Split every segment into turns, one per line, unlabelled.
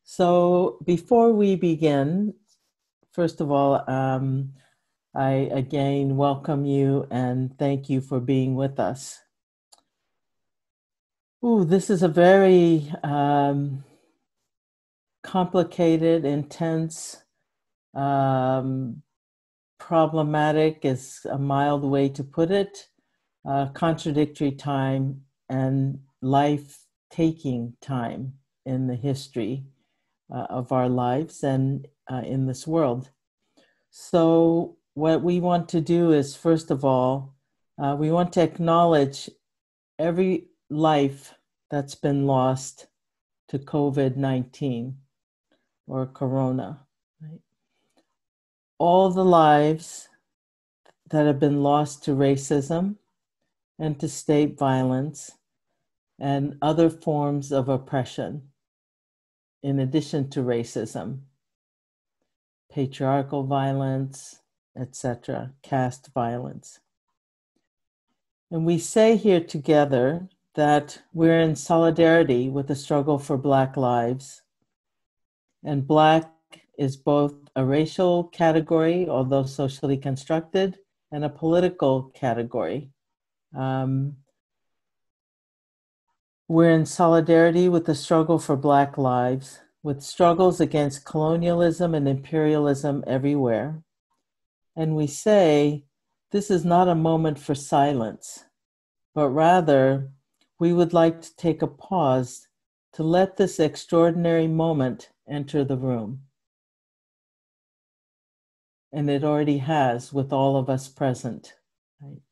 So before we begin, first of all, I again welcome you and thank you for being with us. Ooh, this is a very complicated, intense, um, problematic is a mild way to put it, contradictory time and life-taking time in the history of our lives and in this world. So what we want to do is, first of all, we want to acknowledge every life that's been lost to COVID-19 or Corona. Right? All the lives that have been lost to racism and to state violence and other forms of oppression, in addition to racism, patriarchal violence, etc., caste violence. And we say here together that we're in solidarity with the struggle for Black lives. And Black is both a racial category, although socially constructed, and a political category. We're in solidarity with the struggle for Black lives, with struggles against colonialism and imperialism everywhere. And we say, this is not a moment for silence, but rather, we would like to take a pause to let this extraordinary moment enter the room. And it already has with all of us present. Right?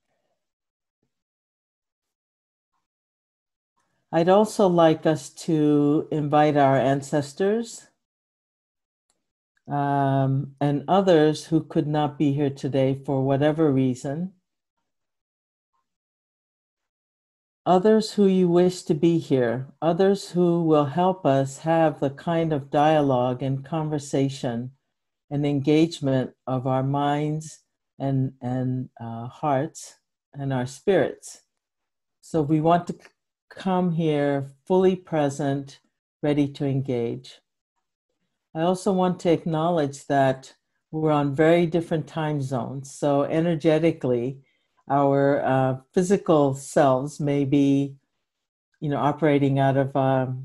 I'd also like us to invite our ancestors and others who could not be here today for whatever reason. Others who you wish to be here, others who will help us have the kind of dialogue and conversation and engagement of our minds and hearts and our spirits. So we want to come here fully present, ready to engage. I also want to acknowledge that we're on very different time zones. So energetically, our physical selves may be, operating out of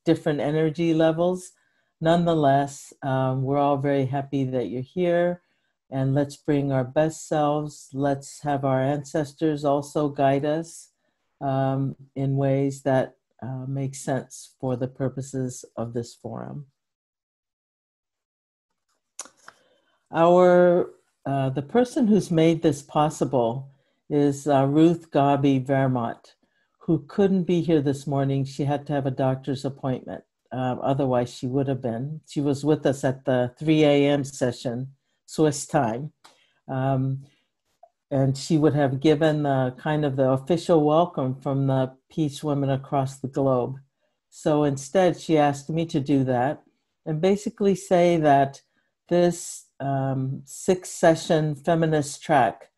different energy levels. Nonetheless, we're all very happy that you're here, and let's bring our best selves. Let's have our ancestors also guide us in ways that make sense for the purposes of this forum. The person who's made this possible is Ruth Gabi Vermont, who couldn't be here this morning. She had to have a doctor's appointment. Otherwise, she would have been. She was with us at the 3 a.m. session, Swiss time. And she would have given kind of the official welcome from the Peace Women across the globe. So instead, she asked me to do that and basically say that this 6-session feminist track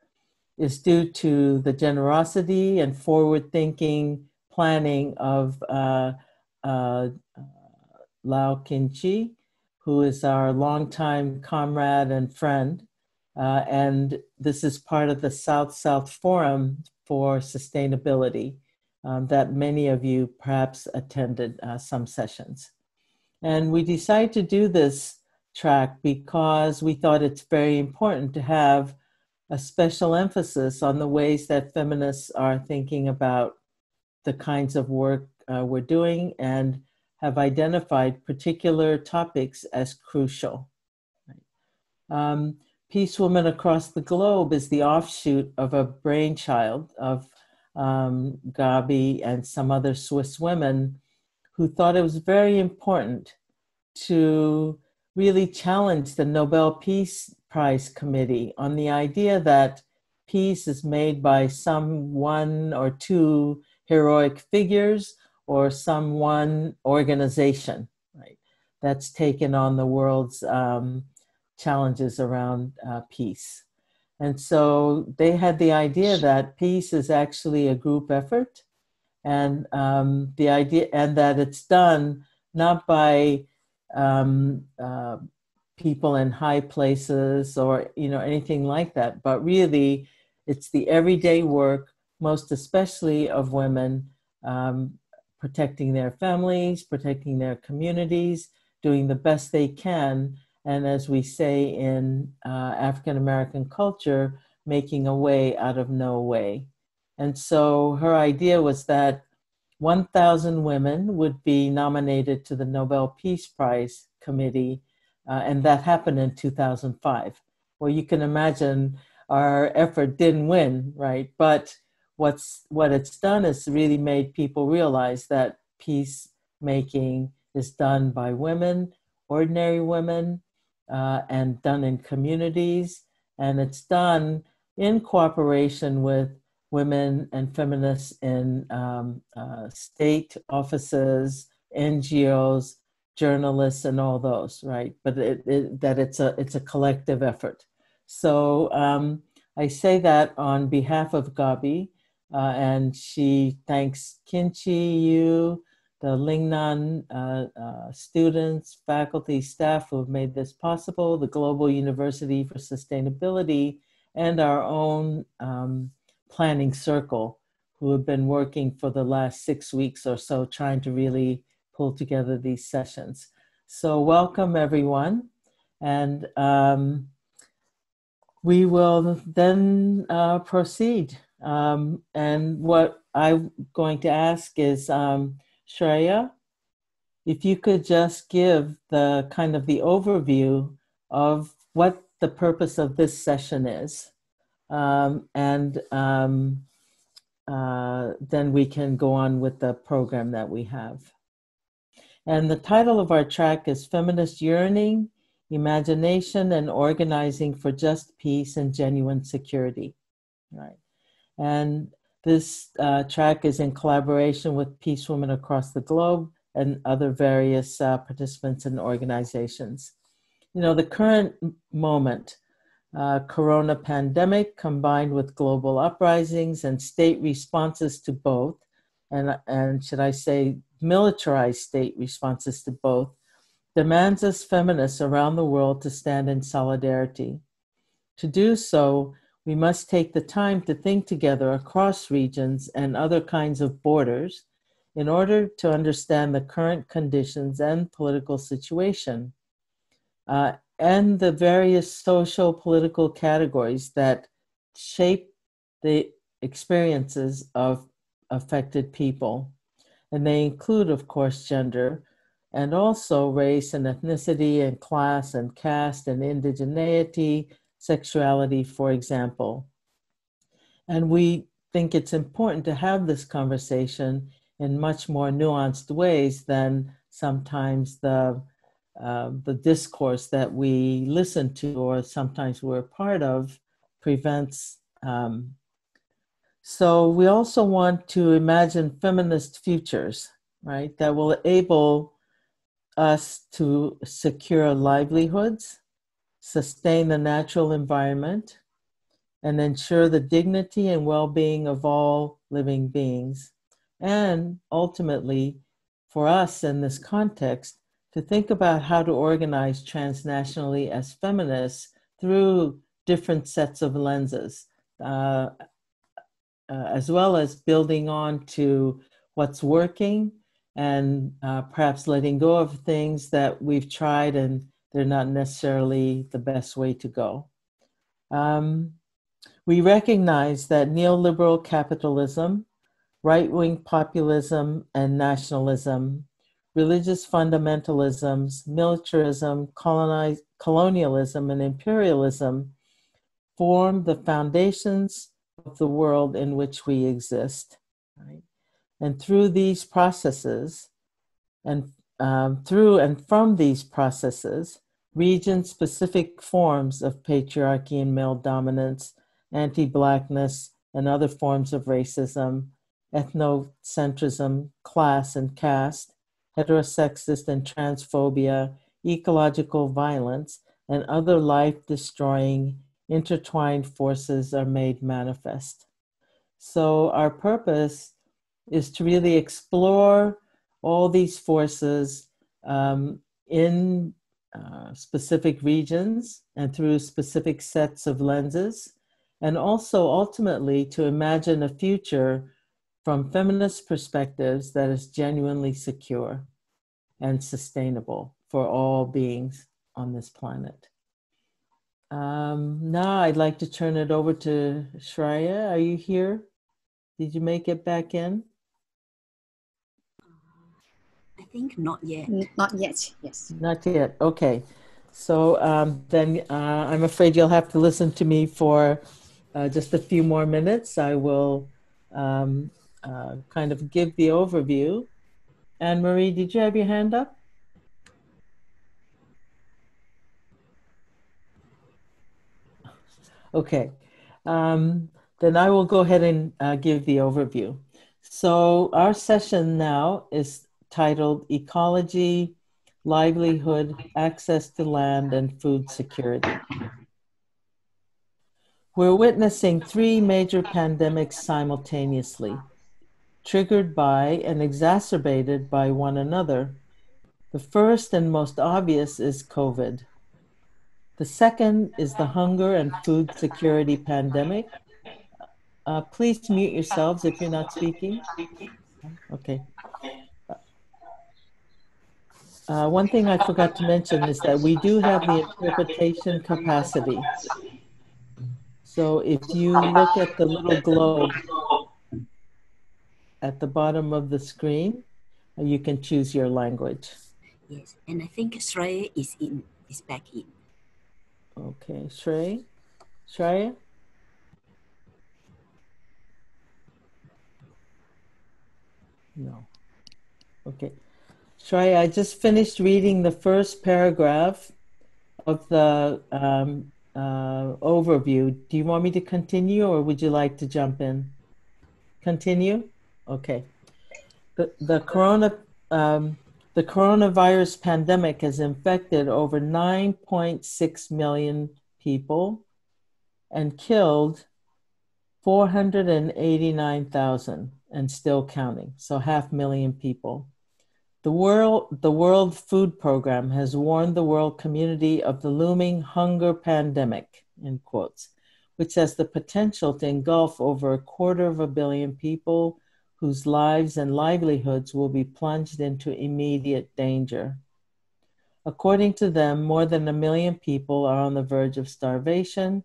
is due to the generosity and forward-thinking planning of Lau Qinchi, who is our longtime comrade and friend. And this is part of the South-South Forum for Sustainability that many of you perhaps attended some sessions. And we decided to do this track because we thought it's very important to have a special emphasis on the ways that feminists are thinking about the kinds of work we're doing and have identified particular topics as crucial. Peace Women Across the Globe is the offshoot of a brainchild of Gabi and some other Swiss women who thought it was very important to really challenge the Nobel Peace Prize Committee on the idea that peace is made by some one or two heroic figures or some one organization, right, that's taken on the world's challenges around peace. And so they had the idea that peace is actually a group effort, and the idea, and that it's done not by people in high places or anything like that, but really it's the everyday work, most especially of women, protecting their families, protecting their communities, doing the best they can, and as we say in African American culture, making a way out of no way. And so her idea was that 1,000 women would be nominated to the Nobel Peace Prize Committee, and that happened in 2005. Well, you can imagine our effort didn't win, right? But what it's done is really made people realize that peacemaking is done by women, ordinary women, and done in communities, and it's done in cooperation with women and feminists in state offices, NGOs, journalists, and all those, right? But it's a collective effort. So I say that on behalf of Gabi, and she thanks Kinchi, you, the Lingnan students, faculty, staff who have made this possible, the Global University for Sustainability, and our own planning circle, who have been working for the last 6 weeks or so trying to really pull together these sessions. So welcome everyone. And we will then proceed. And what I'm going to ask is, Shreya, if you could just give the kind of the overview of what the purpose of this session is. Then we can go on with the program that we have. And the title of our track is Feminist Yearning, Imagination, and Organizing for Just Peace and Genuine Security. Right. And this track is in collaboration with Peace Women across the globe and other various participants and organizations. The current moment, corona pandemic combined with global uprisings and state responses to both, and should I say militarized state responses to both, demands us feminists around the world to stand in solidarity. To do so, we must take the time to think together across regions and other kinds of borders in order to understand the current conditions and political situation. And the various social political categories that shape the experiences of affected people. And they include, of course, gender, and also race and ethnicity and class and caste and indigeneity, sexuality, for example. And we think it's important to have this conversation in much more nuanced ways than sometimes the discourse that we listen to or sometimes we're part of prevents. So we also want to imagine feminist futures, right, that will enable us to secure livelihoods, sustain the natural environment, and ensure the dignity and well-being of all living beings. And ultimately, for us in this context, to think about how to organize transnationally as feminists through different sets of lenses, as well as building on to what's working and perhaps letting go of things that we've tried and they're not necessarily the best way to go. We recognize that neoliberal capitalism, right-wing populism and nationalism, religious fundamentalisms, militarism, colonialism, and imperialism form the foundations of the world in which we exist. Right? And through these processes, and through and from these processes, region-specific forms of patriarchy and male dominance, anti-Blackness, and other forms of racism, ethnocentrism, class and caste, heterosexist and transphobia, ecological violence, and other life-destroying intertwined forces are made manifest. So our purpose is to really explore all these forces in specific regions and through specific sets of lenses, and also ultimately to imagine a future from feminist perspectives that is genuinely secure and sustainable for all beings on this planet. Now I'd like to turn it over to Shreya. Are you here? Did you make it back in?
I think not yet.
Not yet, yes.
Not yet, okay. So then I'm afraid you'll have to listen to me for just a few more minutes. I will kind of give the overview. Anne-Marie, did you have your hand up? Okay, then I will go ahead and give the overview. So our session now is titled Ecology, Livelihood, Access to Land, and Food Security. We're witnessing three major pandemics simultaneously, triggered by and exacerbated by one another. The first and most obvious is COVID. The second is the hunger and food security pandemic. Please mute yourselves if you're not speaking. Okay. One thing I forgot to mention is that we do have the interpretation capacity. So if you look at the little globe at the bottom of the screen, you can choose your language.
Yes, and I think Shreya is back in.
Okay, Shreya? No. Okay. Shreya, I just finished reading the first paragraph of the overview. Do you want me to continue or would you like to jump in? Continue? Okay. The coronavirus pandemic has infected over 9.6 million people and killed 489,000 and still counting, so 500,000 people. The World Food Program has warned the world community of the looming hunger pandemic, in quotes, which has the potential to engulf over 250 million people whose lives and livelihoods will be plunged into immediate danger. According to them, more than 1 million people are on the verge of starvation,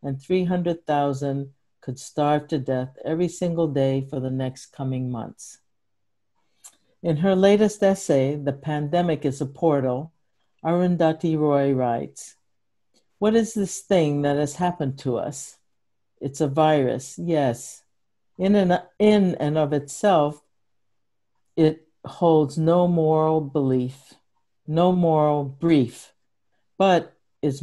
and 300,000 could starve to death every single day for the next coming months. In her latest essay, The Pandemic is a Portal, Arundhati Roy writes, "What is this thing that has happened to us? It's a virus, yes. In and of itself, it holds no moral belief, no moral brief, but is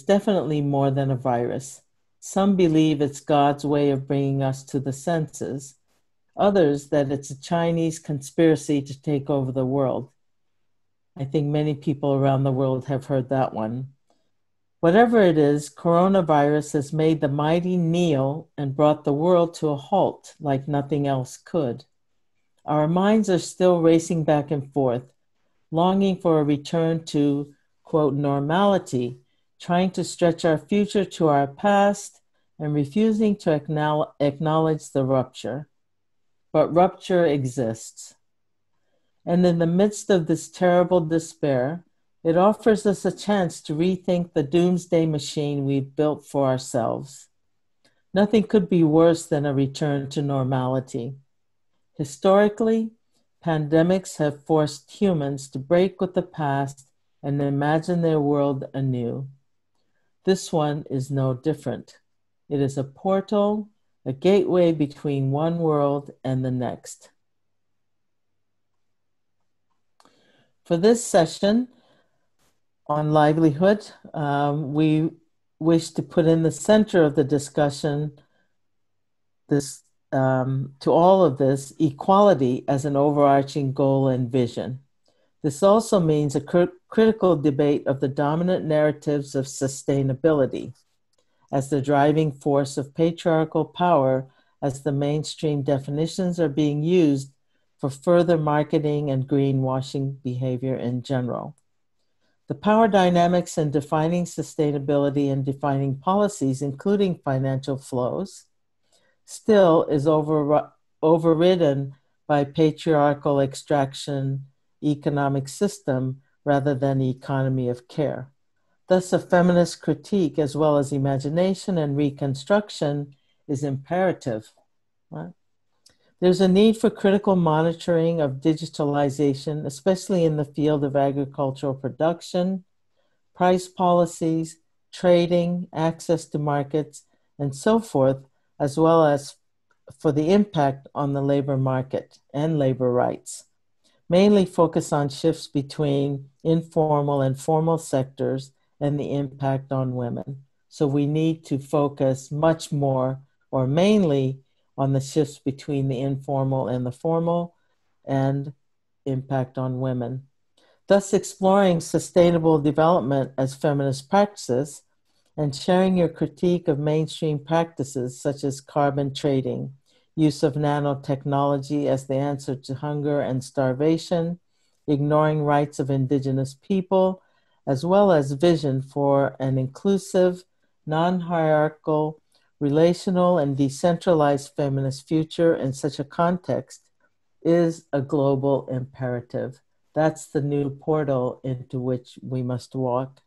definitely more than a virus. Some believe it's God's way of bringing us to the senses, others that it's a Chinese conspiracy to take over the world. I think many people around the world have heard that one. Whatever it is, coronavirus has made the mighty kneel and brought the world to a halt like nothing else could. Our minds are still racing back and forth, longing for a return to, quote, normality, trying to stretch our future to our past and refusing to acknowledge the rupture. But rupture exists. And in the midst of this terrible despair, it offers us a chance to rethink the doomsday machine we've built for ourselves. Nothing could be worse than a return to normality. Historically, pandemics have forced humans to break with the past and imagine their world anew. This one is no different. It is a portal, a gateway between one world and the next. For this session on livelihood, we wish to put in the center of the discussion to all of this, equality as an overarching goal and vision. This also means a critical debate of the dominant narratives of sustainability as the driving force of patriarchal power as the mainstream definitions are being used for further marketing and greenwashing behavior in general. The power dynamics in defining sustainability and defining policies, including financial flows, still is overridden by patriarchal extraction economic system rather than the economy of care. Thus, a feminist critique as well as imagination and reconstruction is imperative. Right? There's a need for critical monitoring of digitalization, especially in the field of agricultural production, price policies, trading, access to markets, and so forth, as well as for the impact on the labor market and labor rights. Mainly focus on shifts between informal and formal sectors and the impact on women. So we need to focus much more or mainly on the shifts between the informal and the formal and impact on women. Thus exploring sustainable development as feminist practices and sharing your critique of mainstream practices such as carbon trading, use of nanotechnology as the answer to hunger and starvation, ignoring rights of indigenous people, as well as vision for an inclusive, non-hierarchical, relational, and decentralized feminist future in such a context is a global imperative. That's the new portal into which we must walk.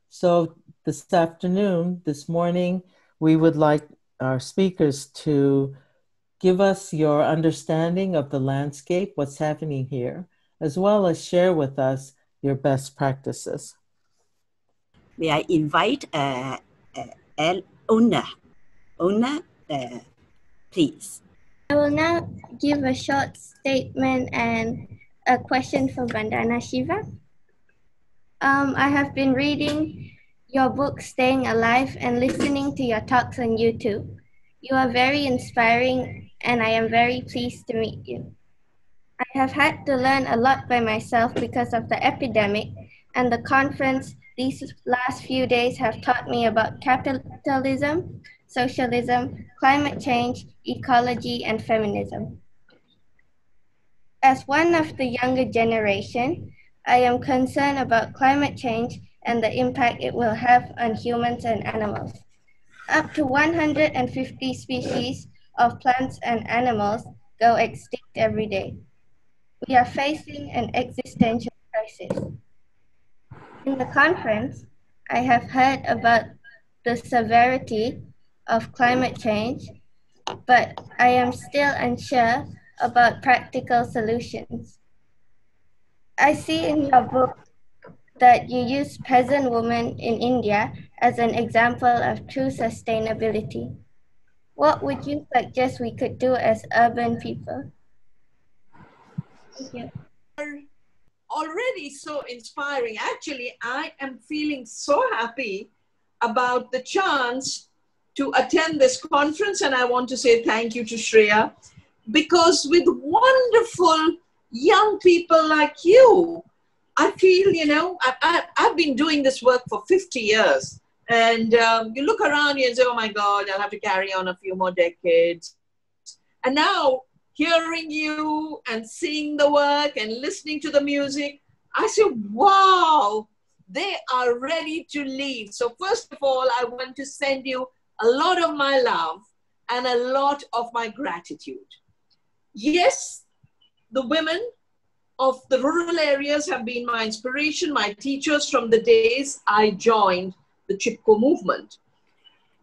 So this morning, we would like our speakers to give us your understanding of the landscape, what's happening here, as well as share with us your best practices.
May I invite Ona, please.
I will now give a short statement and a question for Vandana Shiva. I have been reading your book, Staying Alive, and listening to your talks on YouTube. You are very inspiring, and I am very pleased to meet you. I have had to learn a lot by myself because of the epidemic, and the conference these last few days have taught me about capitalism, socialism, climate change, ecology, and feminism. As one of the younger generation, I am concerned about climate change and the impact it will have on humans and animals. Up to 150 species of plants and animals go extinct every day. We are facing an existential crisis. In the conference, I have heard about the severity of climate change, but I am still unsure about practical solutions. I see in your book that you use peasant women in India as an example of true sustainability. What would you suggest we could do as urban people? Thank you.
Already so inspiring. Actually, I am feeling so happy about the chance to attend this conference, and I want to say thank you to Shreya, because with wonderful young people like you, I feel, I've been doing this work for 50 years. And you look around you and say, oh my God, I'll have to carry on a few more decades. And now, hearing you and seeing the work and listening to the music, I say, wow, they are ready to lead. So first of all, I want to send you a lot of my love and a lot of my gratitude. Yes, the women of the rural areas have been my inspiration, my teachers from the days I joined the Chipko movement.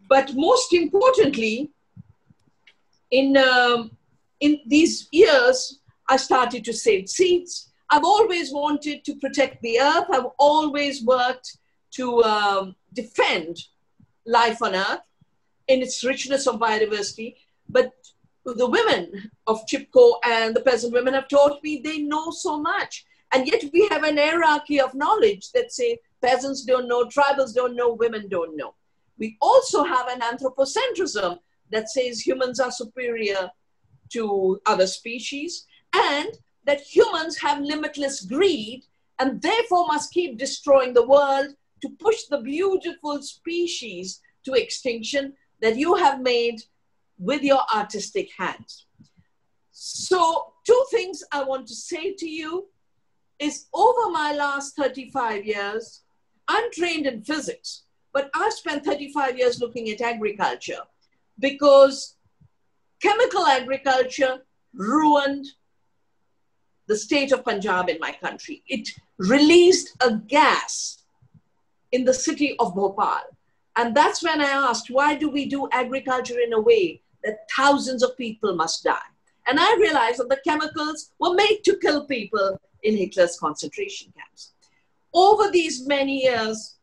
But most importantly, in these years, I started to save seeds. I've always wanted to protect the earth. I've always worked to defend life on earth in its richness of biodiversity. But the women of Chipko and the peasant women have taught me they know so much. And yet we have an hierarchy of knowledge that say peasants don't know, tribals don't know, women don't know. We also have an anthropocentrism that says humans are superior to other species and that humans have limitless greed and therefore must keep destroying the world to push the beautiful species to extinction that you have made with your artistic hands. So two things I want to say to you is over my last 35 years, I'm trained in physics, but I've spent 35 years looking at agriculture because chemical agriculture ruined the state of Punjab in my country. It released a gas in the city of Bhopal. And that's when I asked, why do we do agriculture in a way that thousands of people must die? And I realized that the chemicals were made to kill people in Hitler's concentration camps. Over these many years,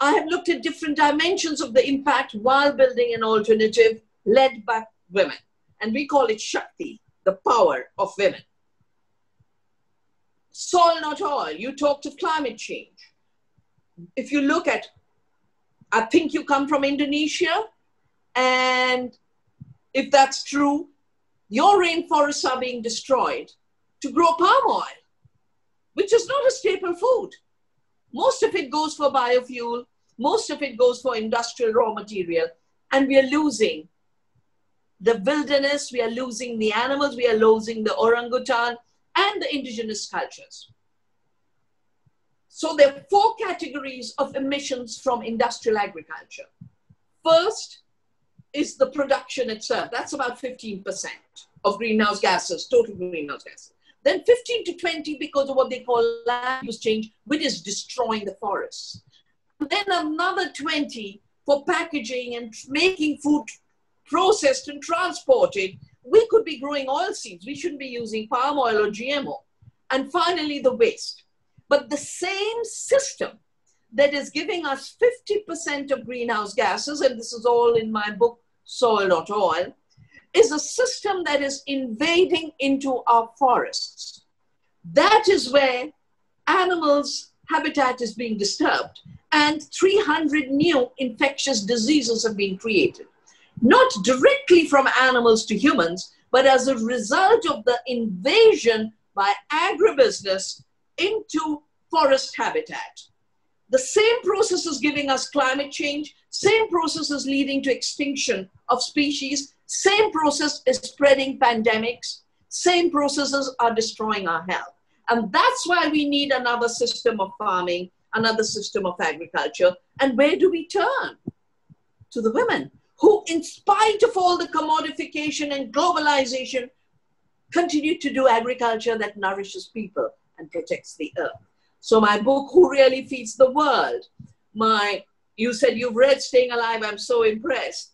I have looked at different dimensions of the impact while building an alternative led by women. And we call it Shakti, the power of women. Soil not oil, you talked of climate change. If you look at, I think you come from Indonesia, and if that's true, your rainforests are being destroyed to grow palm oil, which is not a staple food. Most of it goes for biofuel, most of it goes for industrial raw material, and we are losing the wilderness, we are losing the animals, we are losing the orangutan and the indigenous cultures. So there are four categories of emissions from industrial agriculture. First is the production itself. That's about 15% of greenhouse gases, total greenhouse gases. Then 15 to 20 because of what they call land use change, which is destroying the forests. And then another 20 for packaging and making food processed and transported. We could be growing oilseeds. We shouldn't be using palm oil or GMO. And finally, the waste. But the same system that is giving us 50% of greenhouse gases, and this is all in my book, Soil Not Oil, is a system that is invading into our forests. That is where animals' habitat is being disturbed, and 300 new infectious diseases have been created. Not directly from animals to humans, but as a result of the invasion by agribusiness into forest habitat. The same process is giving us climate change, same process is leading to extinction of species, same process is spreading pandemics, same processes are destroying our health. And that's why we need another system of farming, another system of agriculture. And where do we turn? To the women, who in spite of all the commodification and globalization, continue to do agriculture that nourishes people and protects the earth. So my book, Who Really Feeds the World? You said you've read Staying Alive, I'm so impressed.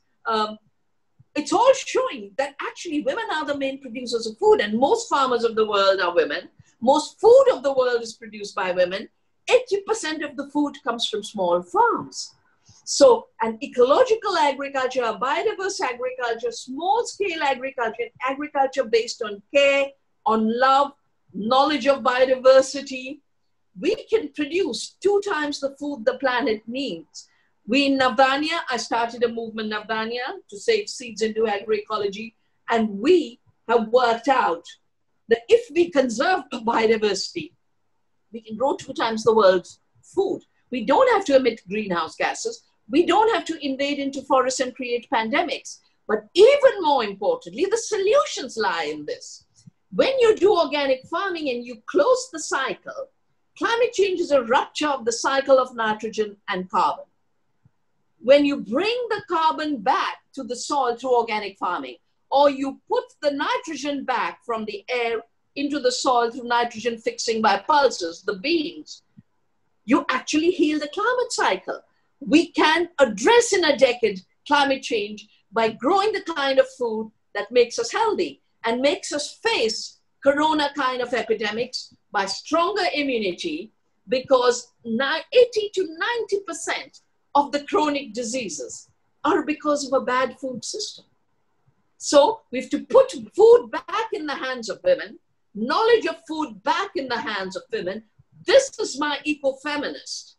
It's all showing that actually women are the main producers of food, and most farmers of the world are women. Most food of the world is produced by women. 80% of the food comes from small farms. So an ecological agriculture, a biodiverse agriculture, small-scale agriculture, agriculture based on care, on love, knowledge of biodiversity, we can produce 2 times the food the planet needs. We in Navdanya, I started a movement, Navdanya, to save seeds into agroecology, and we have worked out that if we conserve biodiversity, we can grow 2 times the world's food. We don't have to emit greenhouse gases. We don't have to invade into forests and create pandemics. But even more importantly, the solutions lie in this. When you do organic farming and you close the cycle, climate change is a rupture of the cycle of nitrogen and carbon. When you bring the carbon back to the soil through organic farming, or you put the nitrogen back from the air into the soil through nitrogen fixing by pulses, the beans, you actually heal the climate cycle. We can address in a decade climate change by growing the kind of food that makes us healthy and makes us face corona kind of epidemics by stronger immunity, because 80 to 90% of the chronic diseases are because of a bad food system. So we have to put food back in the hands of women, knowledge of food back in the hands of women. This is my ecofeminist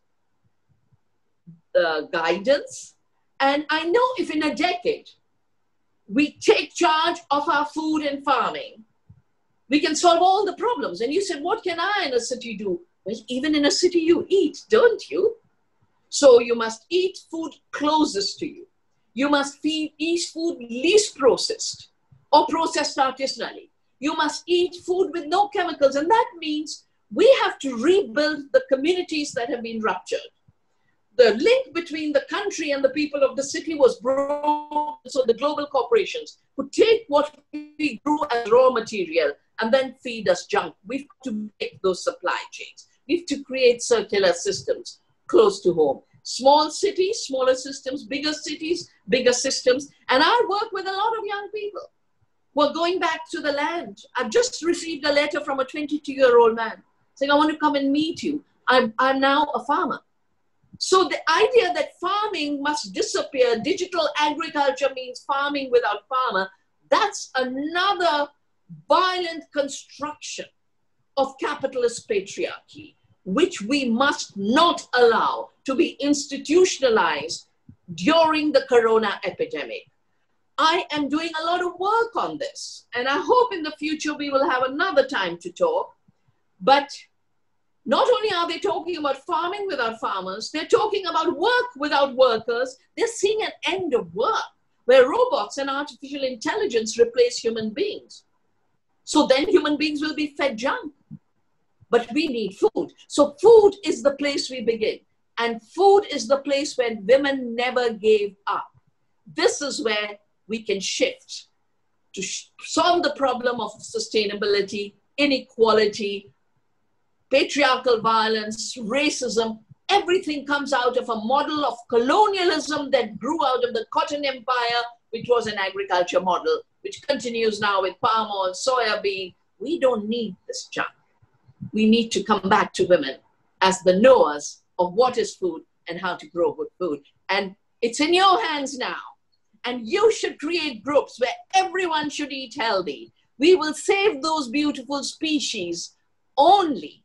guidance. And I know if in a decade we take charge of our food and farming, we can solve all the problems. And you said, what can I in a city do? Well, even in a city you eat, don't you? So you must eat food closest to you. You must eat food least processed or processed artisanally. You must eat food with no chemicals. And that means we have to rebuild the communities that have been ruptured. The link between the country and the people of the city was broken, so the global corporations could take what we grew as raw material and then feed us junk. We've got to make those supply chains. We have to create circular systems close to home. Small cities, smaller systems, bigger cities, bigger systems. And I work with a lot of young people who are going back to the land. I've just received a letter from a 22-year-old man saying, I want to come and meet you. I'm now a farmer. So the idea that farming must disappear, digital agriculture means farming without farmer, that's another violent construction of capitalist patriarchy, which we must not allow to be institutionalized during the corona epidemic. I am doing a lot of work on this, and I hope in the future we will have another time to talk. But not only are they talking about farming without farmers, they're talking about work without workers. They're seeing an end of work where robots and artificial intelligence replace human beings. So then human beings will be fed junk. But we need food. So food is the place we begin. And food is the place where women never gave up. This is where we can shift to solve the problem of sustainability, inequality, patriarchal violence, racism. Everything comes out of a model of colonialism that grew out of the Cotton Empire, which was an agriculture model, which continues now with palm oil, soya bean. We don't need this junk. We need to come back to women as the knowers of what is food and how to grow good food. And it's in your hands now. And you should create groups where everyone should eat healthy. We will save those beautiful species only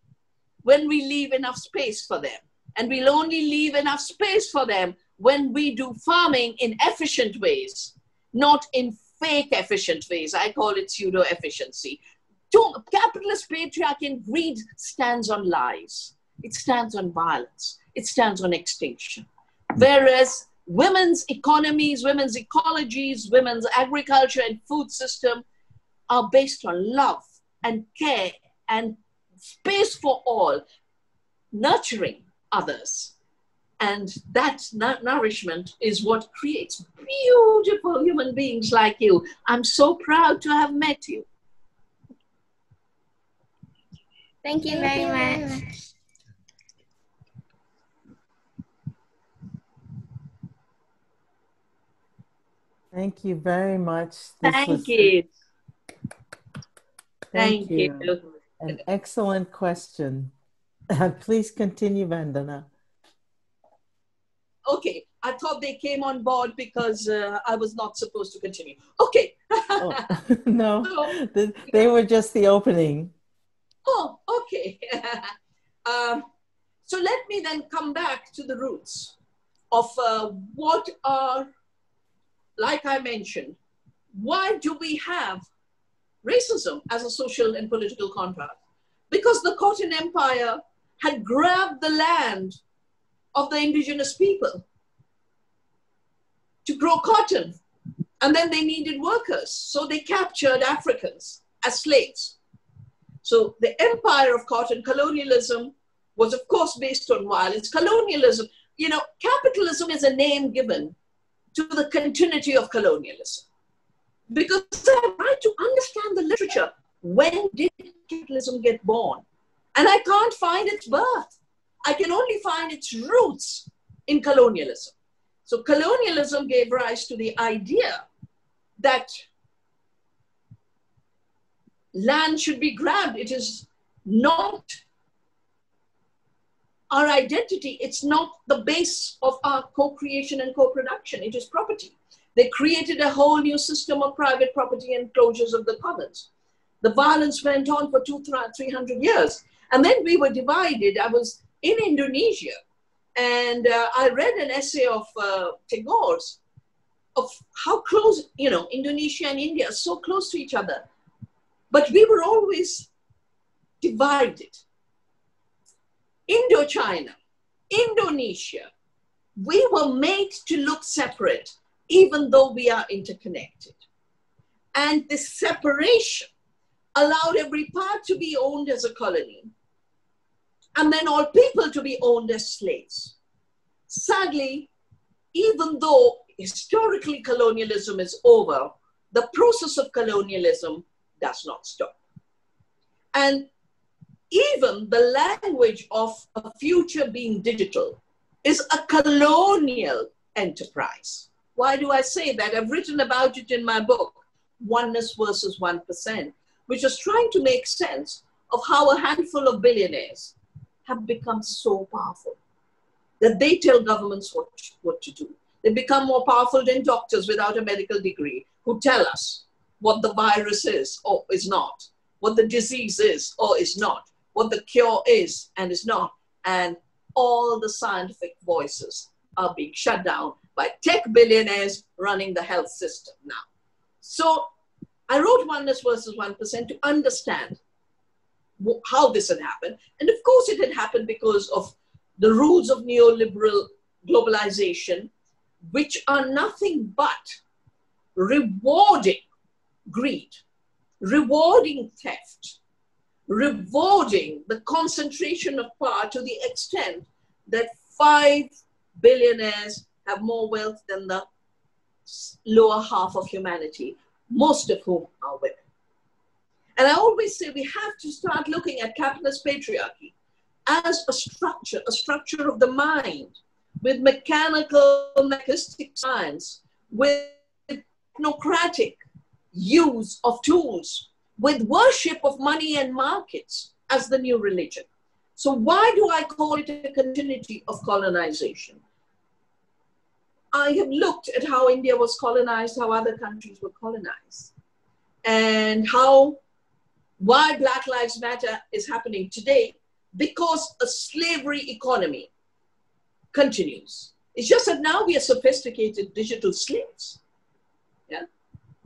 when we leave enough space for them. And we'll only leave enough space for them when we do farming in efficient ways, not in fake efficient ways. I call it pseudo-efficiency. Capitalist patriarchy and greed stands on lies. It stands on violence. It stands on extinction. Whereas women's economies, women's ecologies, women's agriculture and food system are based on love and care and space for all, nurturing others. And that nourishment is what creates beautiful human beings like you. I'm so proud to have met you.
Thank you very much.
Thank you very much.
Thank you.
Thank you. An excellent question. Please continue, Vandana.
Okay, I thought they came on board because I was not supposed to continue. Okay.
Oh, no, they were just the opening.
Oh, okay. So let me then come back to the roots of what are, like I mentioned, why do we have racism as a social and political contract? Because the Cotton Empire had grabbed the land of the indigenous people to grow cotton. And then they needed workers. So they captured Africans as slaves. So the empire of cotton, colonialism, was of course based on violence. Colonialism, you know, capitalism is a name given to the continuity of colonialism. Because I try to understand the literature. When did capitalism get born? And I can't find its birth. I can only find its roots in colonialism. So colonialism gave rise to the idea that land should be grabbed. It is not our identity. It's not the base of our co-creation and co-production. It is property. They created a whole new system of private property and closures of the commons. The violence went on for 200-300 years. And then we were divided. I was in Indonesia, and I read an essay of Tagore's of how close, you know, Indonesia and India are so close to each other. But we were always divided. Indochina, Indonesia, we were made to look separate, even though we are interconnected. And this separation allowed every part to be owned as a colony, and then all people to be owned as slaves. Sadly, even though historically colonialism is over, the process of colonialism does not stop. And even the language of a future being digital is a colonial enterprise. Why do I say that? I've written about it in my book, Oneness versus 1%, which is trying to make sense of how a handful of billionaires have become so powerful that they tell governments what to do. They become more powerful than doctors without a medical degree who tell us what the virus is or is not, what the disease is or is not, what the cure is and is not. And all the scientific voices are being shut down by tech billionaires running the health system now. So I wrote Oneness versus 1% to understand how this had happened. And of course it had happened because of the rules of neoliberal globalization, which are nothing but rewarding greed, rewarding theft, rewarding the concentration of power to the extent that 5 billionaires have more wealth than the lower half of humanity, most of whom are women. And I always say we have to start looking at capitalist patriarchy as a structure of the mind, with mechanical, mechanistic science, with technocratic use of tools, with worship of money and markets as the new religion. So why do I call it a continuity of colonization? I have looked at how India was colonized, how other countries were colonized, and why Black Lives Matter is happening today, because a slavery economy continues. It's just that now we are sophisticated digital slaves. Yeah?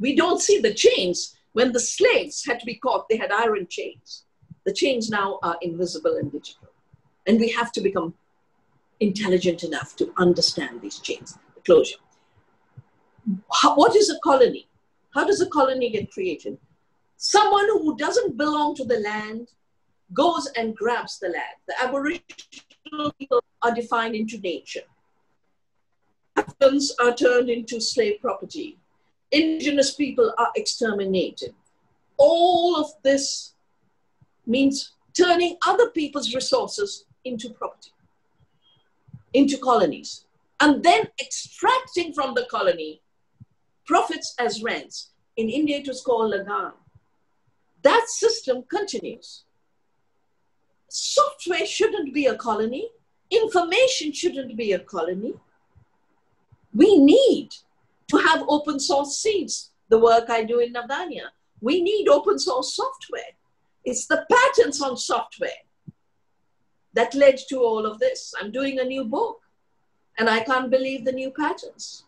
We don't see the chains. When the slaves had to be caught, they had iron chains. The chains now are invisible and digital. And we have to become intelligent enough to understand these chains, the closure. What is a colony? How does a colony get created? Someone who doesn't belong to the land goes and grabs the land. The Aboriginal people are defined into nature. Africans are turned into slave property. Indigenous people are exterminated. All of this means turning other people's resources into property, into colonies, and then extracting from the colony profits as rents. In India, it was called lagan. That system continues. Software shouldn't be a colony. Information shouldn't be a colony. We need to have open source seeds, the work I do in Navdanya. We need open source software. It's the patents on software that led to all of this. I'm doing a new book and I can't believe the new patents.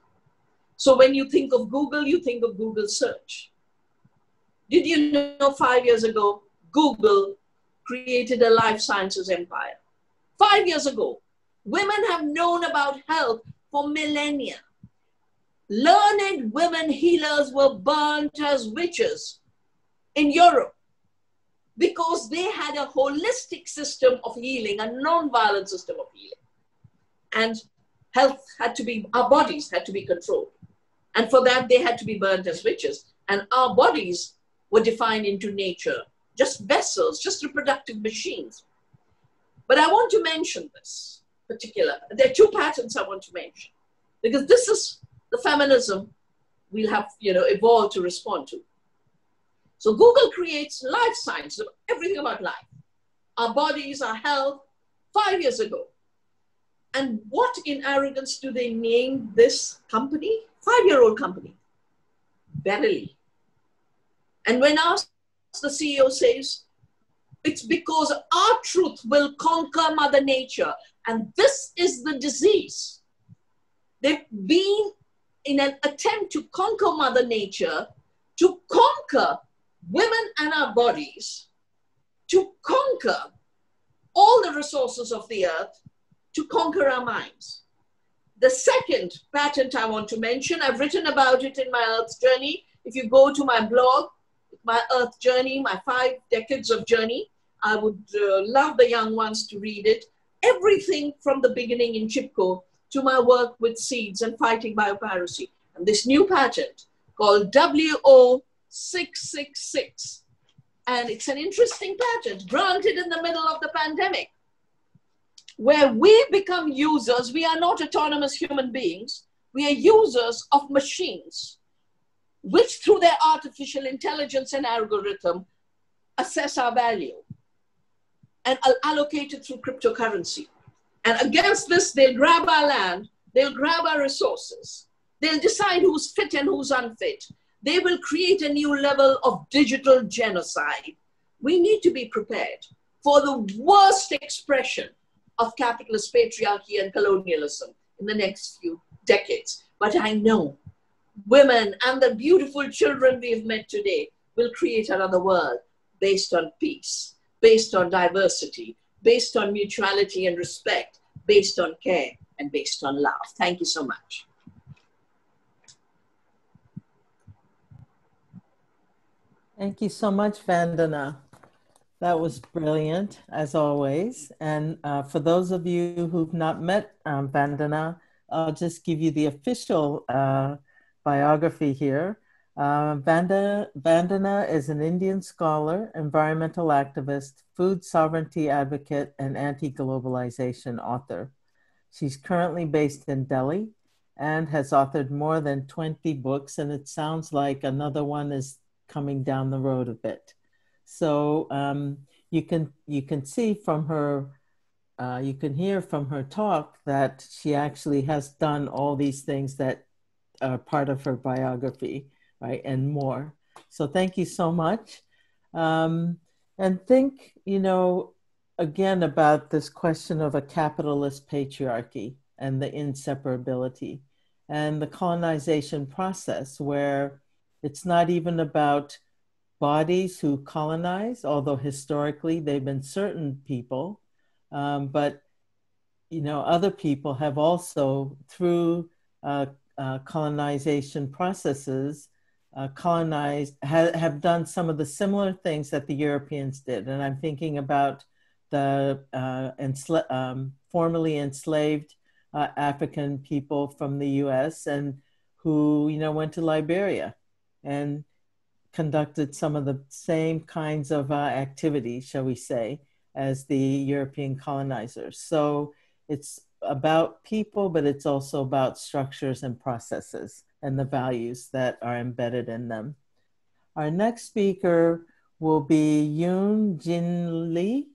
So when you think of Google, you think of Google search. Did you know 5 years ago, Google created a life sciences empire? 5 years ago, women have known about health for millennia. Learned women healers were burnt as witches in Europe because they had a holistic system of healing, a non-violent system of healing. And health had to be, our bodies had to be controlled. And for that, they had to be burnt as witches. And our bodies were defined into nature, just vessels, just reproductive machines. But I want to mention this particular, there are 2 patterns I want to mention, because this is the feminism we'll have, evolved to respond to. So Google creates life science, everything about life, our bodies, our health, 5 years ago. And what in arrogance do they name this company? 5-year-old company, Verily. And when asked, the CEO says, it's because our truth will conquer Mother Nature. And this is the disease. They've been in an attempt to conquer Mother Nature, to conquer women and our bodies, to conquer all the resources of the earth, to conquer our minds. The second patent I want to mention, I've written about it in my Earth Journey. If you go to my blog, my Earth journey, my 5 decades of journey. I would love the young ones to read it. Everything from the beginning in Chipko to my work with seeds and fighting biopiracy. And this new patent called WO666. And it's an interesting patent granted in the middle of the pandemic, where we become users. We are not autonomous human beings. We are users of machines, which through their artificial intelligence and algorithm assess our value and allocate it through cryptocurrency. And against this, they'll grab our land, they'll grab our resources, they'll decide who's fit and who's unfit. They will create a new level of digital genocide. We need to be prepared for the worst expression of capitalist patriarchy and colonialism in the next few decades. But I know women and the beautiful children we've met today will create another world based on peace, based on diversity, based on mutuality and respect, based on care, and based on love. Thank you so much.
Thank you so much, Vandana. That was brilliant, as always. And for those of you who've not met Vandana, I'll just give you the official biography here. Vandana is an Indian scholar, environmental activist, food sovereignty advocate, and anti-globalization author. She's currently based in Delhi and has authored more than 20 books, and it sounds like another one is coming down the road a bit. So you can see from her, you can hear from her talk that she actually has done all these things that are part of her biography, right, and more. So thank you so much. And think, you know, again about this question of a capitalist patriarchy and the inseparability and the colonization process, where it's not even about bodies who colonize, although historically they've been certain people, but you know, other people have also, through colonization processes, have done some of the similar things that the Europeans did. And I'm thinking about the formerly enslaved African people from the US and who, you know, went to Liberia and conducted some of the same kinds of activities, shall we say, as the European colonizers. So it's about people, but it's also about structures and processes and the values that are embedded in them. Our next speaker will be Yoon Jin Lee.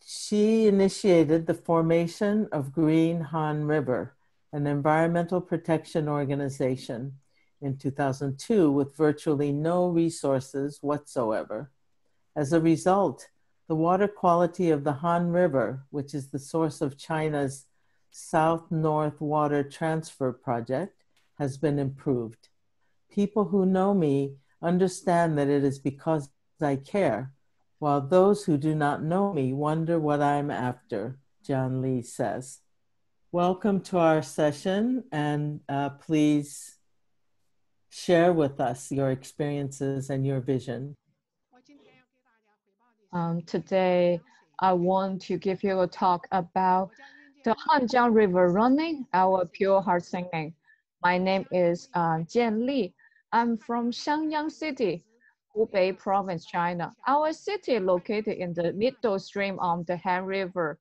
She initiated the formation of Green Han River, an environmental protection organization, in 2002 with virtually no resources whatsoever. As a result, the water quality of the Han River, which is the source of China's South-North Water Transfer Project, has been improved. People who know me understand that it is because I care, while those who do not know me wonder what I'm after, John Lee says. Welcome to our session, and please share with us your experiences and your vision.
Today, I want to give you a talk about the Hanjiang River running, our pure heart singing. My name is Jian Li. I'm from Xiangyang City, Hubei Province, China. Our city located in the middle stream of the Han River.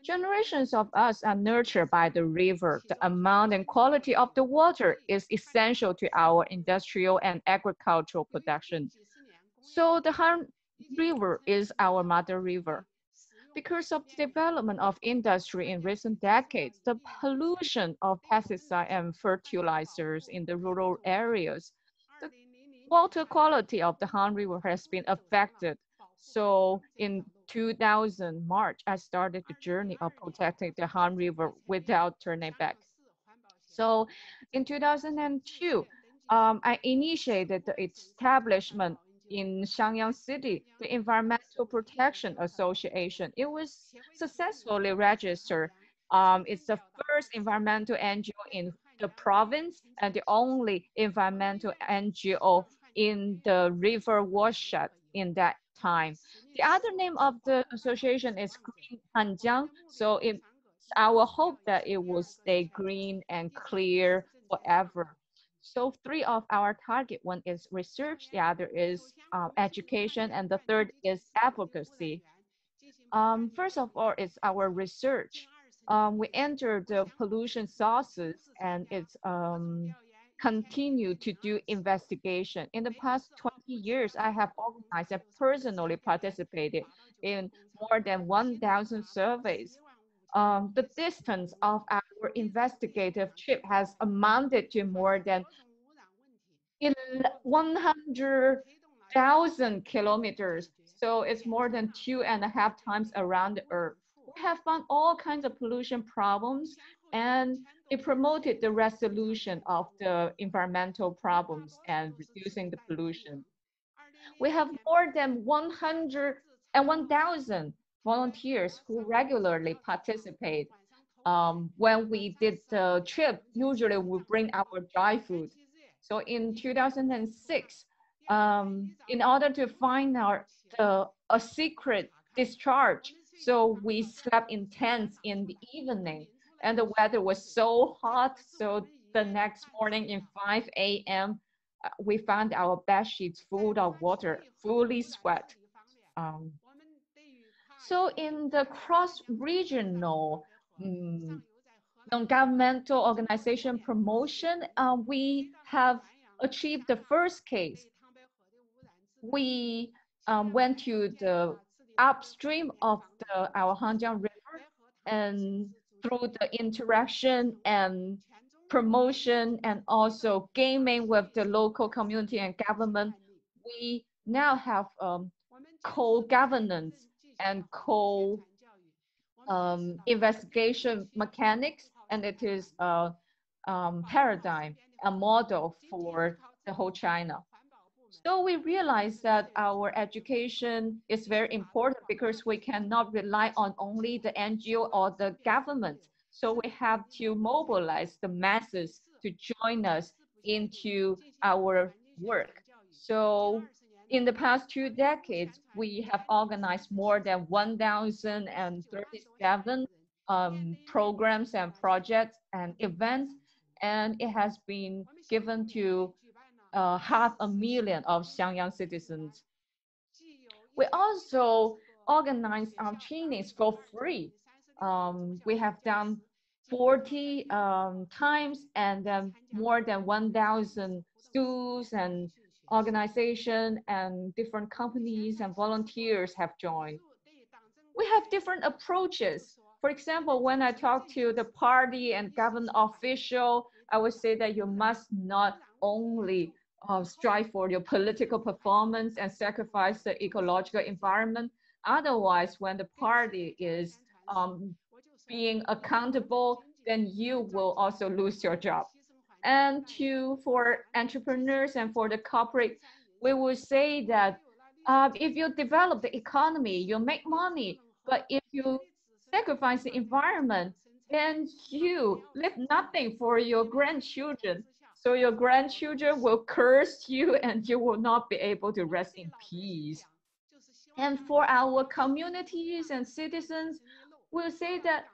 Generations of us are nurtured by the river. The amount and quality of the water is essential to our industrial and agricultural production. So the Han River is our mother river. Because of the development of industry in recent decades, the pollution of pesticides and fertilizers in the rural areas, the water quality of the Han River has been affected. So in 2000 March, I started the journey of protecting the Han River without turning back. So in 2002, I initiated the establishment in Xiangyang City, the Environmental Protection Association. It was successfully registered. It's the first environmental NGO in the province and the only environmental NGO in the river watershed in that time. The other name of the association is Green Hanjiang. So it's our hope that it will stay green and clear forever. So three of our target, one is research, the other is education, and the third is advocacy. First of all, it's our research. We enter the pollution sources and it's continue to do investigation. In the past 20 years, I have organized and personally participated in more than 1,000 surveys. The distance of our investigative trip has amounted to more than 100,000 kilometers. So it's more than 2.5 times around the Earth. We have found all kinds of pollution problems, and it promoted the resolution of the environmental problems and reducing the pollution. We have more than 100 and 1,000 volunteers who regularly participate. When we did the trip, usually we bring our dry food. So in 2006, in order to find out a secret discharge, so we slept in tents in the evening, and the weather was so hot. So the next morning in 5 a.m., we found our bed sheets full of water, fully sweat. So in the cross-regional non-governmental organization promotion, we have achieved the first case. We went to the upstream of our Hanjiang River, and through the interaction and promotion and also gaming with the local community and government, we now have co-governance and investigation mechanics, and it is a paradigm, a model for the whole China. So we realize that our education is very important because we cannot rely on only the NGO or the government. So we have to mobilize the masses to join us into our work. So in the past 2 decades, we have organized more than 1,037 programs and projects and events, and it has been given to 500,000 of Xiangyang citizens. We also organize our trainings for free. We have done 40 times, and then more than 1,000 schools and organizations and different companies and volunteers have joined. We have different approaches. For example, when I talk to the party and government official, I would say that you must not only strive for your political performance and sacrifice the ecological environment. Otherwise, when the party is being accountable, then you will also lose your job. And for entrepreneurs and for the corporate, we would say that if you develop the economy, you make money. But if you sacrifice the environment, then you leave nothing for your grandchildren. So your grandchildren will curse you and you will not be able to rest in peace. And for our communities and citizens, we'll say that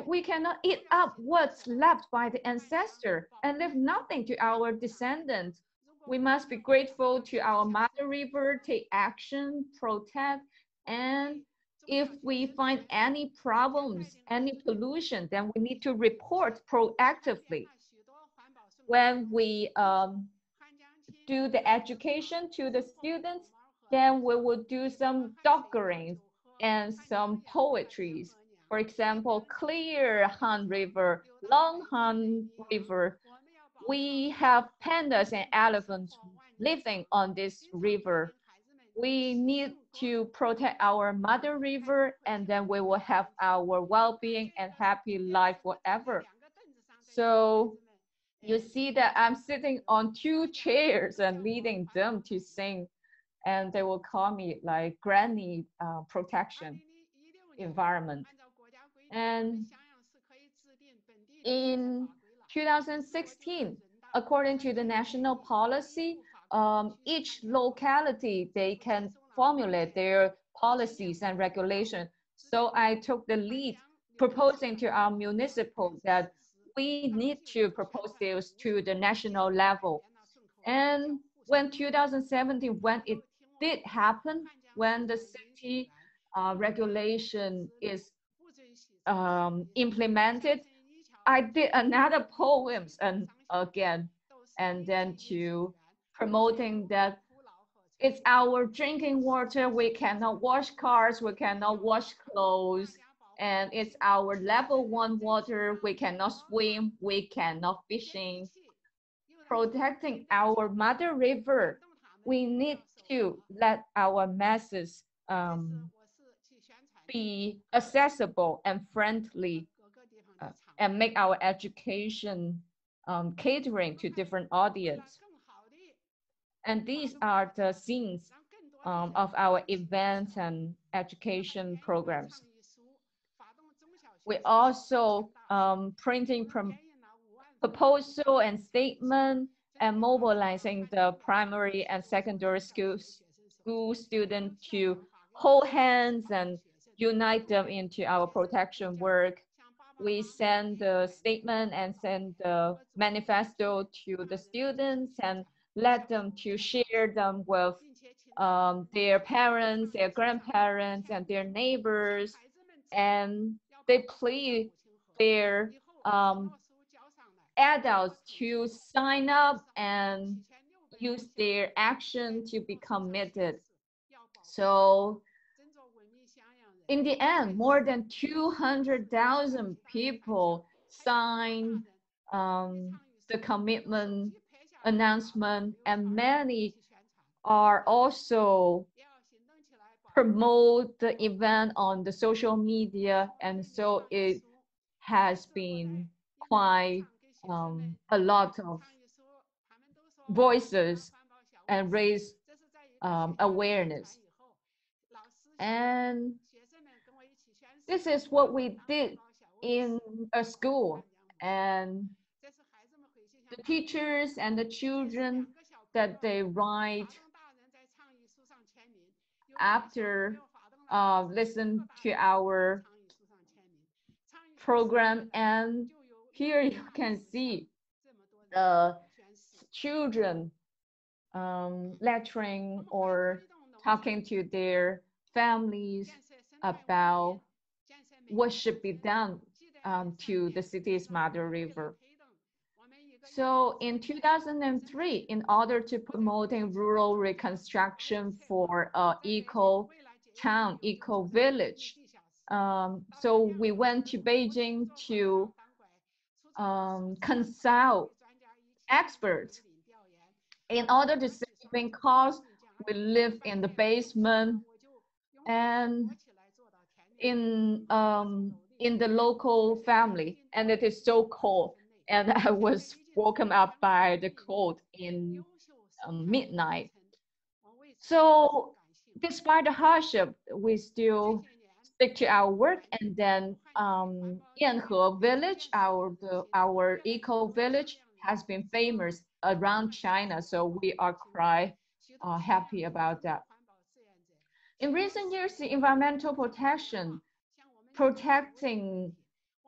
we cannot eat up what's left by the ancestor and leave nothing to our descendants. We must be grateful to our mother river, take action, protect, and if we find any problems, any pollution, then we need to report proactively. When we do the education to the students, then we will do some doctorings and some poetries. For example, Clear Han River, Long Han River. We have pandas and elephants living on this river. We need to protect our mother river, and then we will have our well-being and happy life forever. So you see that I'm sitting on 2 chairs and leading them to sing, and they will call me like Granny Protection Environment. And in 2016, according to the national policy, each locality, they can formulate their policies and regulations. So I took the lead proposing to our municipal that we need to propose this to the national level. And when 2017, when it did happen, when the city regulation is implemented, I did another poems and again, and then to promoting that it's our drinking water. We cannot wash cars. We cannot wash clothes. And it's our level 1 water. We cannot swim. We cannot fishing. Protecting our mother river, we need to let our masses be accessible and friendly and make our education catering to different audience. And these are the scenes of our events and education programs. We also printing proposal and statement and mobilizing the primary and secondary school students to hold hands and unite them into our protection work. We send the statement and send the manifesto to the students and let them to share them with their parents, their grandparents, and their neighbors. And they plead their adults to sign up and use their action to be committed. So in the end, more than 200,000 people signed the commitment announcement, and many are also promote the event on the social media, and so it has been quite a lot of voices and raise awareness. And this is what we did in a school, and the teachers and the children that they write after listen to our program. And here you can see the children lecturing or talking to their families about what should be done to the city's mother river. So in 2003, in order to promoting rural reconstruction for eco town, eco village, so we went to Beijing to consult experts. In order to save costs, we live in the basement and in the local family, and it is so cold. And I was woken up by the cold in midnight. So despite the hardship, we still stick to our work. And then Yanhe village, our eco village, has been famous around China. So we are quite happy about that. In recent years, the environmental protection, protecting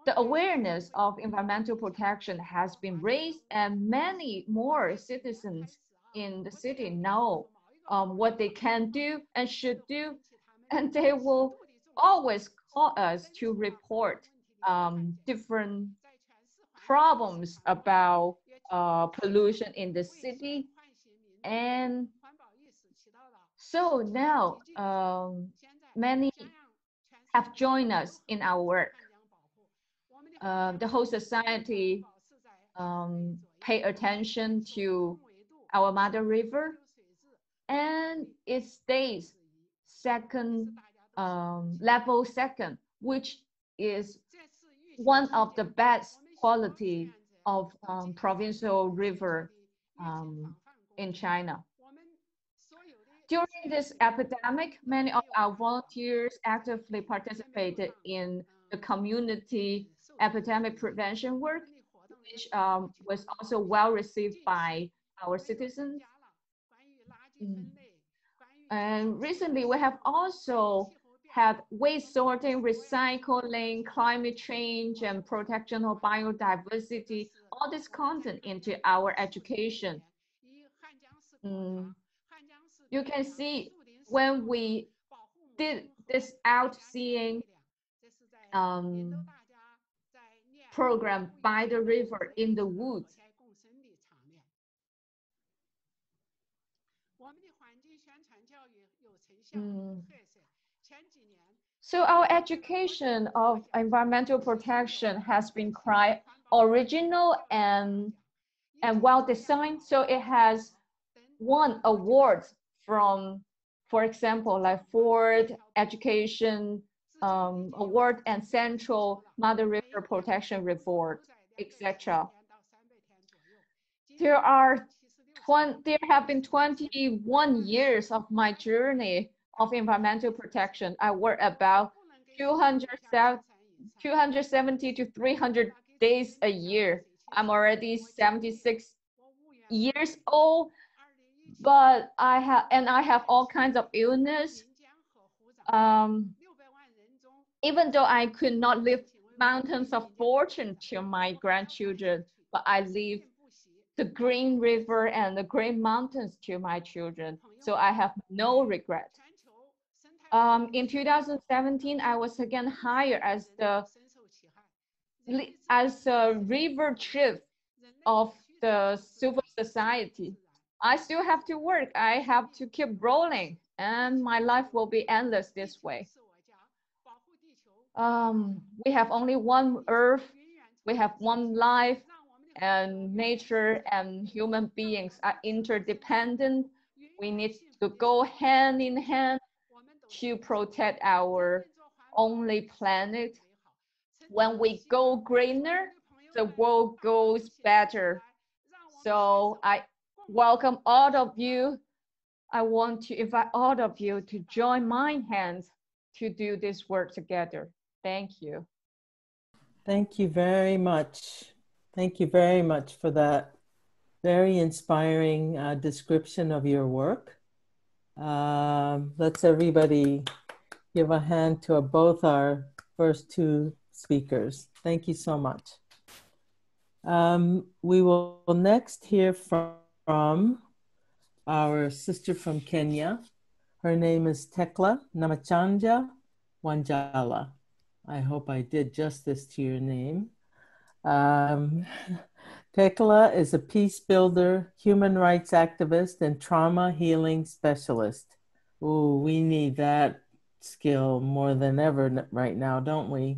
the awareness of environmental protection has been raised, and many more citizens in the city know what they can do and should do, and they will always call us to report different problems about pollution in the city. And so now many have joined us in our work. The whole society pay attention to our mother river, and it stays level second, which is one of the best quality of provincial river in China. During this epidemic, many of our volunteers actively participated in the community epidemic prevention work, which was also well received by our citizens. And recently, we have also had waste sorting, recycling, climate change, and protection of biodiversity, all this content into our education. You can see when we did this out-seeing program by the river in the woods. So our education of environmental protection has been quite original and well designed. So it has won awards from, for example, like Ford Education Award and Central Mother River Protection Report, etc. There have been 21 years of my journey of environmental protection. I work about 270 to 300 days a year. I'm already 76 years old, but I have all kinds of illness. Even though I could not leave mountains of fortune to my grandchildren, but I leave the green river and the green mountains to my children. So I have no regret. In 2017, I was again hired as a river chief of the civil society. I still have to work. I have to keep rolling, and my life will be endless this way. We have only one earth, we have one life, and nature and human beings are interdependent. We need to go hand in hand to protect our only planet. When we go greener, the world goes better. So I welcome all of you. I want to invite all of you to join my hands to do this work together. Thank you.
Thank you very much. Thank you very much for that very inspiring description of your work. Let's everybody give a hand to both our first two speakers. Thank you so much. We will next hear from our sister from Kenya. Her name is Tekla Namachanja Wanjala. I hope I did justice to your name. Tekla is a peace builder, human rights activist, and trauma healing specialist. Ooh, we need that skill more than ever right now, don't we?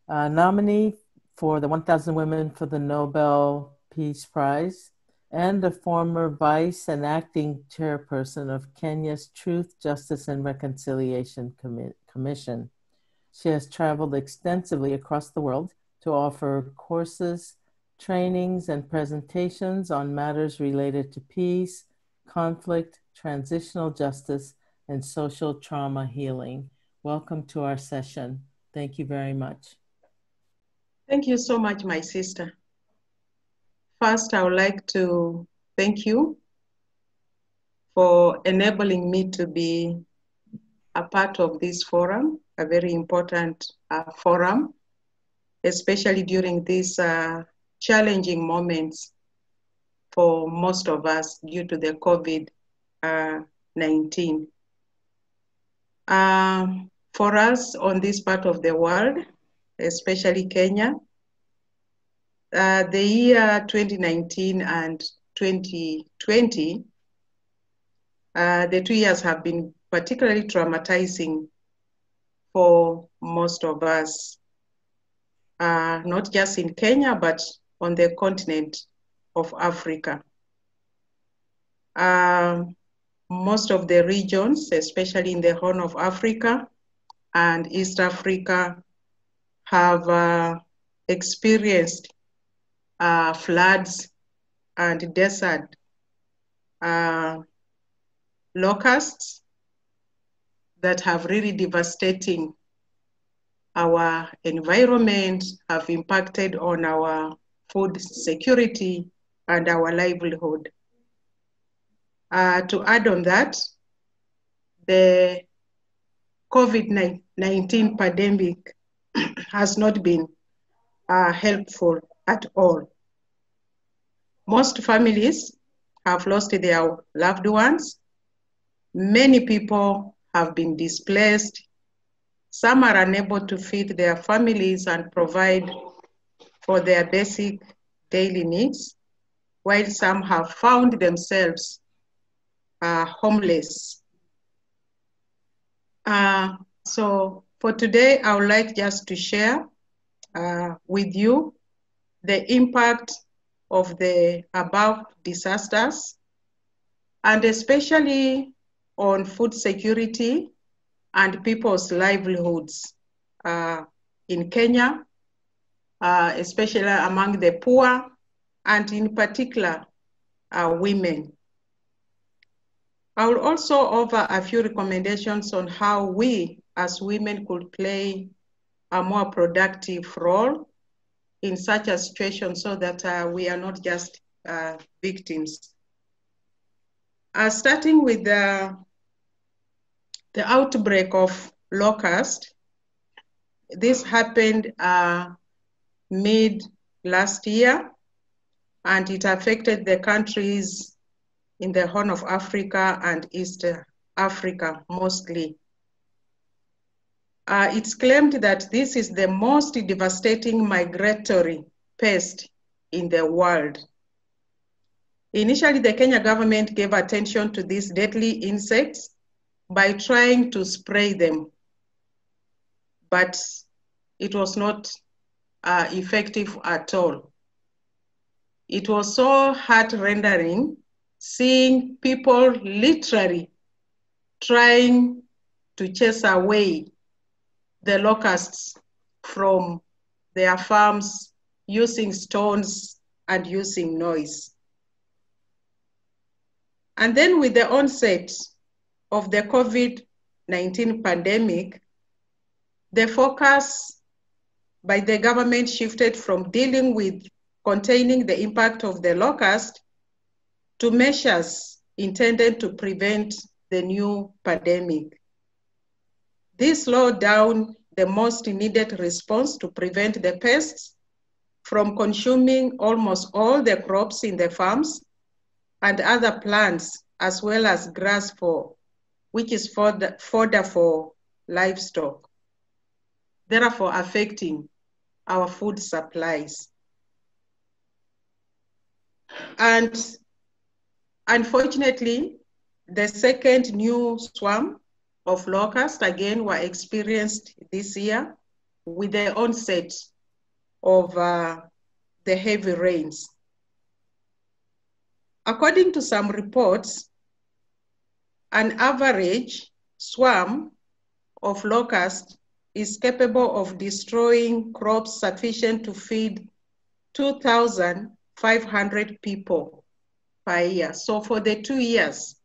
Nominee for the 1,000 Women for the Nobel Peace Prize, and a former vice and acting chairperson of Kenya's Truth, Justice, and Reconciliation Commission. She has traveled extensively across the world to offer courses, trainings, and presentations on matters related to peace, conflict, transitional justice, and social trauma healing. Welcome to our session. Thank you very much.
Thank you so much, my sister. First, I would like to thank you for enabling me to be a part of this forum, a very important forum, especially during these challenging moments for most of us due to the COVID-19. For us on this part of the world, especially Kenya, the year 2019 and 2020, the 2 years have been particularly traumatizing for most of us, not just in Kenya, but on the continent of Africa. Most of the regions, especially in the Horn of Africa and East Africa, have experienced floods and desert locusts that have really devastating our environment, have impacted on our food security and our livelihood. To add on that, the COVID-19 pandemic has not been helpful at all. Most families have lost their loved ones. Many people have been displaced. Some are unable to feed their families and provide for their basic daily needs, while some have found themselves homeless. So for today, I would like just to share with you the impact of the above disasters, and especially on food security and people's livelihoods in Kenya, especially among the poor, and in particular, women. I will also offer a few recommendations on how we as women could play a more productive role in such a situation so that we are not just victims. Starting with the outbreak of locust, this happened mid last year, and it affected the countries in the Horn of Africa and East Africa mostly. It's claimed that this is the most devastating migratory pest in the world. Initially, the Kenya government gave attention to these deadly insects by trying to spray them, but it was not effective at all. It was so heart-rendering seeing people literally trying to chase away the locusts from their farms using stones and using noise. And then with the onset of the COVID-19 pandemic, the focus by the government shifted from dealing with containing the impact of the locust to measures intended to prevent the new pandemic. This slowed down the most needed response to prevent the pests from consuming almost all the crops in the farms and other plants, as well as grass, which is fodder for livestock, therefore affecting our food supplies. And unfortunately, the second new swarm of locusts again were experienced this year with the onset of the heavy rains. According to some reports, an average swarm of locusts is capable of destroying crops sufficient to feed 2,500 people per year. So for the 2 years,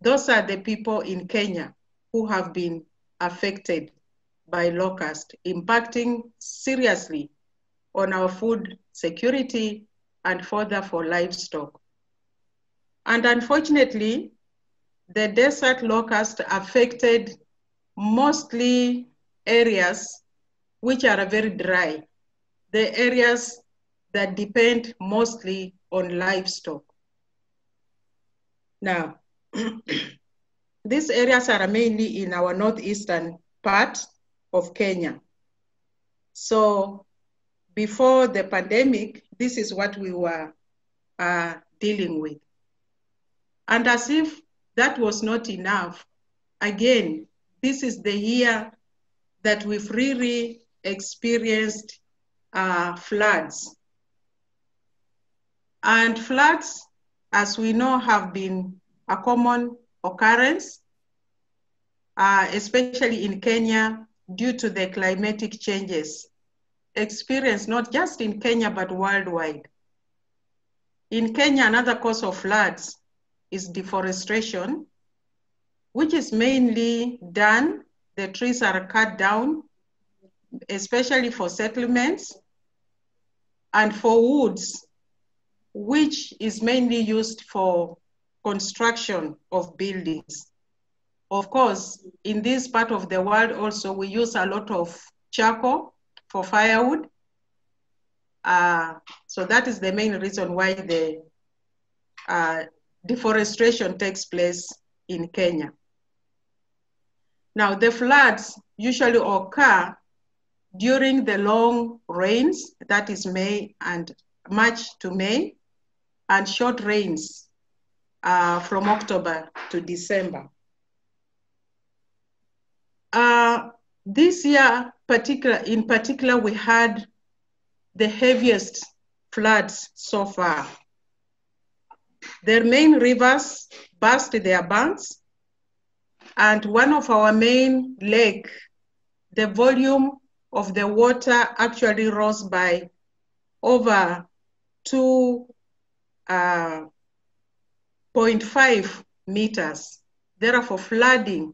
those are the people in Kenya who have been affected by locust, impacting seriously on our food security and further for livestock. And unfortunately, the desert locust affected mostly areas which are very dry, the areas that depend mostly on livestock. Now, these areas are mainly in our northeastern part of Kenya. So before the pandemic, this is what we were dealing with. And as if that was not enough, again, this is the year that we've really experienced floods. And floods, as we know, have been a common occurrence, especially in Kenya, due to the climatic changes experienced not just in Kenya, but worldwide. In Kenya, another cause of floods is deforestation, which is mainly done, the trees are cut down, especially for settlements, and for woods, which is mainly used for construction of buildings. Of course, in this part of the world also, we use a lot of charcoal for firewood. So that is the main reason why the deforestation takes place in Kenya. Now, the floods usually occur during the long rains, that is March to May, and short rains from October to December. This year, in particular, we had the heaviest floods so far. Their main rivers burst their banks, and one of our main lake, the volume of the water actually rose by over 2.5 meters, therefore flooding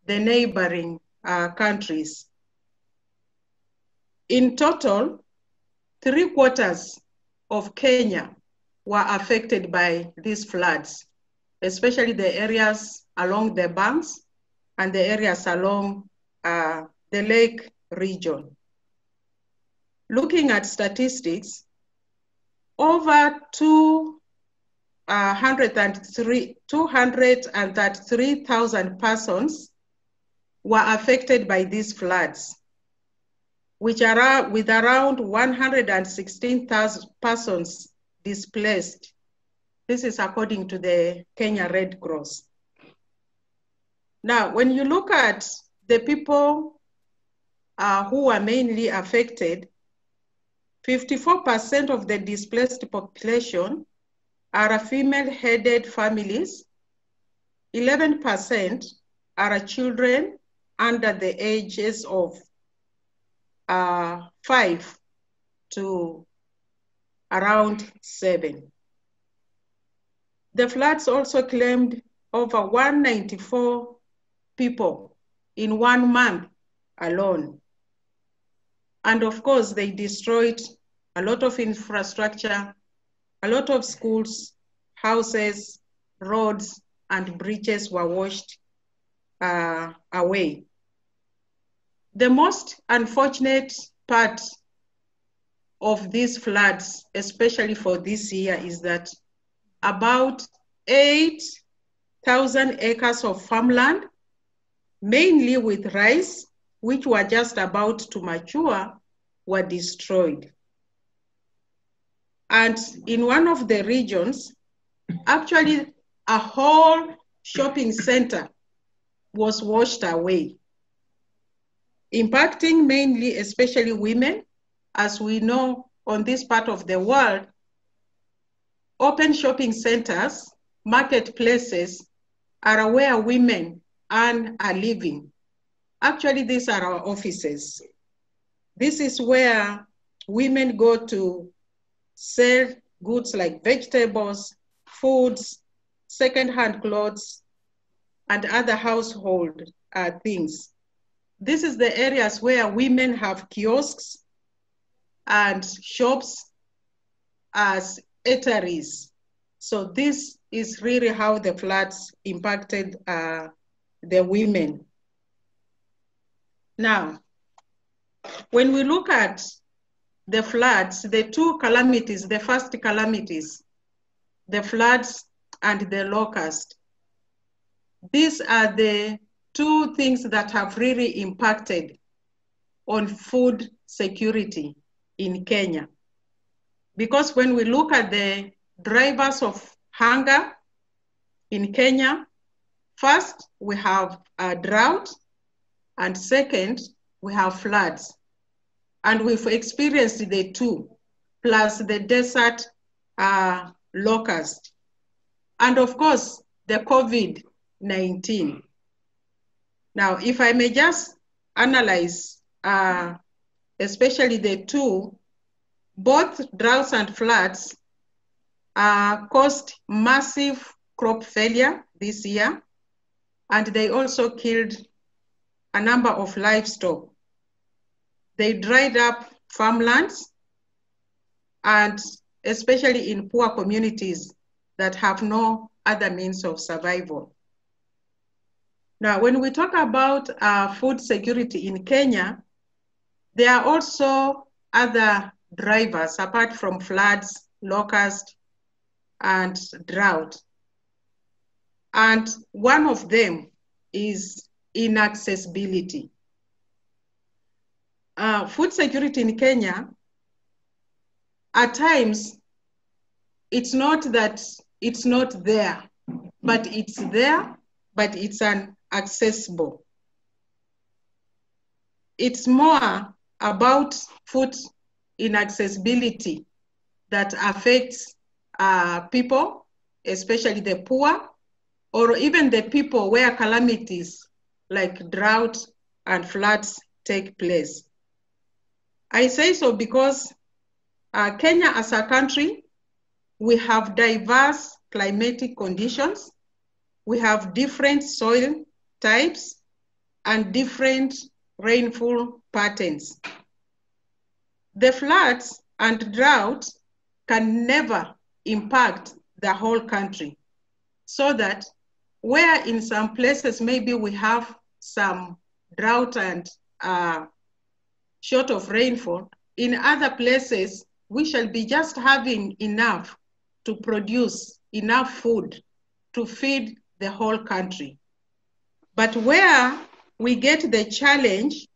the neighboring countries. In total, 3/4 of Kenya were affected by these floods, especially the areas along the banks and the areas along the lake region. Looking at statistics, over 233,000 persons were affected by these floods, which are with around 116,000 persons displaced. This is according to the Kenya Red Cross. Now, when you look at the people who are mainly affected, 54% of the displaced population are female-headed families, 11% are children under the ages of 5 to around 7. The floods also claimed over 194 people in 1 month alone. And of course, they destroyed a lot of infrastructure, a lot of schools, houses, roads, and bridges were washed away. The most unfortunate part of these floods, especially for this year, is that about 8,000 acres of farmland, mainly with rice, which were just about to mature, were destroyed. And in one of the regions, actually a whole shopping center was washed away, impacting mainly, especially women. As we know, on this part of the world, open shopping centers, marketplaces are where women earn a living. Actually, these are our offices. This is where women go to sell goods like vegetables, foods, secondhand clothes, and other household things. This is the areas where women have kiosks and shops as eateries. So this is really how the floods impacted the women. Now, when we look at the floods, the two calamities, the first calamities, the floods and the locust, these are the two things that have really impacted on food security in Kenya. Because when we look at the drivers of hunger in Kenya, first we have a drought, and second, we have floods. And we've experienced the two, plus the desert locust. And of course, the COVID-19. Now, if I may just analyze, especially the two, both droughts and floods caused massive crop failure this year, and they also killed a number of livestock. They dried up farmlands, and especially in poor communities that have no other means of survival. Now, when we talk about food security in Kenya, there are also other drivers apart from floods, locusts, and drought. And one of them is inaccessibility. Food security in Kenya, at times, it's not that it's not there, but it's there, but it's inaccessible. It's more about food inaccessibility that affects people, especially the poor, or even the people where calamities like drought and floods take place. I say so because Kenya as a country, we have diverse climatic conditions. We have different soil types and different rainfall patterns. The floods and drought can never impact the whole country, so that where in some places maybe we have some drought and short of rainfall, in other places we shall be just having enough to produce enough food to feed the whole country. But where we get the challenge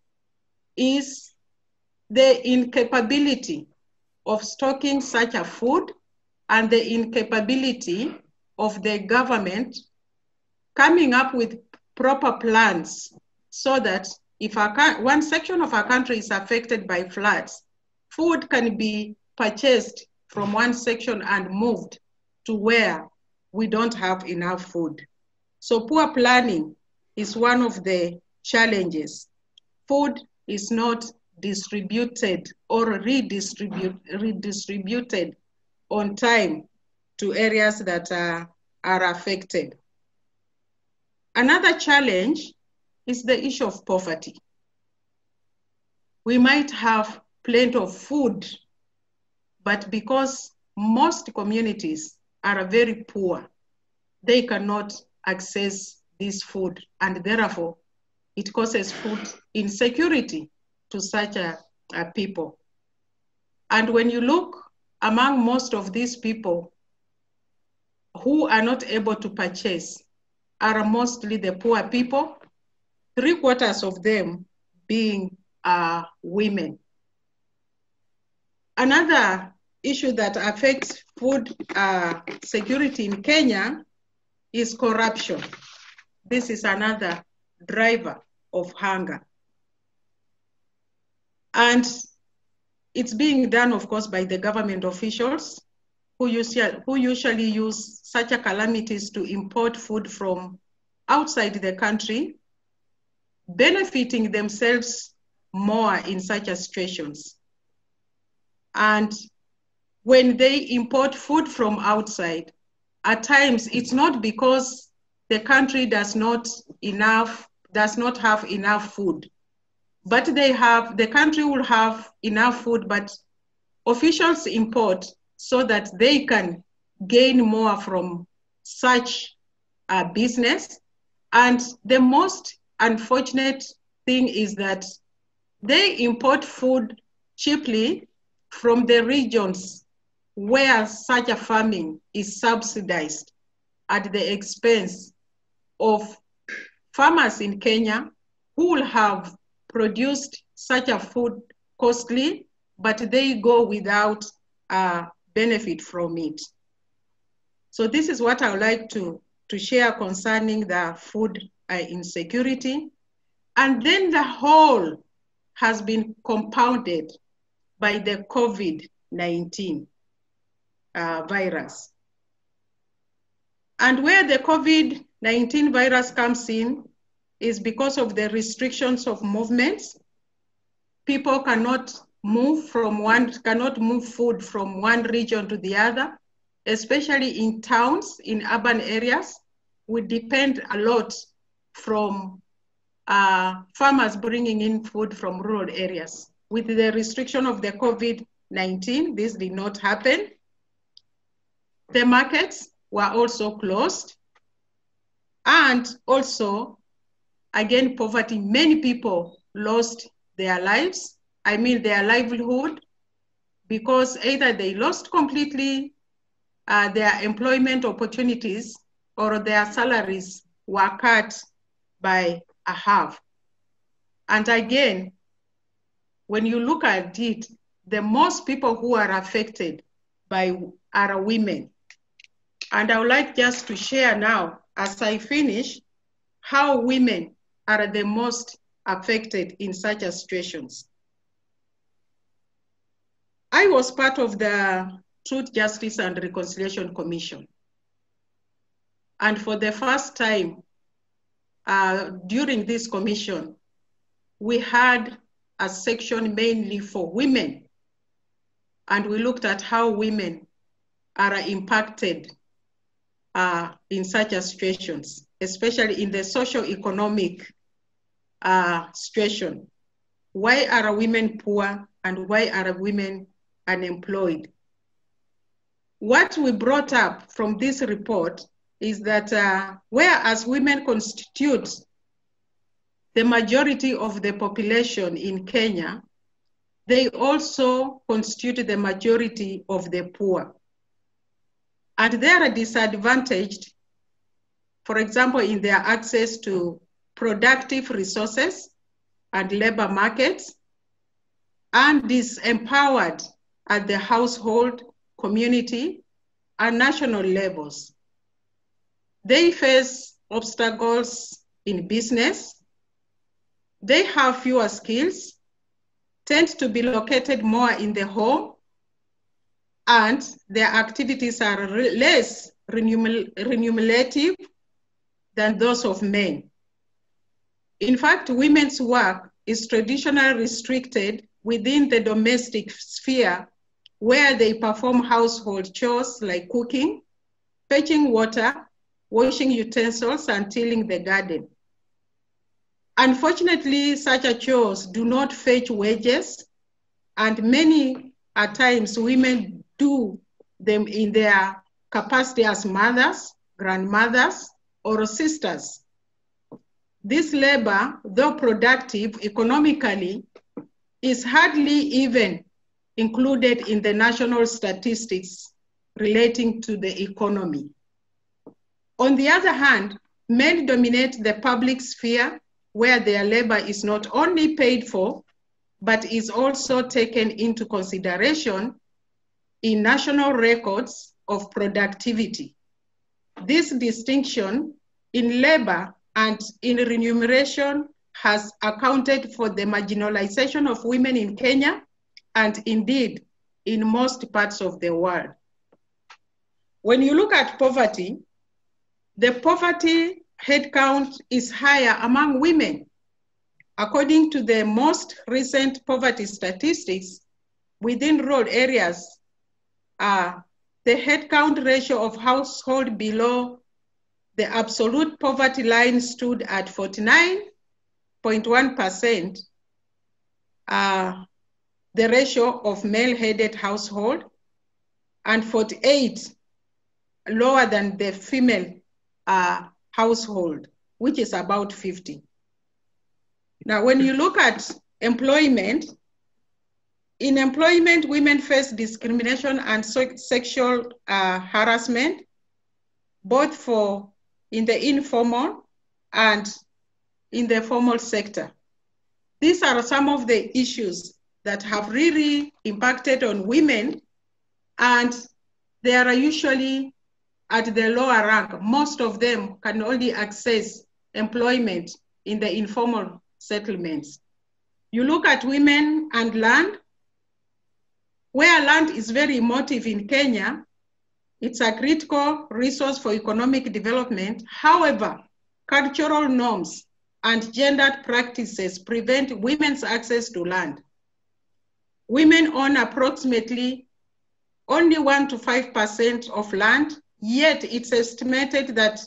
is the incapability of stocking such a food and the incapability of the government coming up with proper plans so that if one section of our country is affected by floods, food can be purchased from one section and moved to where we don't have enough food. So poor planning is one of the challenges. Food is not distributed or redistributed on time to areas that are affected. Another challenge is the issue of poverty. We might have plenty of food, but because most communities are very poor, they cannot access this food, and therefore it causes food insecurity to such a people. And when you look among most of these people who are not able to purchase are mostly the poor people, 3/4 of them being women. Another issue that affects food security in Kenya is corruption. This is another driver of hunger. And it's being done, of course, by the government officials who usually use such a calamities to import food from outside the country, benefiting themselves more in such situations. And when they import food from outside, at times it's not because the country does not have enough food, but the country will have enough food, but officials import so that they can gain more from such a business. And the most unfortunate thing is that they import food cheaply from the regions where such a farming is subsidized at the expense of farmers in Kenya who will have produced such a food costly, but they go without benefit from it. So this is what I would like to share concerning the food insecurity. And then the whole has been compounded by the COVID-19 virus. And where the COVID-19 virus comes in is because of the restrictions of movements. People cannot move food from one region to the other, especially in towns, in urban areas. We depend a lot from farmers bringing in food from rural areas. With the restriction of the COVID-19, this did not happen. The markets were also closed. And also, again, poverty, many people lost their lives, their livelihood, because either they lost completely their employment opportunities or their salaries were cut by a half. And again, when you look at it, the most people who are affected are women. And I would like just to share now, as I finish, how women are the most affected in such situations. I was part of the Truth, Justice, and Reconciliation Commission. And for the first time during this commission, we had a section mainly for women. And we looked at how women are impacted in such situations, especially in the socio-economic situation. Why are women poor and why are women unemployed? What we brought up from this report is that whereas women constitute the majority of the population in Kenya, they also constitute the majority of the poor. And they are disadvantaged, for example, in their access to productive resources and labor markets, and disempowered at the household, community, and national levels. They face obstacles in business. They have fewer skills, tend to be located more in the home, and their activities are less remunerative than those of men. In fact, women's work is traditionally restricted within the domestic sphere, where they perform household chores like cooking, fetching water, washing utensils, and tilling the garden. Unfortunately, such chores do not fetch wages, and many times women do them in their capacity as mothers, grandmothers, or sisters. This labor, though productive economically, is hardly even included in the national statistics relating to the economy. On the other hand, men dominate the public sphere, where their labor is not only paid for, but is also taken into consideration in national records of productivity. This distinction in labor and in remuneration has accounted for the marginalization of women in Kenya, and indeed in most parts of the world. When you look at poverty, the poverty headcount is higher among women. According to the most recent poverty statistics, within rural areas, the headcount ratio of households below the absolute poverty line stood at 49.1%, the ratio of male-headed household, and 48 lower than the female household, which is about 50. Now, when you look at employment, in employment, women face discrimination and sexual harassment, both in the informal and in the formal sector. These are some of the issues that have really impacted on women, and they are usually at the lower rank. Most of them can only access employment in the informal settlements. You look at women and land, where land is very emotive in Kenya. It's a critical resource for economic development. However, cultural norms and gendered practices prevent women's access to land. Women own approximately only 1 to 5% of land, yet it's estimated that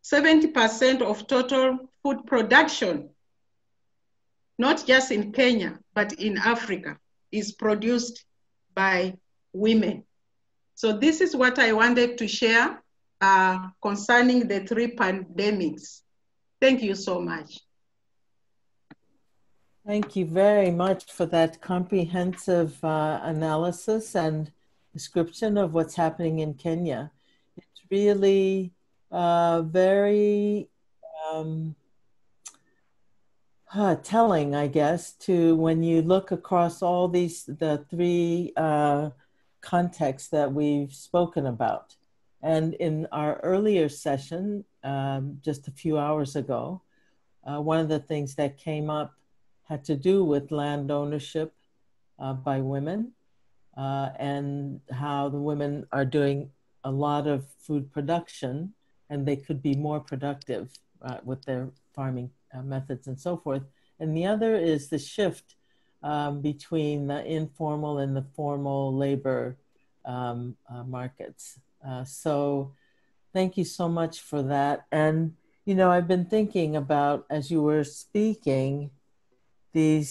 70% of total food production, not just in Kenya, but in Africa, is produced by women. So this is what I wanted to share concerning the 3 pandemics. Thank you so much.
Thank you very much for that comprehensive analysis and description of what's happening in Kenya. It's really very telling, I guess, to when you look across all the 3 contexts that we've spoken about. And in our earlier session, just a few hours ago, one of the things that came up had to do with land ownership by women and how the women are doing a lot of food production and they could be more productive with their farming methods and so forth. And the other is the shift between the informal and the formal labor markets. So thank you so much for that. And, you know, I've been thinking about, as you were speaking, the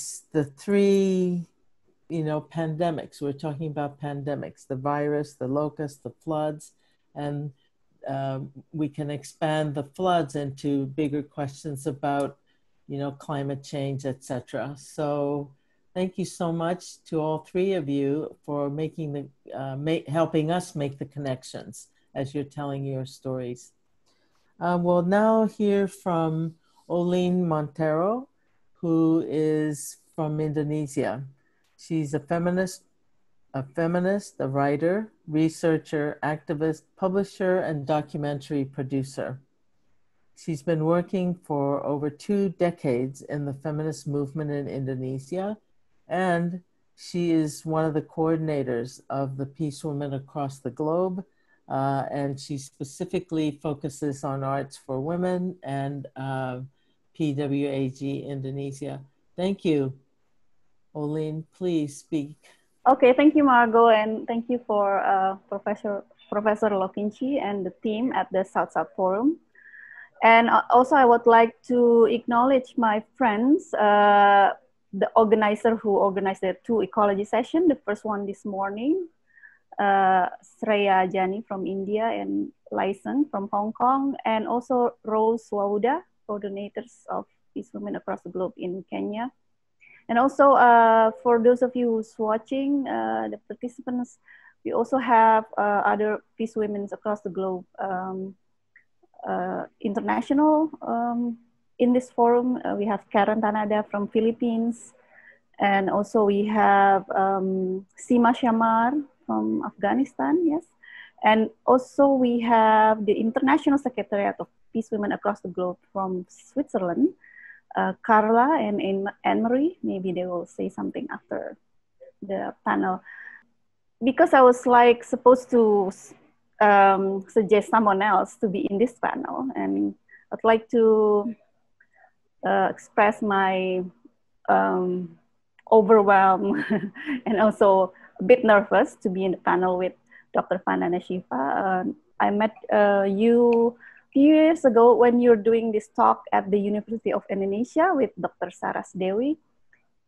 3, you know, pandemics. We're talking about pandemics, the virus, the locust, the floods, and we can expand the floods into bigger questions about, you know, climate change, etc. So thank you so much to all 3 of you for making helping us make the connections as you're telling your stories. We'll now hear from Olene Montero, who is from Indonesia. She's a feminist, a writer, researcher, activist, publisher, and documentary producer. She's been working for over 2 decades in the feminist movement in Indonesia, and she is one of the coordinators of the Peace Women across the globe, and she specifically focuses on arts for women and PWAG Indonesia. Thank you. Olene, please speak.
Okay, thank you, Margot, and thank you for Professor Lokinci and the team at the South-South Forum. And also, I would like to acknowledge my friends, the organizer who organized the 2 ecology sessions. The first one this morning, Sreya Jani from India and Lyson from Hong Kong, and also Rose Wauda, coordinators of Peace Women across the globe in Kenya. And also, for those of you who's watching, the participants, we also have other Peace Women across the globe, international in this forum. We have Karen Tanada from Philippines, and also we have Sima Shamar from Afghanistan, yes. And also we have the International Secretariat of Peace Women across the globe from Switzerland, Carla and Anne-Marie. Maybe they will say something after the panel. Because I was like supposed to suggest someone else to be in this panel, and I'd like to express my overwhelm and also a bit nervous to be in the panel with Dr. Vandana Shiva. I met you a few years ago when you're doing this talk at the University of Indonesia with Dr. Saras Dewi.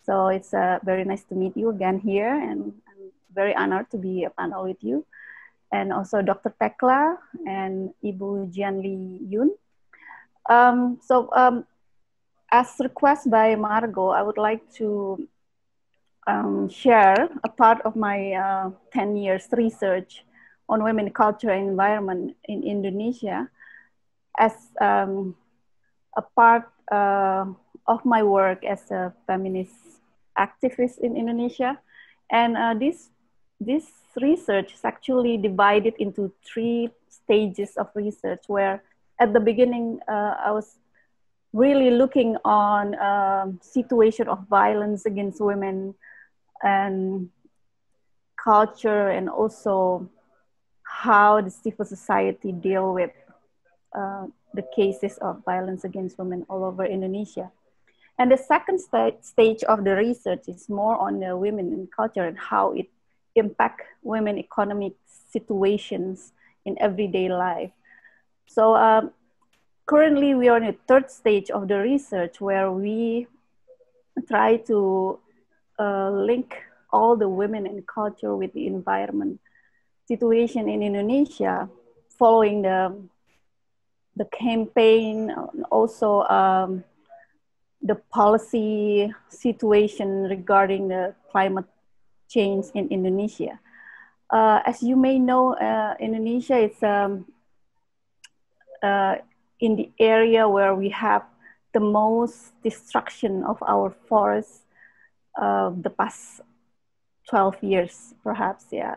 So it's very nice to meet you again here, and I'm very honored to be a panel with you. And also Dr. Tekla and Ibu Jianli Yun. As requested by Margot, I would like to share a part of my 10 years research on women, culture, and environment in Indonesia as a part of my work as a feminist activist in Indonesia. And this research is actually divided into 3 stages of research, where at the beginning, I was really looking on situation of violence against women and culture, and also how the civil society deal with the cases of violence against women all over Indonesia. And the second stage of the research is more on the women and culture and how it impact women economic situations in everyday life. So currently we are in the 3rd stage of the research, where we try to link all the women and culture with the environment situation in Indonesia following the campaign, also the policy situation regarding the climate change in Indonesia. As you may know, Indonesia is in the area where we have the most destruction of our forests the past 12 years, perhaps, yeah.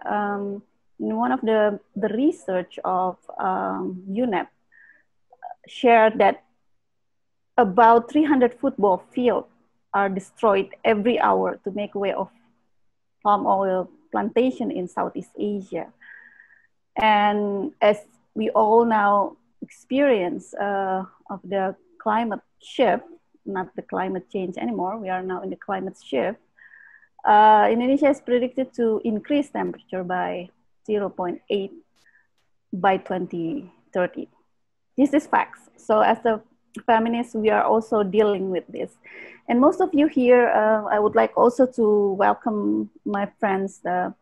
In one of the research of UNEP shared that about 300 football fields are destroyed every hour to make way of palm oil plantation in Southeast Asia. And as we all now experience of the climate shift, not the climate change anymore, we are now in the climate shift, Indonesia is predicted to increase temperature by 0.8 by 2030. This is facts. So as a feminist, we are also dealing with this. And most of you here, I would like also to welcome my friends, the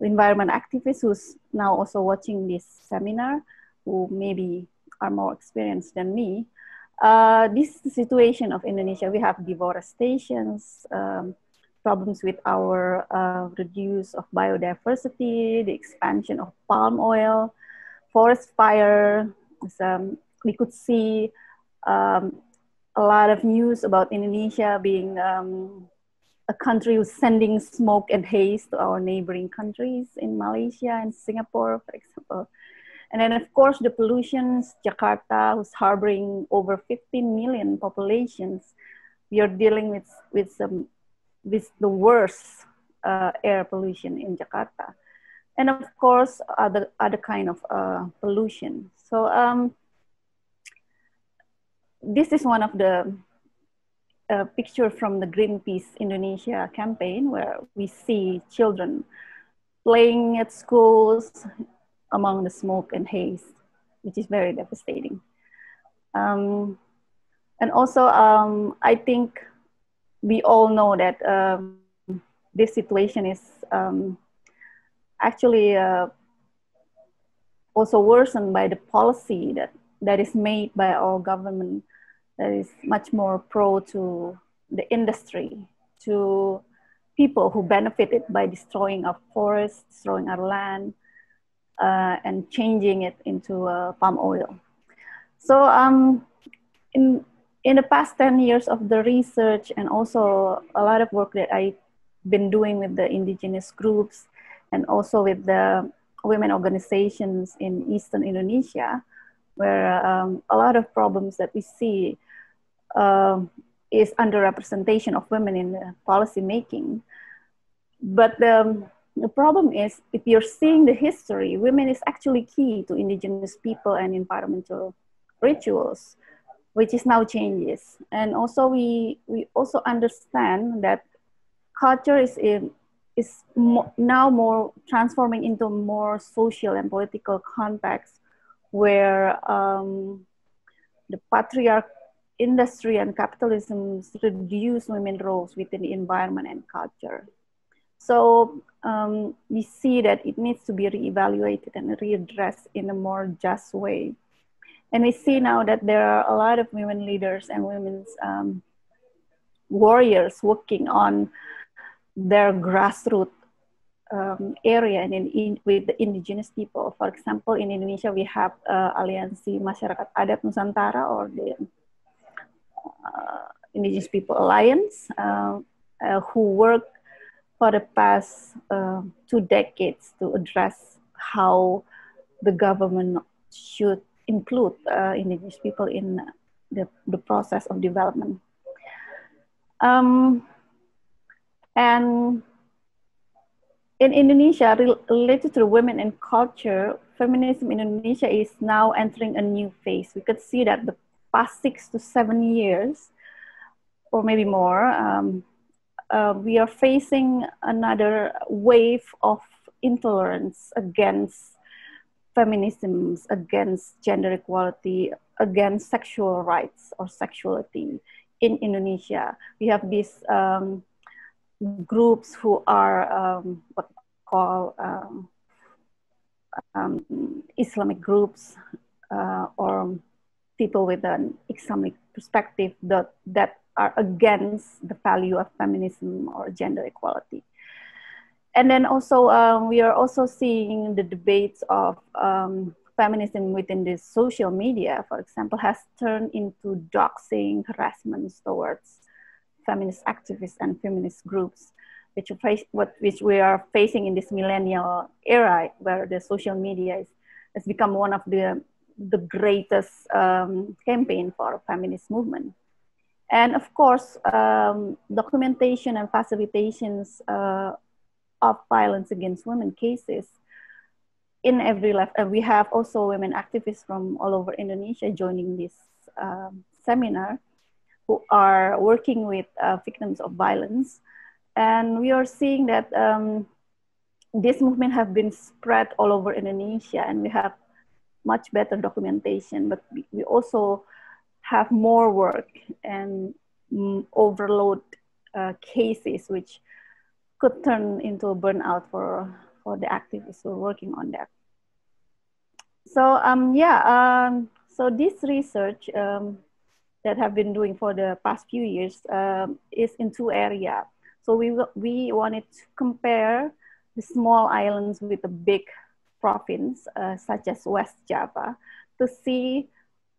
environment activists who's now also watching this seminar, who maybe are more experienced than me. This is the situation of Indonesia. We have deforestation, problems with our reduce of biodiversity, the expansion of palm oil, forest fire. We could see a lot of news about Indonesia being a country who's sending smoke and haze to our neighboring countries in Malaysia and Singapore, for example. And then of course the pollutions, Jakarta, who's harboring over 15 million populations. We are dealing with the worst air pollution in Jakarta. And of course, other kind of pollution. So this is one of the picture from the Greenpeace Indonesia campaign, where we see children playing at schools among the smoke and haze, which is very devastating. And also, I think we all know that this situation is actually also worsened by the policy that is made by our government, that is much more pro to the industry, to people who benefited by destroying our forests, destroying our land, and changing it into palm oil. So in the past 10 years of the research, and also a lot of work that I've been doing with the indigenous groups and also with the women organizations in Eastern Indonesia, where a lot of problems that we see is underrepresentation of women in the policy making. But the problem is, if you're seeing the history, women is actually key to indigenous people and environmental rituals, which is now changes. And also we also understand that culture is now more transforming into more social and political context, where the patriarch industry and capitalism reduce women's roles within the environment and culture. So we see that it needs to be reevaluated and readdressed in a more just way. And we see now that there are a lot of women leaders and women's warriors working on their grassroots area and with the indigenous people. For example, in Indonesia, we have Aliansi Masyarakat Adat Nusantara, or the Indigenous People Alliance, who work for the past 2 decades to address how the government should include indigenous people in the process of development. And in Indonesia, related to women and culture, feminism in Indonesia is now entering a new phase. We could see that the past 6 to 7 years, or maybe more, we are facing another wave of intolerance against feminism, against gender equality, against sexual rights or sexuality in Indonesia. We have these groups who are what we call Islamic groups or people with an Islamic perspective that are against the value of feminism or gender equality. And then also, we are also seeing the debates of feminism within the social media, for example, has turned into doxing, harassment towards feminist activists and feminist groups, which we are facing in this millennial era, where the social media has become one of the greatest campaign for feminist movement. And of course, documentation and facilitations of violence against women cases in every life. We have also women activists from all over Indonesia joining this seminar, who are working with victims of violence. And we are seeing that this movement have been spread all over Indonesia, and we have much better documentation, but we also have more work and overload cases, which could turn into a burnout for the activists who are working on that. So so this research that have been doing for the past few years is in two areas. So we wanted to compare the small islands with the big province, such as West Java, to see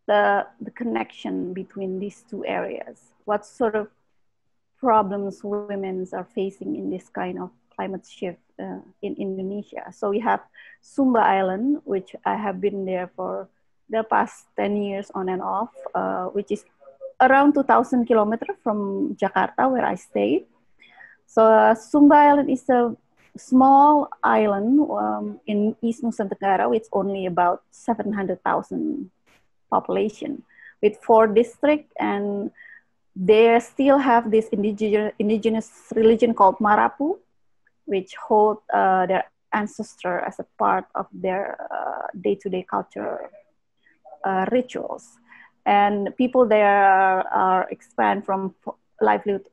the connection between these two areas. What sort of problems women are facing in this kind of climate shift in Indonesia. So we have Sumba Island, which I have been there for the past 10 years on and off, which is around 2,000 kilometers from Jakarta, where I stay. So Sumba Island is a small island in East Nusa Tenggara, with only about 700,000 population, with 4 districts, and they still have this indigenous religion called Marapu, which hold their ancestor as a part of their day-to-day culture rituals. And people there are expand from livelihood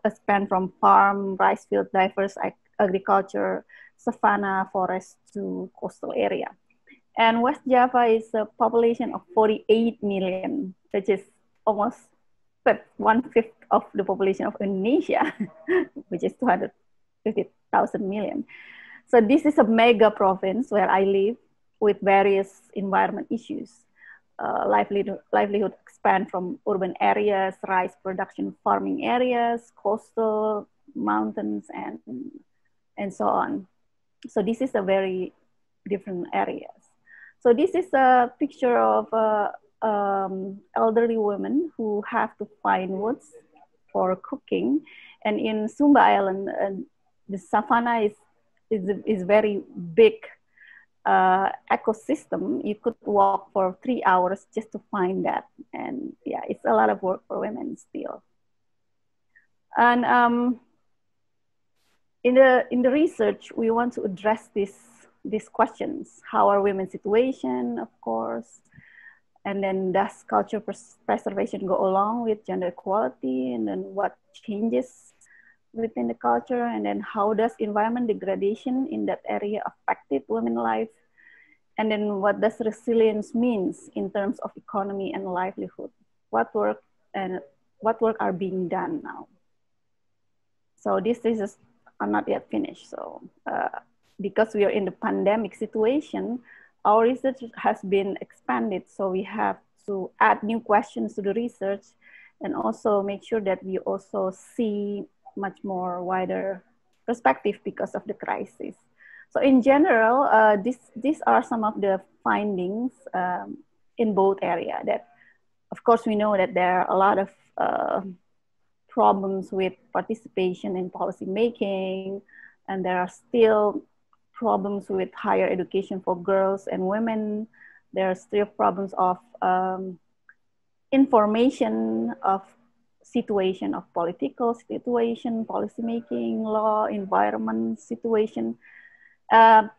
expand from farm, rice field, diverse agriculture, savanna, forest to coastal area. And West Java is a population of 48 million, which is almost 1/5 of the population of Indonesia, which is 250,000 million. So this is a mega province where I live, with various environment issues. Livelihood expand from urban areas, rice production farming areas, coastal, mountains, and so on. So this is a very different areas. So this is a picture of elderly women who have to find woods for cooking. And in Sumba Island, the savanna is very big ecosystem. You could walk for 3 hours just to find that. And yeah, it's a lot of work for women still. And in the research, we want to address these questions. How are women's situation, of course, and then does cultural preservation go along with gender equality, and then what changes within the culture, and then how does environment degradation in that area affected women's life, and then what does resilience means in terms of economy and livelihood? What work are being done now? So this is not yet finished. So because we are in the pandemic situation, our research has been expanded. So we have to add new questions to the research, and also make sure that we also see much more wider perspective because of the crisis. So in general, these are some of the findings in both areas. That, of course, we know that there are a lot of problems with participation in policy making, and there are still problems with higher education for girls and women. There are still problems of information, of situation, of political situation, policy making, law, environment situation. I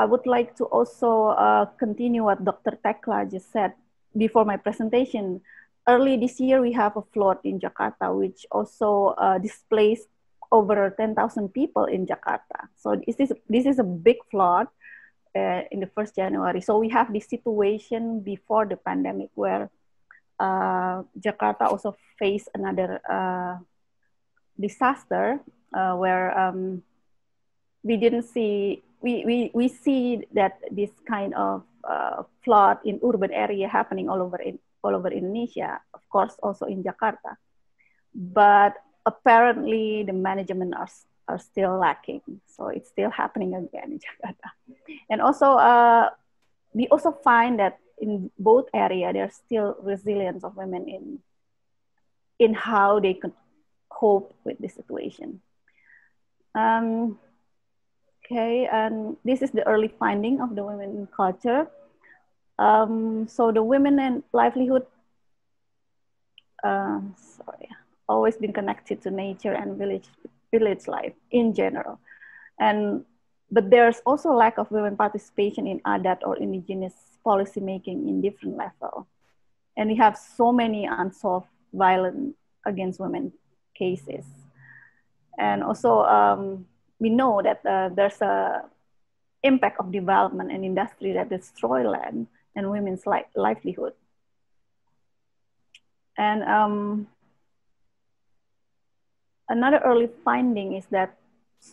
would like to also continue what Dr. Tekla just said before my presentation. Early this year, we have a flood in Jakarta, which also displaced over 10,000 people in Jakarta. So this is a big flood in the 1st January. So we have this situation before the pandemic where Jakarta also faced another disaster where we didn't see, we see that this kind of flood in urban area happening all over Indonesia, of course also in Jakarta. But apparently the management are still lacking. So it's still happening again in Jakarta. And also, we also find that in both areas, there's still resilience of women in how they could cope with the situation. Okay, and this is the early finding of the women in culture. So the women and livelihood, always been connected to nature and village life in general. But there's also lack of women participation in adat or indigenous policy making in different levels. And we have so many unsolved violence against women cases. And also we know that there's a impact of development and industry that destroy land and women's livelihood. And another early finding is that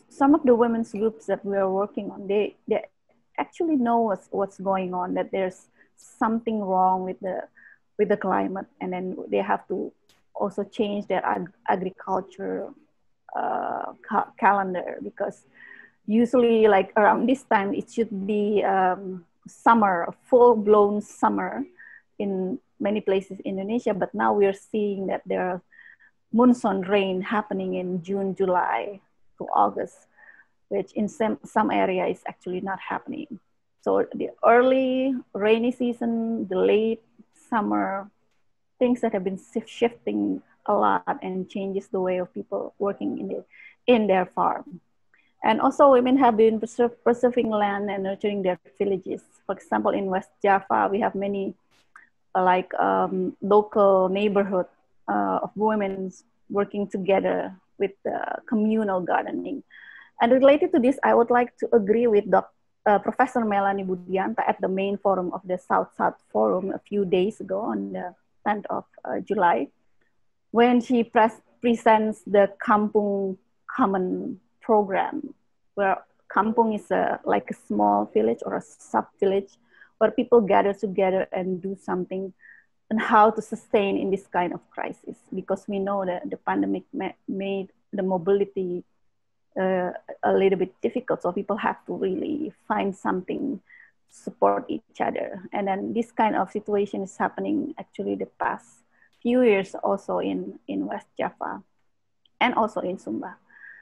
some of the women's groups that we are working on, they actually know what's going on, that there's something wrong with the climate, and then they have to also change their agriculture calendar, because usually like around this time it should be summer, a full-blown summer in many places in Indonesia, but now we are seeing that there are monsoon rain happening in June, July to August, which in some area is actually not happening. So the early rainy season, the late summer, things that have been shifting a lot and changes the way of people working in their farm. And also women have been preserving land and nurturing their villages. For example, in West Java, we have many local neighborhood of women working together with communal gardening. And related to this, I would like to agree with Professor Melanie Budianta at the main forum of the South-South Forum a few days ago on the 10th of July, when she presents the Kampung Common program, where Kampung is like a small village or a sub-village where people gather together and do something and how to sustain in this kind of crisis, because we know that the pandemic made the mobility a little bit difficult. So people have to really find something to support each other. And then this kind of situation is happening actually the past few years also in West Java and also in Sumba.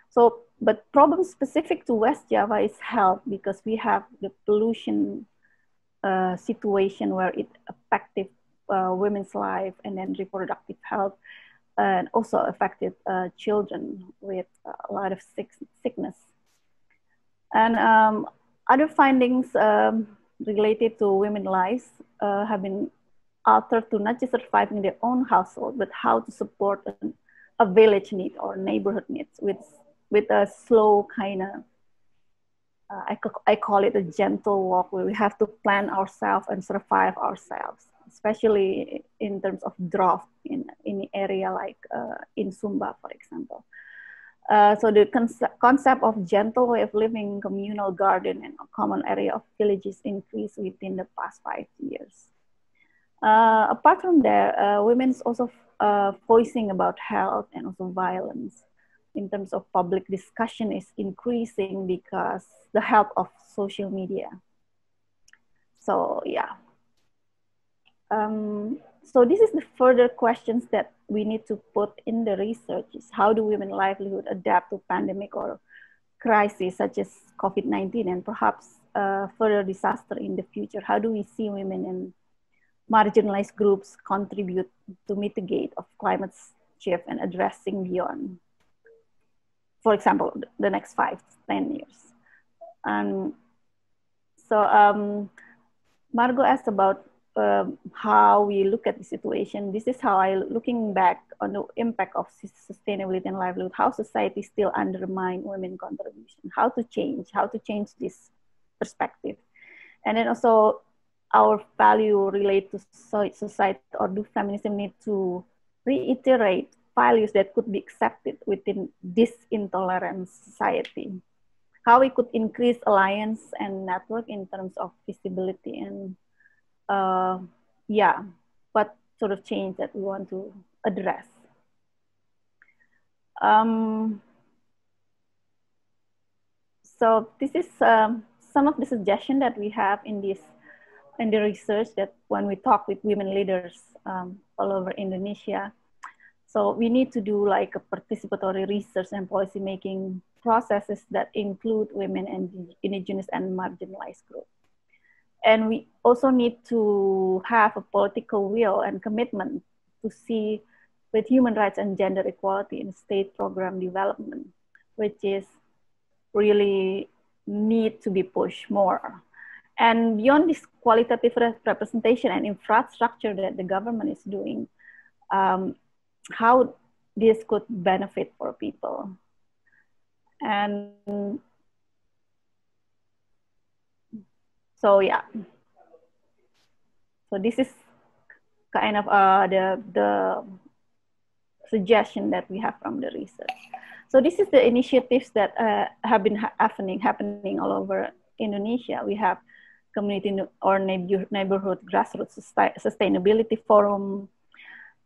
So, but problem specific to West Java is health, because we have the pollution situation where it affected women's life and then reproductive health, and also affected children with a lot of sickness. And other findings related to women's lives have been altered to not just surviving their own household, but how to support a village need or neighborhood needs with a slow kind of, I call it a gentle walk, where we have to plan ourselves and survive ourselves, especially in terms of drought in the area like in Sumba, for example. So the concept of gentle way of living, communal garden, and a common area of villages increased within the past 5 years. Apart from that, women's also voicing about health and also violence in terms of public discussion is increasing because the help of social media. So yeah. So this is the further questions that we need to put in the research is how do women's livelihood adapt to pandemic or crisis such as COVID-19 and perhaps further disaster in the future? How do we see women and marginalized groups contribute to mitigate of climate shift and addressing beyond, for example, the next 5 to 10 years? And so Margot asked about how we look at the situation. This is how looking back on the impact of sustainability and livelihood, how society still undermine women contribution, how to change this perspective. And then also our value relate to society, or do feminism need to reiterate values that could be accepted within this intolerant society? How we could increase alliance and network in terms of visibility, and yeah, what sort of change that we want to address. So this is some of the suggestions that we have in the research, that when we talk with women leaders all over Indonesia. So we need to do like a participatory research and policy making processes that include women and indigenous and marginalized groups. And we also need to have a political will and commitment to see with human rights and gender equality in state program development, which is really need to be pushed more. And beyond this qualitative representation and infrastructure that the government is doing, how this could benefit for people. And so, yeah. So this is kind of the suggestion that we have from the research. So this is the initiatives that have been happening all over Indonesia. We have community or neighborhood grassroots sustainability forum,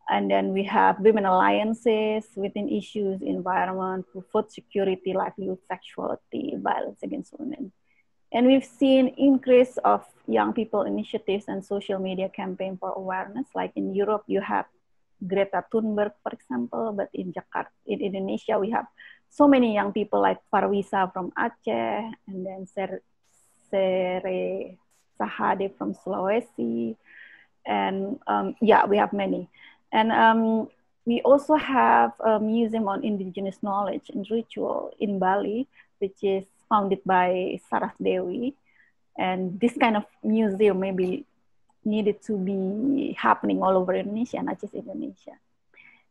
and then we have women alliances within issues, environment, food security, livelihood, sexuality, violence against women. And we've seen increase of young people initiatives and social media campaign for awareness. Like in Europe, you have Greta Thunberg, for example, but in Jakarta, in Indonesia, we have so many young people like Farwisa from Aceh, and then Sere Sahade from Sulawesi, and yeah, we have many. And we also have a museum on indigenous knowledge and ritual in Bali, which is founded by Sarah Dewi. And this kind of museum maybe needed to be happening all over Indonesia, not just Indonesia.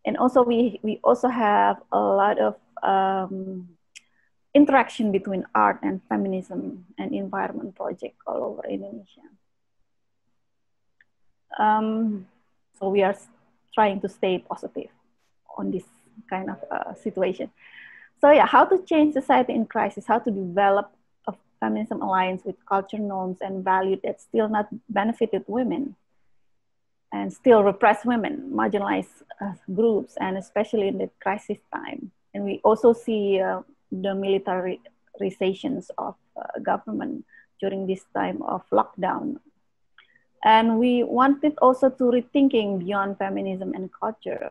And also we also have a lot of interaction between art and feminism and environment project all over Indonesia. So we are trying to stay positive on this kind of situation. So yeah, how to change society in crisis, how to develop a feminism alliance with culture norms and value that still not benefited women and still repress women, marginalized groups, and especially in the crisis time. And we also see the militarizations of government during this time of lockdown. And we wanted also to rethinking beyond feminism and culture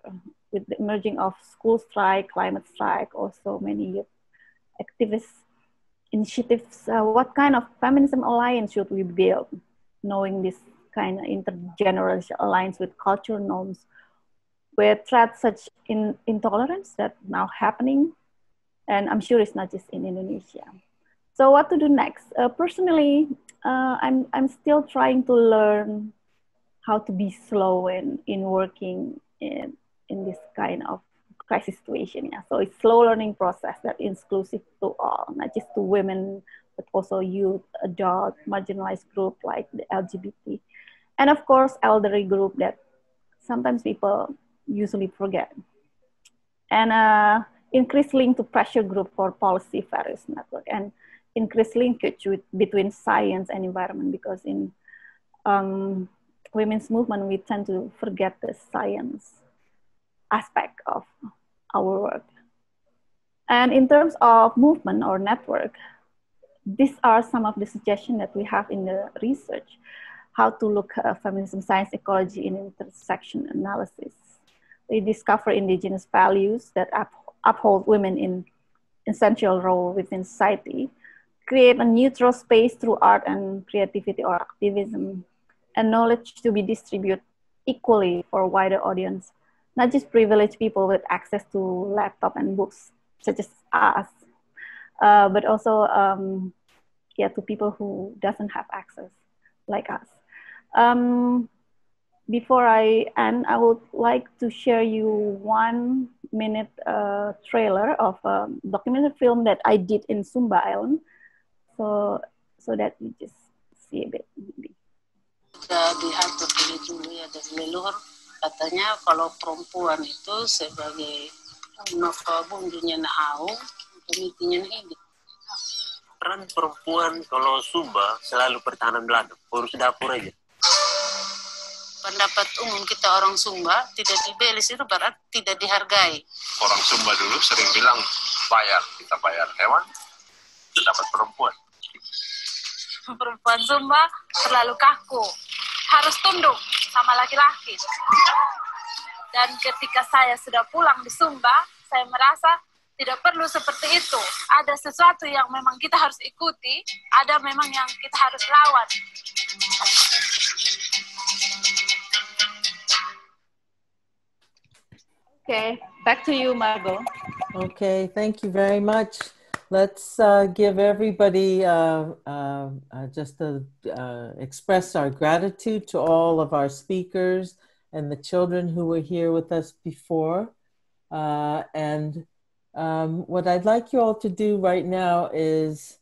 with the emerging of school strike, climate strike, also many youth activist initiatives. What kind of feminism alliance should we build, knowing this kind of intergenerational alliance with cultural norms, where threats such intolerance that now happening, and I'm sure it's not just in Indonesia. So what to do next? Personally, I'm still trying to learn how to be slow in working in this kind of crisis situation. Yeah. So it's slow learning process that is inclusive to all, not just to women, but also youth, adult, marginalized group like the LGBT. And of course, elderly group that sometimes people usually forget. And increased link to pressure group for policy various network, and increased linkage between science and environment, because in women's movement, we tend to forget the science aspect of our work. And in terms of movement or network, these are some of the suggestions that we have in the research, how to look at feminism, science, ecology in intersection analysis. We discover indigenous values that uphold women in essential role within society, create a neutral space through art and creativity or activism, and knowledge to be distributed equally for a wider audience, not just privileged people with access to laptop and books, such as us, but also yeah, to people who doesn't have access, like us. Before I end, I would like to share you 1 minute trailer of a documentary film that I did in Sumba Island. So that you just kasih.
Di atur dulu ya dari leluhur, katanya kalau perempuan itu sebagai nafabung dunia naau, pemikirannya ini.
Peran perempuan kalau Sumba selalu pertahanan belakang, urus dapur aja.
Pendapat umum kita orang Sumba tidak dibelis itu berarti tidak dihargai.
Orang Sumba dulu sering bilang kita bayar hewan, itu dapat perempuan.
Perempuan Sumba terlalu kaku, harus tunduk sama laki-laki. Dan ketika saya sudah pulang di Sumba, saya merasa tidak perlu seperti itu. Ada sesuatu yang memang kita harus ikuti, ada memang yang kita harus lawan.
Okay, back to you, Margot.
Okay, thank you very much. Let's give everybody express our gratitude to all of our speakers and the children who were here with us before. What I'd like you all to do right now is,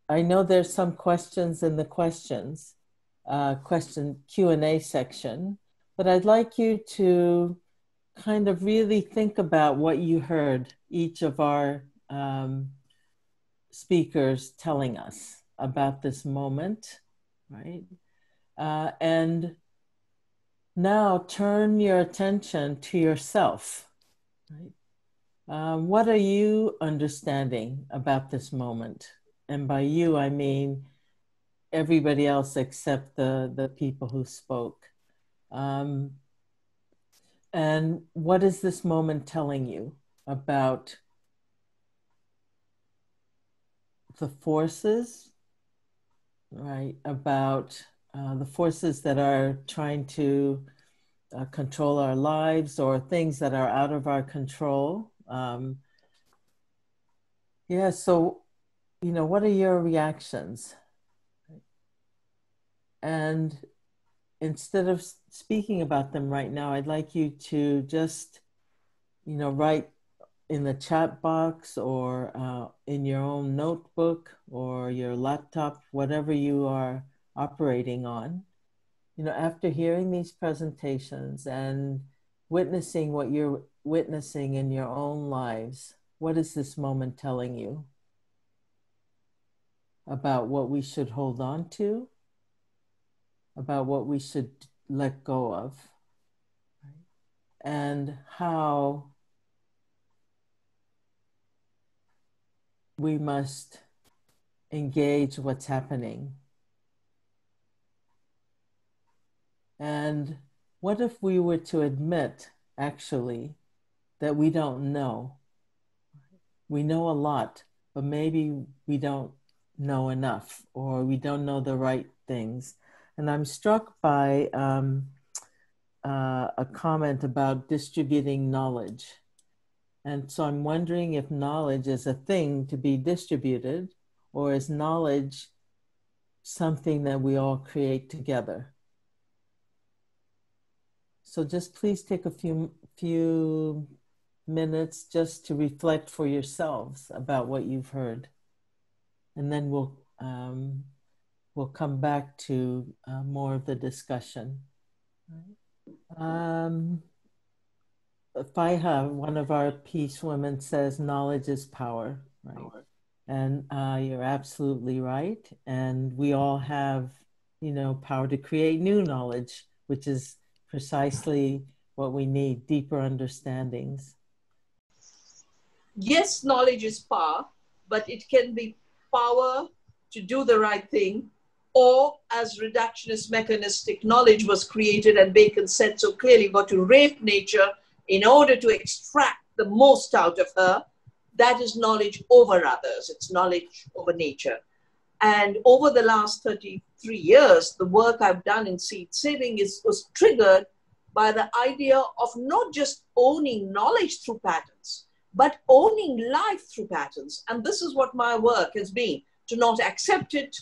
I know there's some questions in the question Q&A section, but I'd like you to kind of really think about what you heard each of our speakers telling us about this moment, right? And now turn your attention to yourself, right? What are you understanding about this moment? And by you, I mean everybody else except the people who spoke. And what is this moment telling you about the forces, right? About the forces that are trying to control our lives, or things that are out of our control. So, what are your reactions? And instead of speaking about them right now, I'd like you to just, write in the chat box or in your own notebook or your laptop, whatever you are operating on. After hearing these presentations and witnessing what you're witnessing in your own lives, what is this moment telling you about what we should hold on to, about what we should let go of, right? And how we must engage what's happening. And what if we were to admit, actually, that we don't know? We know a lot, but maybe we don't know enough, or we don't know the right things. And I'm struck by a comment about distributing knowledge. And so I'm wondering if knowledge is a thing to be distributed, or is knowledge something that we all create together? So just please take a few minutes just to reflect for yourselves about what you've heard. And then we'll come back to more of the discussion. Faiha, one of our peace women, says knowledge is power, right? And you're absolutely right. And we all have, power to create new knowledge, which is precisely what we need, deeper understandings.
Yes, knowledge is power, but it can be power to do the right thing, or as reductionist mechanistic knowledge was created, and Bacon said so clearly, got to rape nature in order to extract the most out of her. That is knowledge over others. It's knowledge over nature. And over the last 33 years, the work I've done in seed saving was triggered by the idea of not just owning knowledge through patterns, but owning life through patterns. And this is what my work has been, to not accept it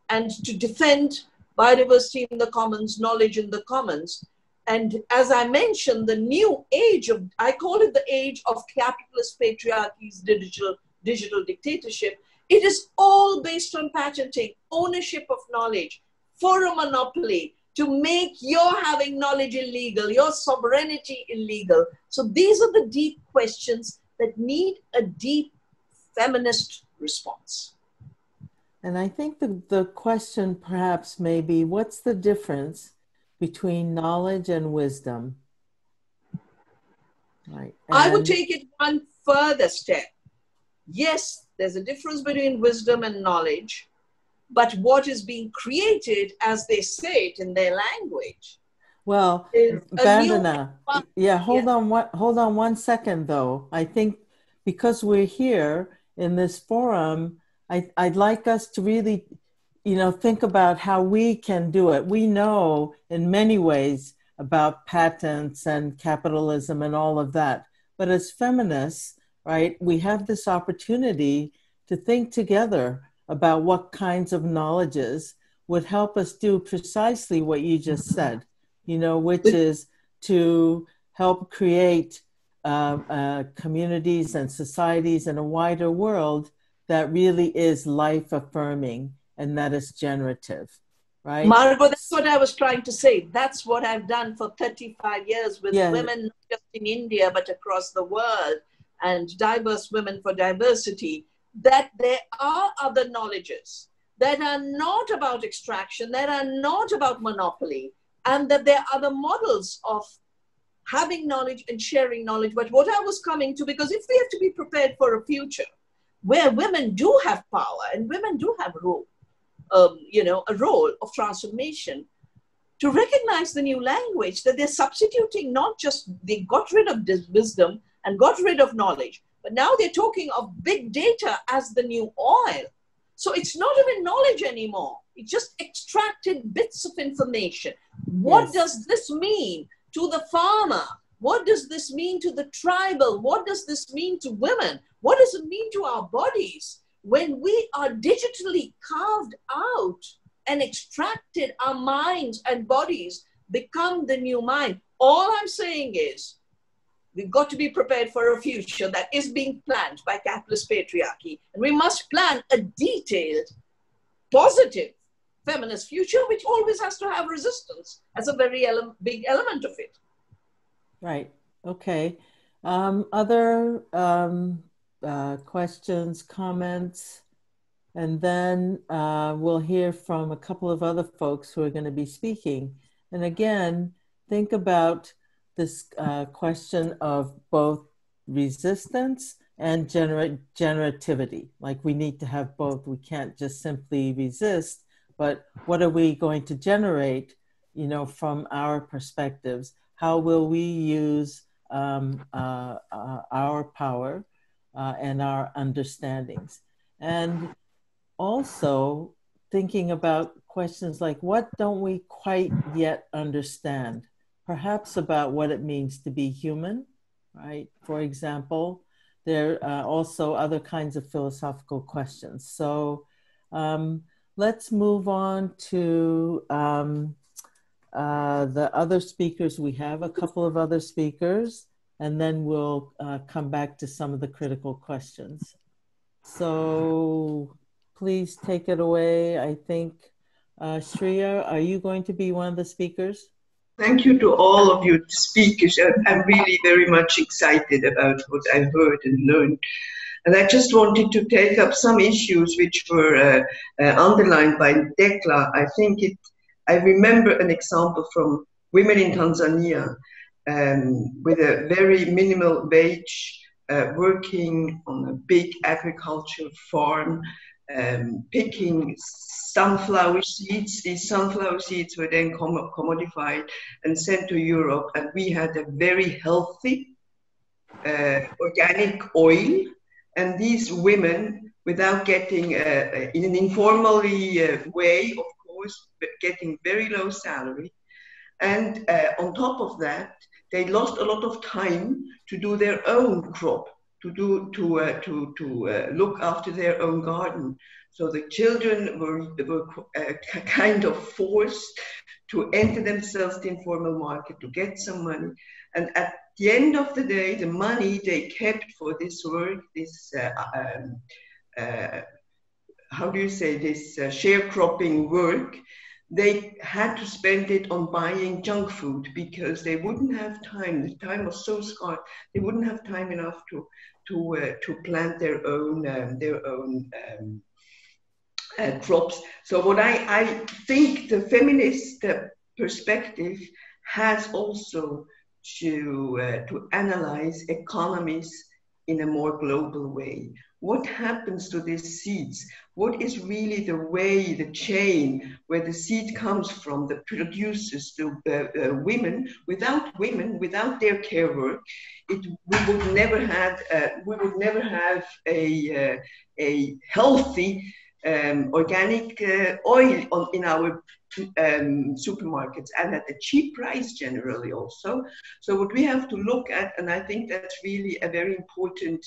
and to defend biodiversity in the commons, knowledge in the commons. And as I mentioned, the new age I call it the age of capitalist patriarchy's digital dictatorship, It is all based on patenting, ownership of knowledge, for a monopoly, to make your having knowledge illegal, your sovereignty illegal. So these are the deep questions that need a deep feminist response.
And I think the question perhaps may be, what's the difference between knowledge and wisdom? Right.
I would take it one further step. Yes, there's a difference between wisdom and knowledge, but what is being created, as they say it in their language.
Well, Vandana, yeah, hold on one second though. I think because we're here in this forum, I'd like us to really, think about how we can do it. We know in many ways about patents and capitalism and all of that. But as feminists, right, we have this opportunity to think together about what kinds of knowledges would help us do precisely what you just said, which is to help create communities and societies in a wider world that really is life affirming and that is generative. Right?
Margot, that's what I was trying to say. That's what I've done for 35 years with women, not just in India, but across the world, and diverse women for diversity, that there are other knowledges that are not about extraction, that are not about monopoly, and that there are other models of having knowledge and sharing knowledge. But what I was coming to, because if we have to be prepared for a future where women do have power and women do have role, a role of transformation, to recognize the new language, that they're substituting not just, they got rid of this wisdom and got rid of knowledge, but now they're talking of big data as the new oil. So it's not even knowledge anymore. It just extracted bits of information. What does this mean to the farmer? What does this mean to the tribal? What does this mean to women? What does it mean to our bodies? When we are digitally carved out and extracted, our minds and bodies become the new mind. All I'm saying is we've got to be prepared for a future that is being planned by capitalist patriarchy. And we must plan a detailed, positive feminist future, which always has to have resistance as a very big element of it.
Right. Okay. Other questions, comments, and then we'll hear from a couple of other folks who are going to be speaking. And again, think about this question of both resistance and generativity. Like we need to have both. We can't just simply resist, but what are we going to generate, from our perspectives? How will we use our power and our understandings? And also thinking about questions like, what don't we quite yet understand? Perhaps about what it means to be human, right? For example, there are also other kinds of philosophical questions. So let's move on to the other speakers. We have a couple of other speakers, and then we'll come back to some of the critical questions. So please take it away. I think, Shreya, are you going to be one of the speakers?
Thank you to all of you speakers. I'm really very much excited about what I heard and learned. And I just wanted to take up some issues which were underlined by Dekla. I remember an example from women in Tanzania with a very minimal wage, working on a big agricultural farm, picking sunflower seeds. These sunflower seeds were then commodified and sent to Europe, and we had a very healthy organic oil. And these women, without getting in an informal way, of course, but getting very low salary, and on top of that, they lost a lot of time to do their own crop, to look after their own garden. So the children were kind of forced to enter themselves the informal market to get some money. And at the end of the day, the money they kept for this work, this how do you say this, sharecropping work, they had to spend it on buying junk food because they wouldn't have time. The time was so scarce. They wouldn't have time enough to plant their own crops. So what I think the feminist perspective has also to analyze economies in a more global way. What happens to these seeds? What is really the way, the chain where the seed comes from, the producers to women? Without their care work, we would never have a healthy organic oil in our supermarkets, and at a cheap price generally also. So what we have to look at, and I think that's really a very important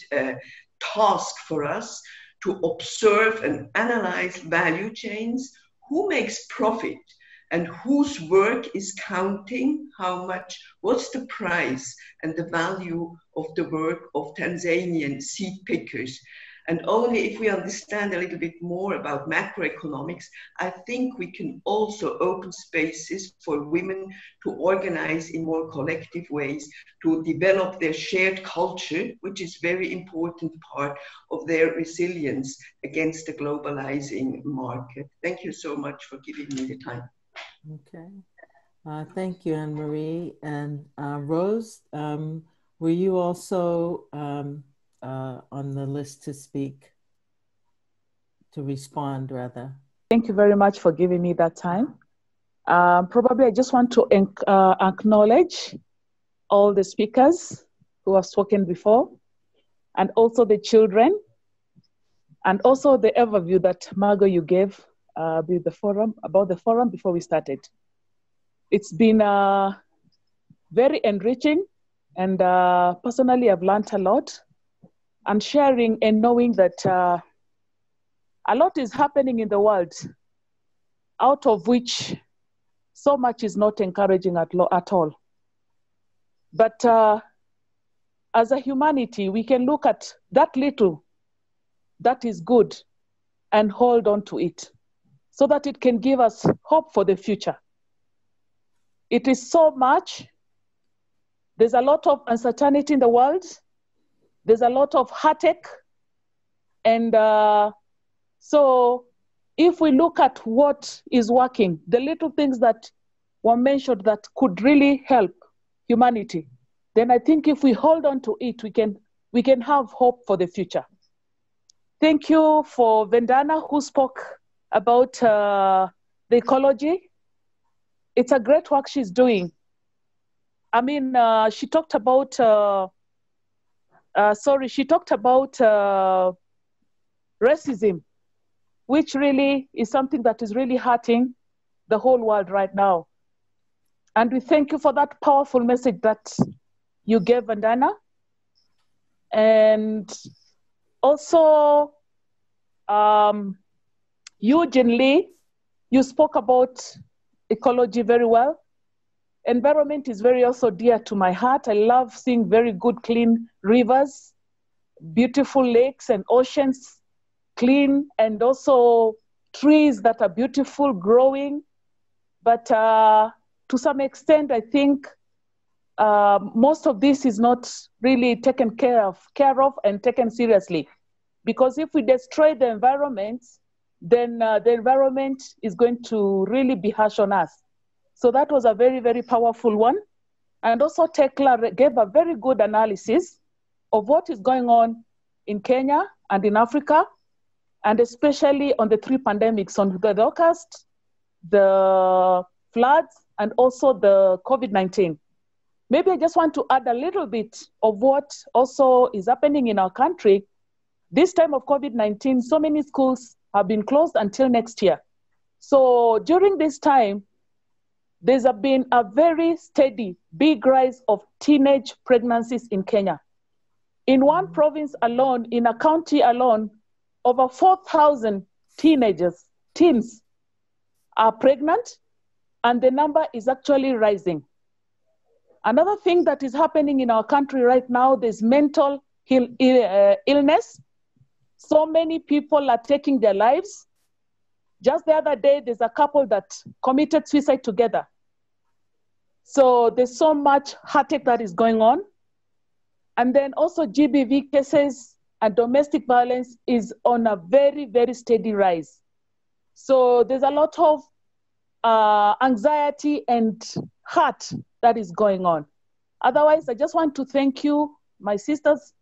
task for us, to observe and analyze value chains, who makes profit and whose work is counting, how much, what's the price and the value of the work of Tanzanian seed pickers. And only if we understand a little bit more about macroeconomics, I think we can also open spaces for women to organize in more collective ways, to develop their shared culture, which is a very important part of their resilience against the globalizing market. Thank you so much for giving me the time.
Okay. Thank you, Anne-Marie. And Rose, were you also on the list to speak, to respond rather?
Thank you very much for giving me that time. Probably I just want to acknowledge all the speakers who have spoken before, and also the children, and also the overview that Margot you gave with the forum, about the forum before we started. It's been very enriching, and personally I've learned a lot. And sharing and knowing that a lot is happening in the world, out of which so much is not encouraging at all. But as a humanity, we can look at that little that is good and hold on to it so that it can give us hope for the future. It is so much. There's a lot of uncertainty in the world. There's a lot of heartache. And so if we look at what is working, the little things that were mentioned that could really help humanity, then I think if we hold on to it, we can have hope for the future. Thank you for Vandana, who spoke about the ecology. It's a great work she's doing. I mean, she talked about racism, which really is something that is really hurting the whole world right now. And we thank you for that powerful message that you gave, Vandana. And also, Eugene Lee, you spoke about ecology very well. Environment is very also dear to my heart. I love seeing very good, clean rivers, beautiful lakes and oceans, clean, and also trees that are beautiful, growing. But to some extent, I think most of this is not really taken care of and taken seriously. Because if we destroy the environment, then the environment is going to really be harsh on us. So that was a very, very powerful one. And also Tekla gave a very good analysis of what is going on in Kenya and in Africa, and especially on the three pandemics, on the locust, the floods, and also the COVID-19. Maybe I just want to add a little bit of what also is happening in our country. This time of COVID-19, so many schools have been closed until next year. So during this time, there's been a very steady, big rise of teenage pregnancies in Kenya. In one province alone, in a county alone, over 4,000 teens are pregnant, and the number is actually rising. Another thing that is happening in our country right now, there's mental illness. So many people are taking their lives. Just the other day, there's a couple that committed suicide together. So there's so much heartache that is going on. And then also GBV cases and domestic violence is on a very, very steady rise. So there's a lot of anxiety and hurt that is going on. Otherwise, I just want to thank you, my sisters.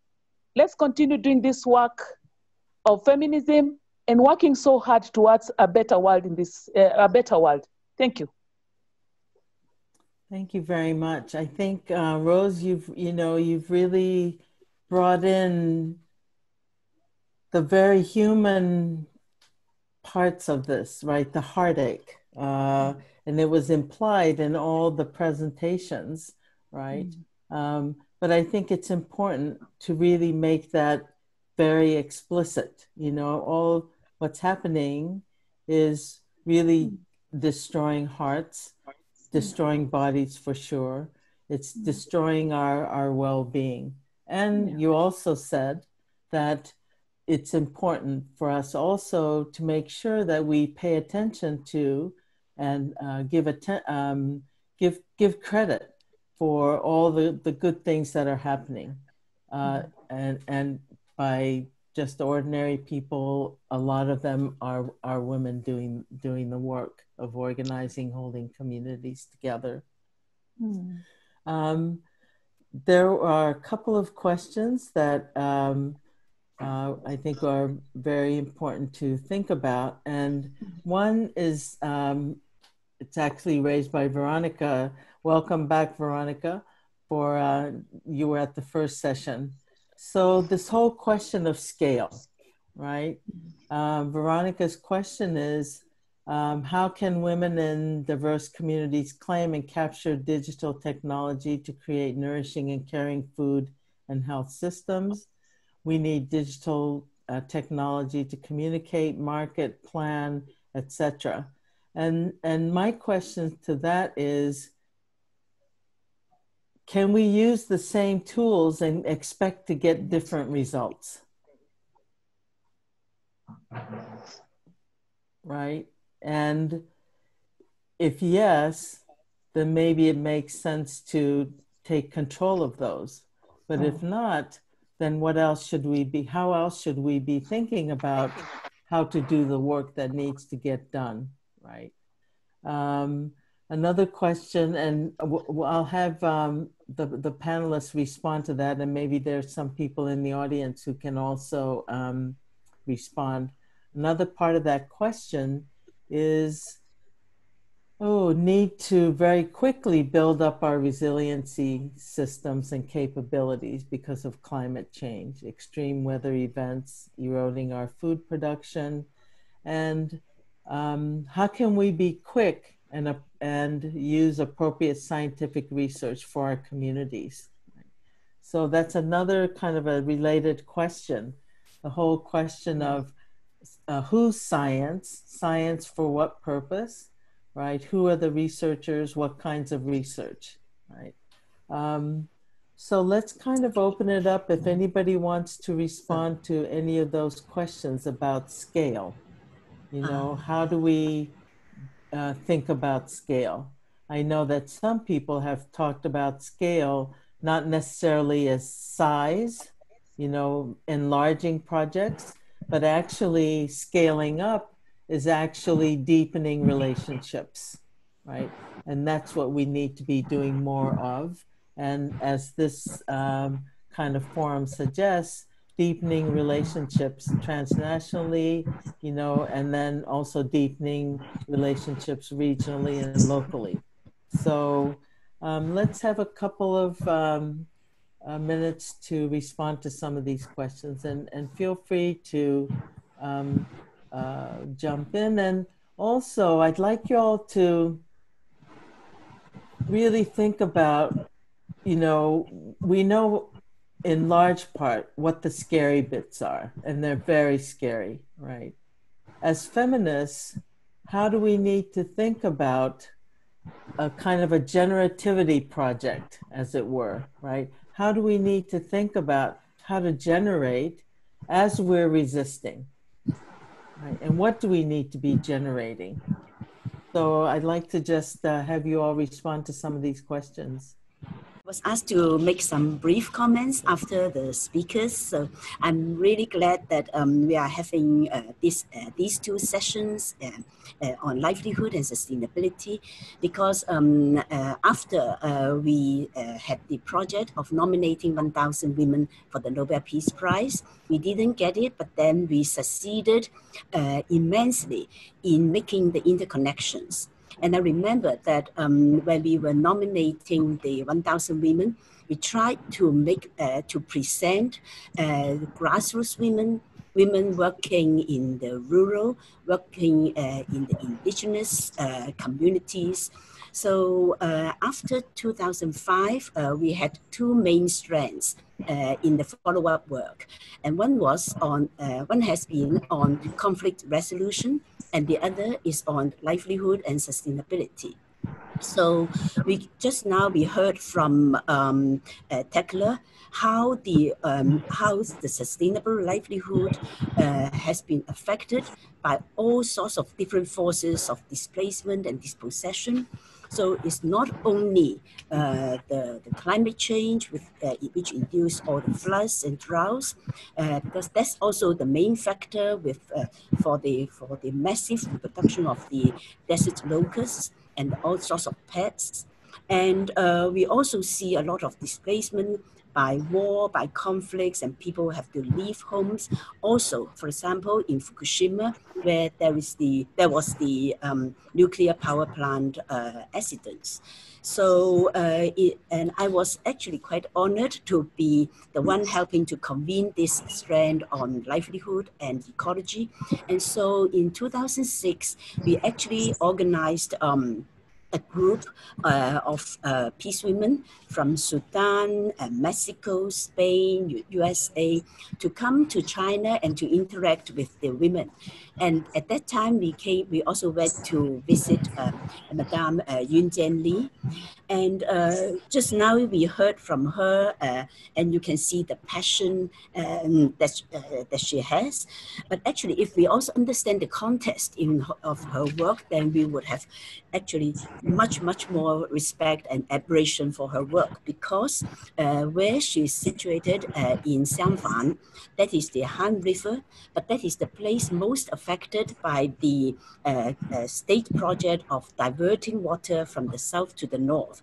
Let's continue doing this work of feminism and working so hard towards a better world in this, a better world. Thank you.
Thank you very much. I think, Rose, you've really brought in the very human parts of this, right? The heartache. And it was implied in all the presentations, right? But I think it's important to really make that very explicit. All what's happening is really destroying hearts, destroying bodies for sure. It's destroying our well-being. And you also said that it's important for us also to make sure that we pay attention to and give credit for all the good things that are happening. And by just ordinary people, a lot of them are women doing the work of organizing, holding communities together. There are a couple of questions that I think are very important to think about. And one is, it's actually raised by Veronica. Welcome back, Veronica, you were at the first session. So this whole question of scale, right? Veronica's question is, how can women in diverse communities claim and capture digital technology to create nourishing and caring food and health systems? We need digital technology to communicate, market, plan, etc. And my question to that is, can we use the same tools and expect to get different results? Right? And if yes, then maybe it makes sense to take control of those. But if not, then what else should we be, how else should we be thinking about how to do the work that needs to get done, right? Another question, and I'll have the panelists respond to that, and maybe there's some people in the audience who can also respond. Another part of that question is, need to very quickly build up our resiliency systems and capabilities because of climate change, extreme weather events eroding our food production, and how can we be quick and use appropriate scientific research for our communities? So that's another kind of a related question. The whole question of whose science, science for what purpose, right? Who are the researchers, what kinds of research, right? So let's kind of open it up if anybody wants to respond to any of those questions about scale. How do we think about scale? I know that some people have talked about scale, not necessarily as size, enlarging projects, but actually scaling up is actually deepening relationships, right? And that's what we need to be doing more of. And as this kind of forum suggests, deepening relationships transnationally, and then also deepening relationships regionally and locally. So let's have a couple of minutes to respond to some of these questions, and feel free to jump in. And also, I'd like you all to really think about, we know in large part what the scary bits are, and they're very scary, right? As feminists, how do we need to think about a kind of a generativity project, as it were, right? How do we need to think about how to generate as we're resisting? Right? And what do we need to be generating? So I'd like to just have you all respond to some of these questions.
I was asked to make some brief comments after the speakers. So I'm really glad that we are having these two sessions on livelihood and sustainability, because after we had the project of nominating 1,000 women for the Nobel Peace Prize, we didn't get it, but then we succeeded immensely in making the interconnections. And I remember that when we were nominating the 1,000 women, we tried to present grassroots women, women working in the rural, working in the indigenous communities. So after 2005, we had two main strands in the follow-up work, and one has been on conflict resolution, and the other is on livelihood and sustainability. So we heard from Tekla how the sustainable livelihood has been affected by all sorts of different forces of displacement and dispossession. So it's not only the climate change which induced all the floods and droughts, because that's also the main factor for the massive reproduction of the desert locusts and all sorts of pests. And we also see a lot of displacement by war, by conflicts, and people have to leave homes. Also, for example, in Fukushima, where there was the nuclear power plant accidents. So, and I was actually quite honored to be the one helping to convene this strand on livelihood and ecology. And so in 2006, we actually organized a group of peace women from Sudan, Mexico, Spain, USA, to come to China and to interact with the women. And at that time, we also went to visit Madame Yun Jianli. And just now we heard from her, and you can see the passion that she has. But actually, if we also understand the context of her work, then we would have actually much more respect and admiration for her work, because where she is situated in Xiangfan, that is the Han River, but that is the place most affected by the state project of diverting water from the south to the north.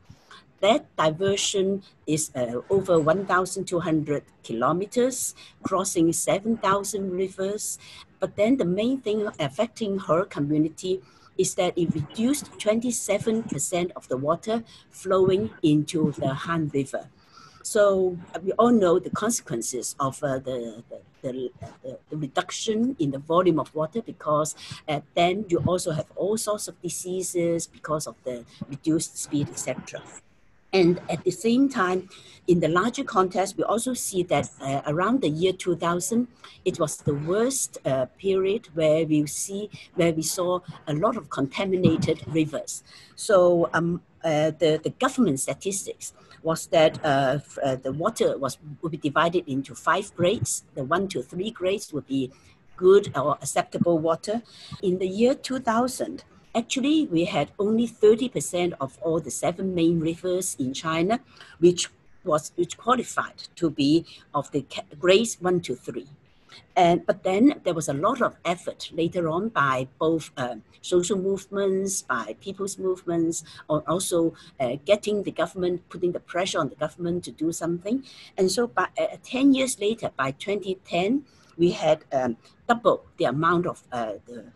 That diversion is over 1,200 kilometers, crossing 7,000 rivers. But then the main thing affecting her community is that it reduced 27% of the water flowing into the Han River. So we all know the consequences of the reduction in the volume of water, because then you also have all sorts of diseases because of the reduced speed, etc. And at the same time, in the larger context, we also see that around the year 2000, it was the worst period where we saw a lot of contaminated rivers. So the government statistics was that the water would be divided into 5 grades. The 1 to 3 grades would be good or acceptable water. In the year 2000, actually, we had only 30% of all the 7 main rivers in China, which qualified to be of the grades 1 to 3. But then there was a lot of effort later on by both social movements, by people's movements, or also getting the government, putting the pressure on the government to do something. And so by 10 years later, by 2010, we had double the amount of the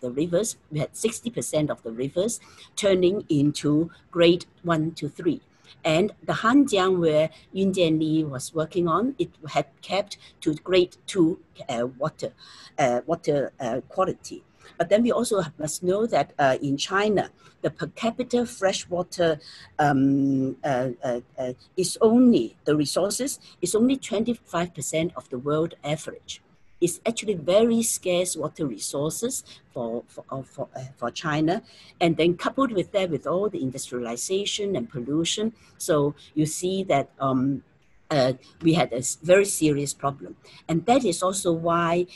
rivers. We had 60% of the rivers turning into grade 1 to 3. And the Hanjiang, where Yun Jianli was working on, it had kept to grade 2 water quality. But then we also must know that in China, the per capita freshwater is only, the resources is only 25% of the world average. It's actually very scarce water resources for China. And then coupled with that, with all the industrialization and pollution, so you see that we had a very serious problem. And that is also why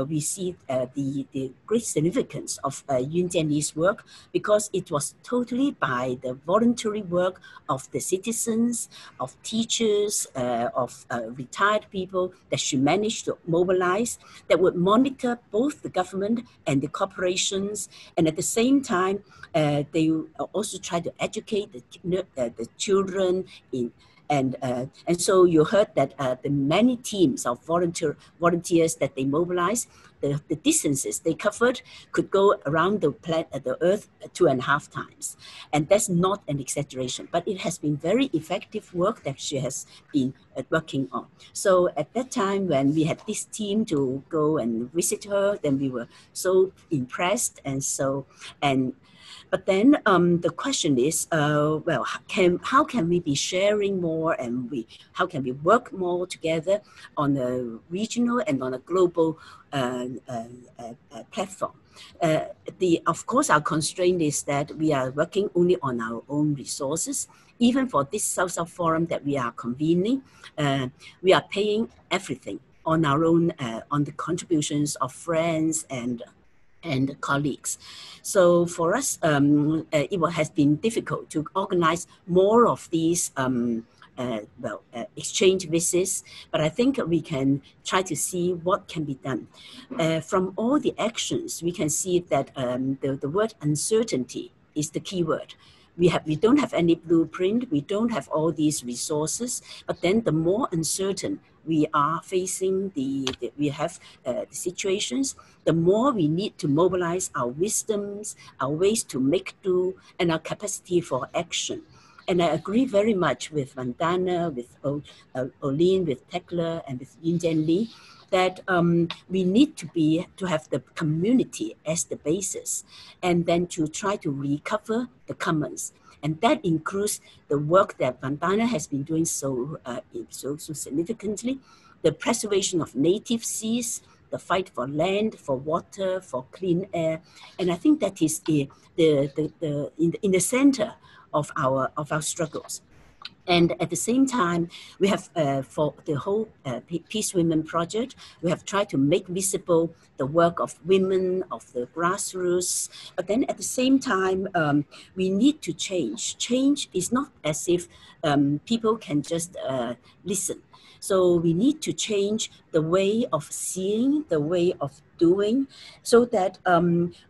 we see the great significance of Yun Jianli's work, because it was totally by the voluntary work of the citizens, of teachers, of retired people that she managed to mobilize, that would monitor both the government and the corporations. And at the same time, they also try to educate the children in. And so you heard that the many teams of volunteers that they mobilized, the distances they covered could go around the Earth 2.5 times. And that's not an exaggeration, but it has been very effective work that she has been working on. So at that time, when we had this team to go and visit her, then we were so impressed. But then the question is, well, how can we be sharing more, and how can we work more together on a regional and on a global platform? Of course, our constraint is that we are working only on our own resources. Even for this South-South Forum that we are convening, we are paying everything on our own, on the contributions of friends and colleagues. So for us, it has been difficult to organize more of these exchange visits, but I think we can try to see what can be done. From all the actions, we can see that the word uncertainty is the key word. We don't have any blueprint, we don't have all these resources, but then the more uncertain we are facing the situations, the more we need to mobilize our wisdoms, our ways to make do, and our capacity for action. And I agree very much with Vandana, with Olin, with Tekla, and with Yun Jianli, that we need to have the community as the basis, and then to try to recover the commons. And that includes the work that Vandana has been doing so significantly, the preservation of native seas, the fight for land, for water, for clean air. And I think that is in the center of our struggles. And at the same time, we have, for the whole Peace Women Project, we have tried to make visible the work of women, of the grassroots. But then at the same time, we need to change. Change is not as if people can just listen. So we need to change the way of seeing, the way of doing, so that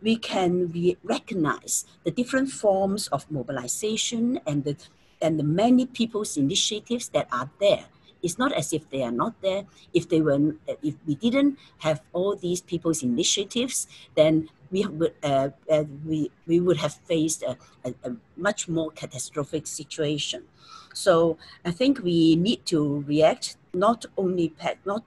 we can recognize the different forms of mobilization and the many people's initiatives that are there. It's not as if they are not there. If we didn't have all these people's initiatives, then we would have faced a much more catastrophic situation. So I think we need to react not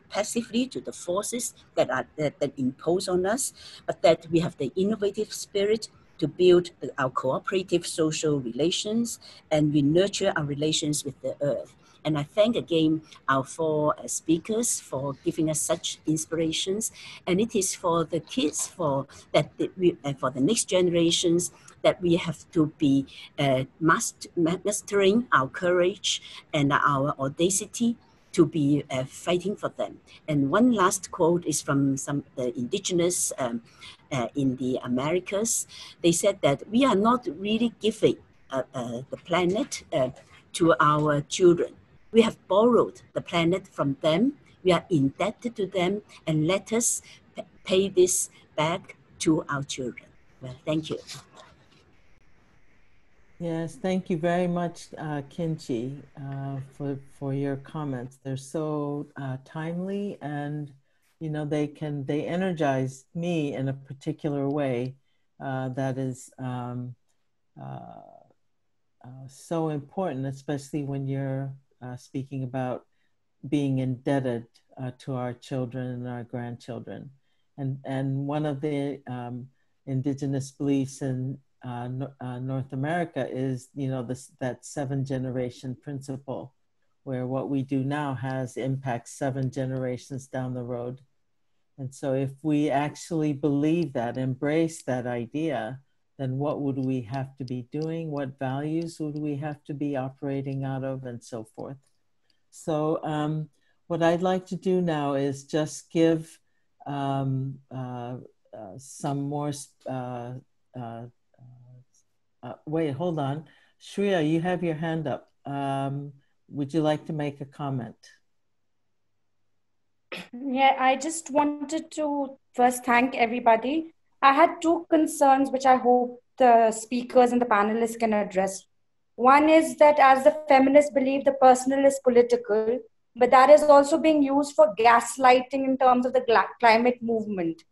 passively to the forces that impose on us, but that we have the innovative spirit to build our cooperative social relations, and we nurture our relations with the earth. And I thank again our 4 speakers for giving us such inspirations. And it is for the kids, for the next generations, that we have to be mastering our courage and our audacity to be fighting for them. And one last quote is from some indigenous in the Americas. They said that we are not really giving the planet to our children. We have borrowed the planet from them. We are indebted to them, and let us pay this back to our children. Well, thank you.
Yes, thank you very much, Kinchi, for your comments. They're so timely, and you know they energize me in a particular way that is so important, especially when you're speaking about being indebted to our children and our grandchildren. And one of the indigenous beliefs in North America is, you know, that 7-generation principle, where what we do now has impacts 7 generations down the road. And so if we actually believe that, embrace that idea, then what would we have to be doing? What values would we have to be operating out of, and so forth? So what I'd like to do now is just give some more, wait, hold on. Shreya, you have your hand up. Would you like to make a comment?
Yeah, I just wanted to first thank everybody. I had two concerns which I hope the speakers and the panelists can address. One is that as the feminists believe the personal is political, but that is also being used for gaslighting in terms of the climate movement,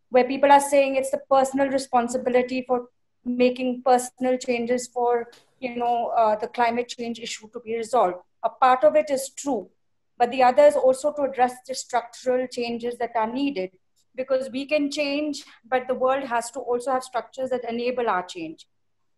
where people are saying it's the personal responsibility for making personal changes for, the climate change issue to be resolved. A part of it is true, but the other is also to address the structural changes that are needed, because we can change, but the world has to also have structures that enable our change.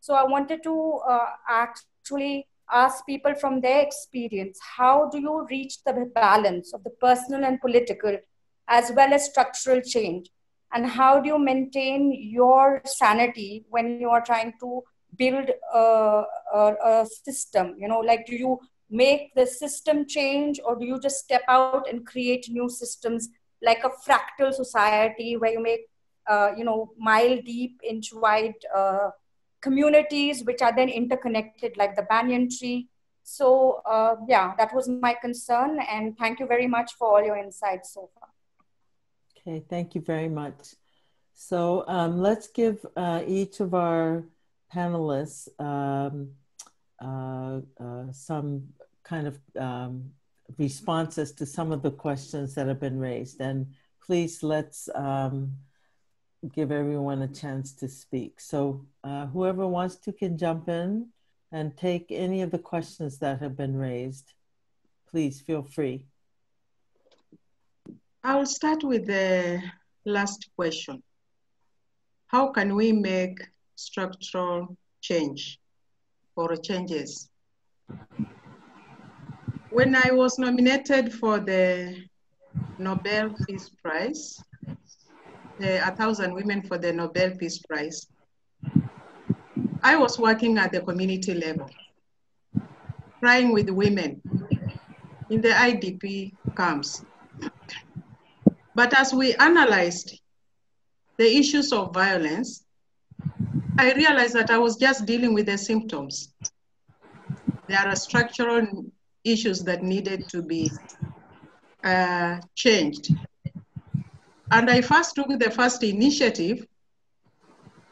So I wanted to actually ask people from their experience, how do you reach the balance of the personal and political as well as structural change? And how do you maintain your sanity when you are trying to build a system? Like, do you make the system change, or do you just step out and create new systems like a fractal society where you make, mile deep, inch wide communities which are then interconnected like the banyan tree? So yeah, that was my concern, and thank you very much for all your insights so far.
Okay, thank you very much. So let's give each of our panelists some kind of responses to some of the questions that have been raised. And please, let's give everyone a chance to speak. So whoever wants to can jump in and take any of the questions that have been raised. Please feel free.
I'll start with the last question. How can we make structural change or changes? When I was nominated for the Nobel Peace Prize, the 1,000 Women for the Nobel Peace Prize, I was working at the community level, trying with women in the IDP camps. But as we analyzed the issues of violence, I realized that I was just dealing with the symptoms. There are structural issues that needed to be changed. And I first took the first initiative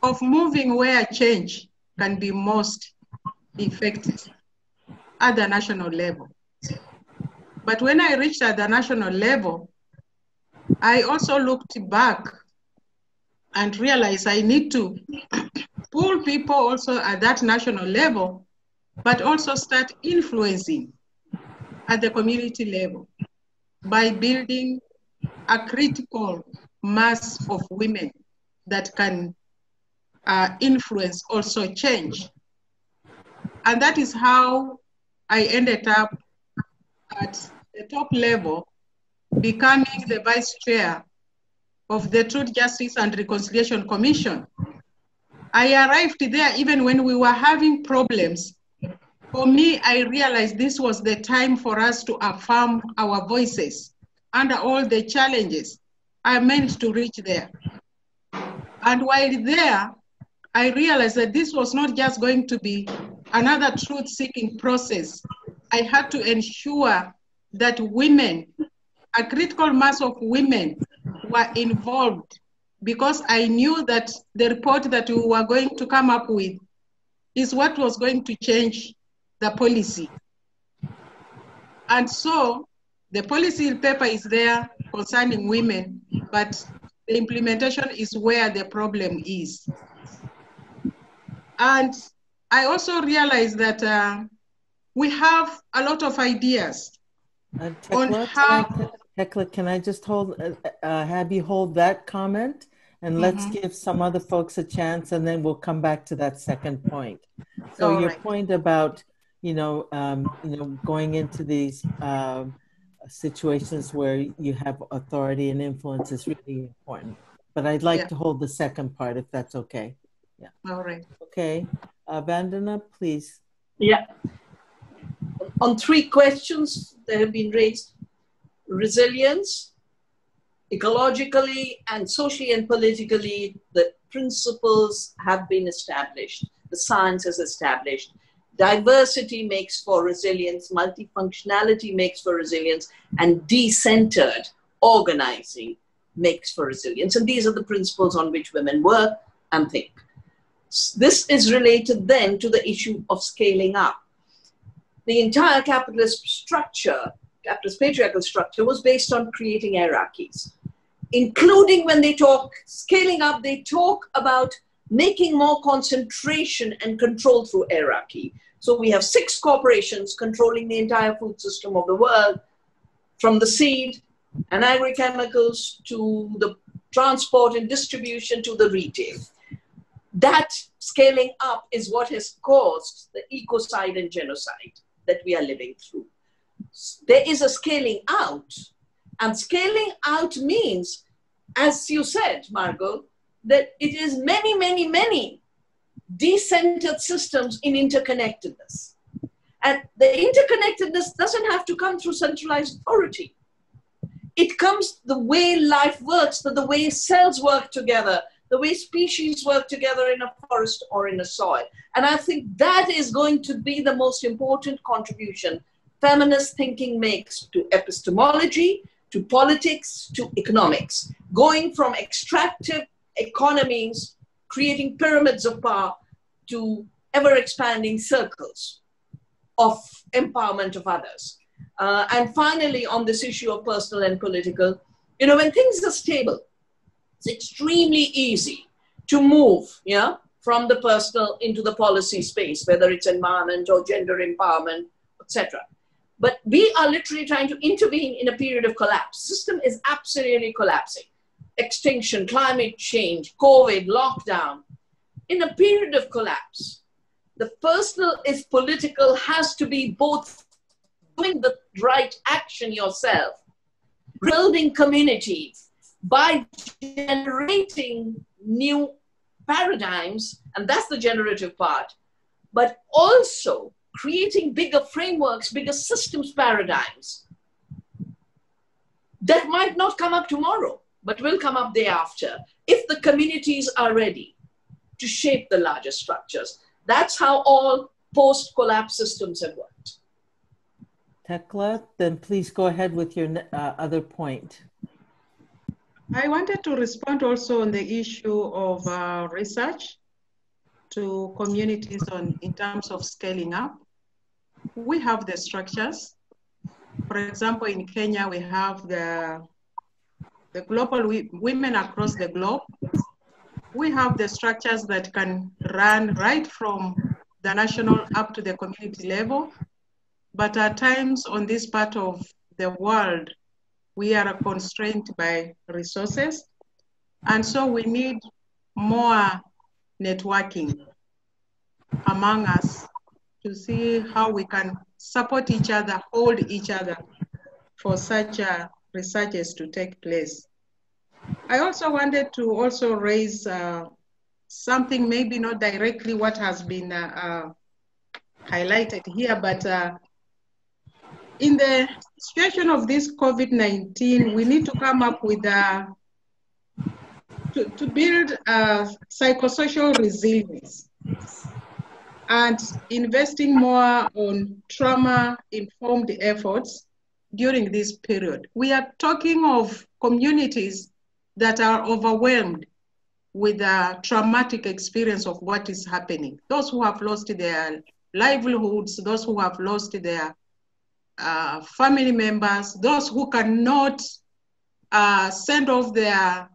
of moving where change can be most effective at the national level. But when I reached at the national level, I also looked back and realized I need to pull people also at that national level, but also start influencing at the community level by building a critical mass of women that can influence also change. And that is how I ended up at the top level, becoming the vice chair of the Truth, Justice and Reconciliation Commission. I arrived there even when we were having problems. For me, I realized this was the time for us to affirm our voices under all the challenges. I meant to reach there. And while there, I realized that this was not just going to be another truth-seeking process. I had to ensure that women, a critical mass of women, were involved, because I knew that the report that we were going to come up with is what was going to change the policy. And so the policy paper is there concerning women, but the implementation is where the problem is. And I also realized that we have a lot of ideas on how...
Tekla, can I just have you hold that comment? And let's give some other folks a chance, and then we'll come back to that second point. So your point about, going into these situations where you have authority and influence is really important. But I'd like to hold the second part, if that's okay. Yeah.
All right.
Okay. Vandana, please.
Yeah.
on three questions that have been raised: resilience, ecologically and socially and politically, the principles have been established. The science is established. Diversity makes for resilience, multifunctionality makes for resilience, and decentered organizing makes for resilience. And these are the principles on which women work and think. This is related then to the issue of scaling up. The entire capitalist structure, capitalist patriarchal structure, was based on creating hierarchies, including when they talk scaling up, they talk about making more concentration and control through hierarchy. So we have 6 corporations controlling the entire food system of the world, from the seed and agrochemicals to the transport and distribution to the retail. That scaling up is what has caused the ecocide and genocide that we are living through. There is a scaling out, and scaling out means, as you said, Margot, that it is many, many, many decentered systems in interconnectedness. And the interconnectedness doesn't have to come through centralized authority. It comes the way life works, the way cells work together, the way species work together in a forest or in a soil. And I think that is going to be the most important contribution feminist thinking makes to epistemology, to politics, to economics, going from extractive economies, creating pyramids of power, to ever-expanding circles of empowerment of others. And finally, on this issue of personal and political, you know, when things are stable, it's extremely easy to move, yeah, from the personal into the policy space, whether it's environment or gender empowerment, etc. But we are literally trying to intervene in a period of collapse. System is absolutely collapsing. Extinction, climate change, COVID, lockdown. In a period of collapse, the personal is political has to be both doing the right action yourself, building communities by generating new paradigms, and that's the generative part, but also creating bigger frameworks, bigger systems paradigms that might not come up tomorrow, but will come up day after, if the communities are ready to shape the larger structures. That's how all post-collapse systems have worked.
Tekla, then please go ahead with your other point.
I wanted to respond also on the issue of research to communities in terms of scaling up. We have the structures. For example, in Kenya, we have the global women across the globe. We have the structures that can run right from the national up to the community level. But at times on this part of the world, we are constrained by resources. And so we need more networking among us to see how we can support each other, hold each other for such researches to take place. I also wanted to also raise something, maybe not directly what has been highlighted here, but in the situation of this COVID-19, we need to come up with to build psychosocial resilience and investing more on trauma-informed efforts during this period. We are talking of communities that are overwhelmed with a traumatic experience of what is happening. Those who have lost their livelihoods, those who have lost their family members, those who cannot send off their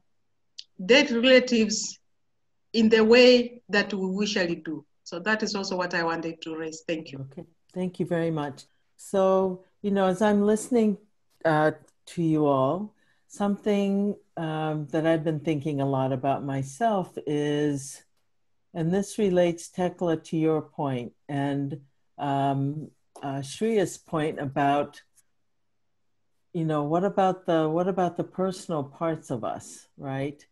dead relatives in the way that we usually do. So that is also what I wanted to raise. Thank you.
Okay, thank you very much. So, you know, as I'm listening to you all, something that I've been thinking a lot about myself is, and this relates, Tekla, to your point, and Shreya's point about, you know, what about the personal parts of us, right?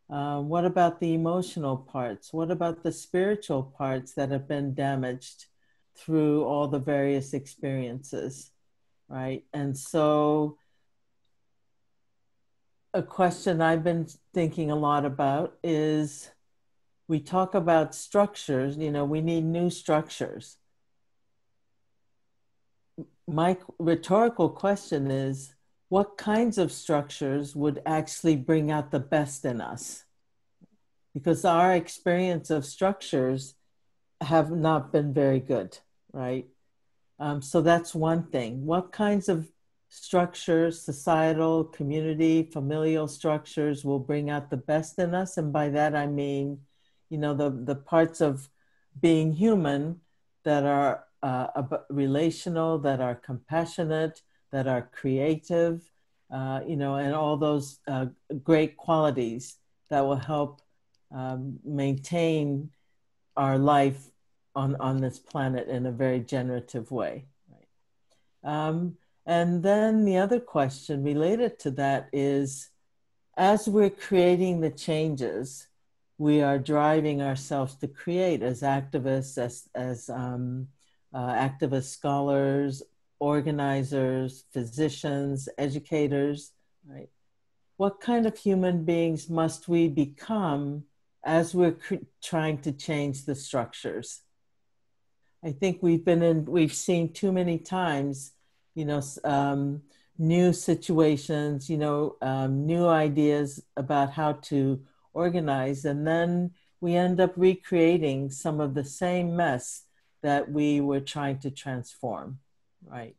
What about the emotional parts? What about the spiritual parts that have been damaged through all the various experiences, right? And so a question I've been thinking a lot about is, we talk about structures, you know, we need new structures. My rhetorical question is, what kinds of structures would actually bring out the best in us? Because our experience of structures have not been very good, right? So that's one thing. What kinds of structures, societal, community, familial structures will bring out the best in us? And by that I mean, you know, the parts of being human that are relational, that are compassionate, that are creative, you know, and all those great qualities that will help maintain our life on this planet in a very generative way. Right? And then the other question related to that is, as we're creating the changes, we are driving ourselves to create as activists, as activist scholars, organizers, physicians, educators, right? What kind of human beings must we become as we're trying to change the structures? I think we've seen too many times, you know, new situations, you know, new ideas about how to organize, and then we end up recreating some of the same mess that we were trying to transform, right?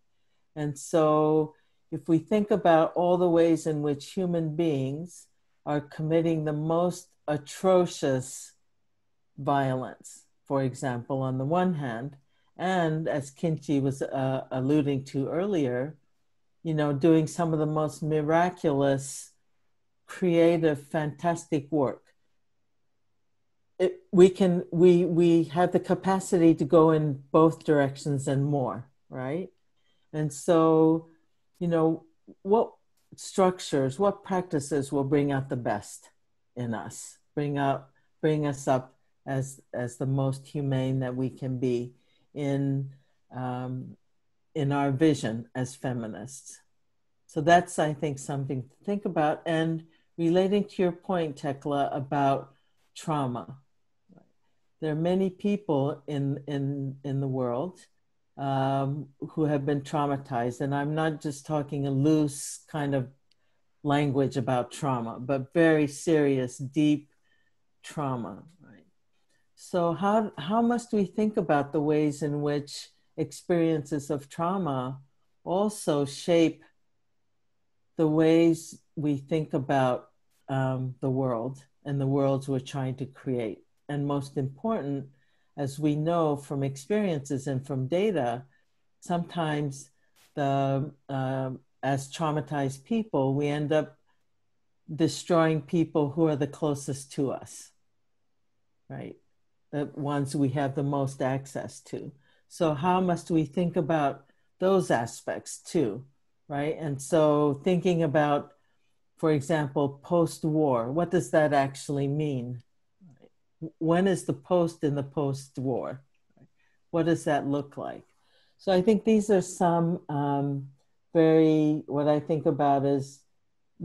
And so if we think about all the ways in which human beings are committing the most atrocious violence, for example, on the one hand, and as Kinchi was alluding to earlier, you know, doing some of the most miraculous, creative, fantastic work. We have the capacity to go in both directions and more, right? And so, you know, what structures, what practices will bring out the best in us, bring us up as the most humane that we can be in our vision as feminists. So that's, I think, something to think about. And relating to your point, Tekla, about trauma, there are many people in the world who have been traumatized. And I'm not just talking a loose kind of language about trauma, but very serious, deep trauma, right? So how must we think about the ways in which experiences of trauma also shape the ways we think about the world and the worlds we're trying to create? And most important, as we know from experiences and from data, sometimes as traumatized people, we end up destroying people who are the closest to us, right? The ones we have the most access to. So how must we think about those aspects too, right? And so thinking about, for example, post-war, what does that actually mean? When is the post in the post-war? What does that look like? So I think these are some what I think about as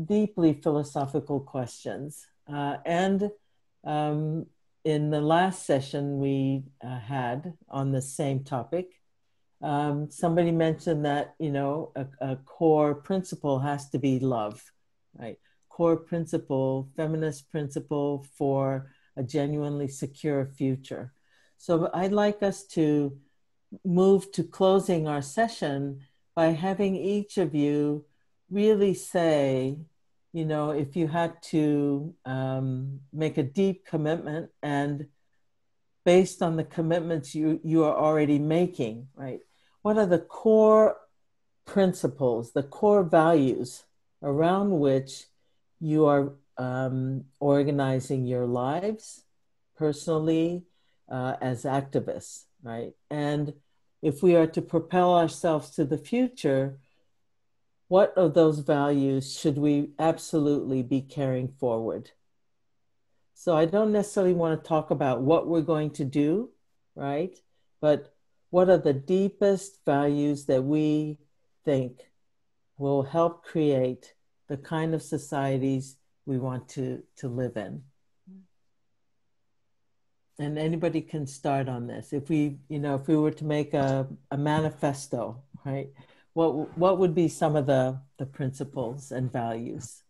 deeply philosophical questions. And in the last session we had on the same topic, somebody mentioned that, you know, a core principle has to be love, right? Core principle, feminist principle for a genuinely secure future. So I'd like us to move to closing our session by having each of you really say, you know, if you had to make a deep commitment, and based on the commitments you are already making, right? What are the core principles, the core values around which you are organizing your lives personally as activists, right? And if we are to propel ourselves to the future, what of those values should we absolutely be carrying forward? So I don't necessarily want to talk about what we're going to do, right? But what are the deepest values that we think will help create the kind of societies we want to live in. And anybody can start on this. If we were to make a manifesto, right? What would be some of the principles and values?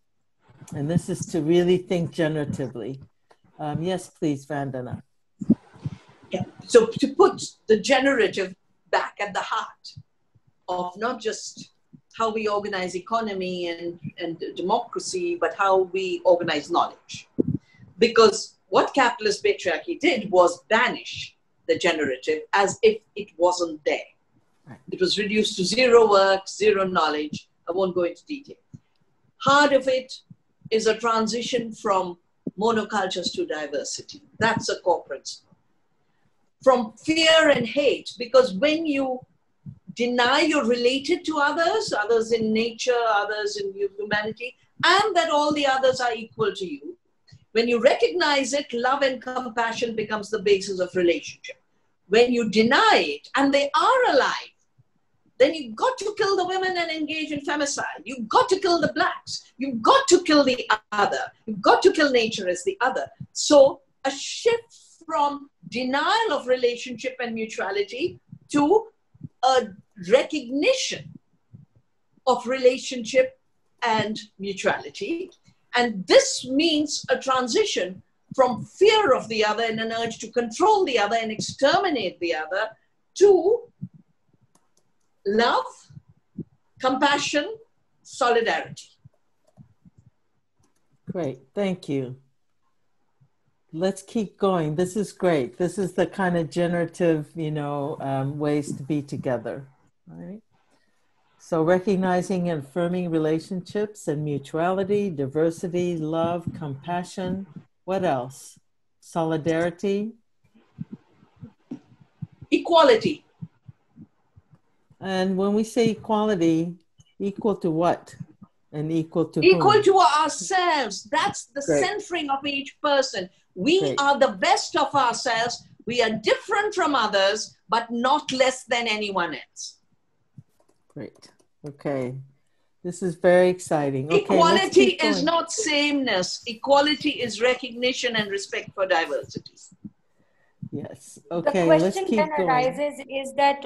And this is to really think generatively. Yes, please, Vandana.
Yeah. So to put the generative back at the heart of not just how we organize economy and democracy, but how we organize knowledge. Because what capitalist patriarchy did was banish the generative as if it wasn't there. It was reduced to zero work, zero knowledge. I won't go into detail. Heart of it is a transition from monocultures to diversity. That's a core principle. From fear and hate, because when you deny you're related to others in nature, others in humanity, and that all the others are equal to you, when you recognize it, love and compassion becomes the basis of relationship. When you deny it, and they are alive, then you've got to kill the women and engage in femicide. You've got to kill the blacks. You've got to kill the other. You've got to kill nature as the other. So a shift from denial of relationship and mutuality to a recognition of relationship and mutuality. And this means a transition from fear of the other and an urge to control the other and exterminate the other to love, compassion, solidarity.
Great, thank you. Let's keep going. This is great. This is the kind of generative, ways to be together, right? So recognizing and affirming relationships and mutuality, diversity, love, compassion. What else? Solidarity.
Equality.
And when we say equality, equal to what? And equal to
equal
whom?
to ourselves. That's the
Great.
centering of each person. We
Great.
are the best of ourselves. We are different from others, but not less than anyone else.
Great. Okay. This is very exciting. Okay,
Equality
let's keep
is
going.
not sameness. Equality is recognition and respect for diversity.
Yes.
The
Okay, let's
question
keep
then
going.
arises is that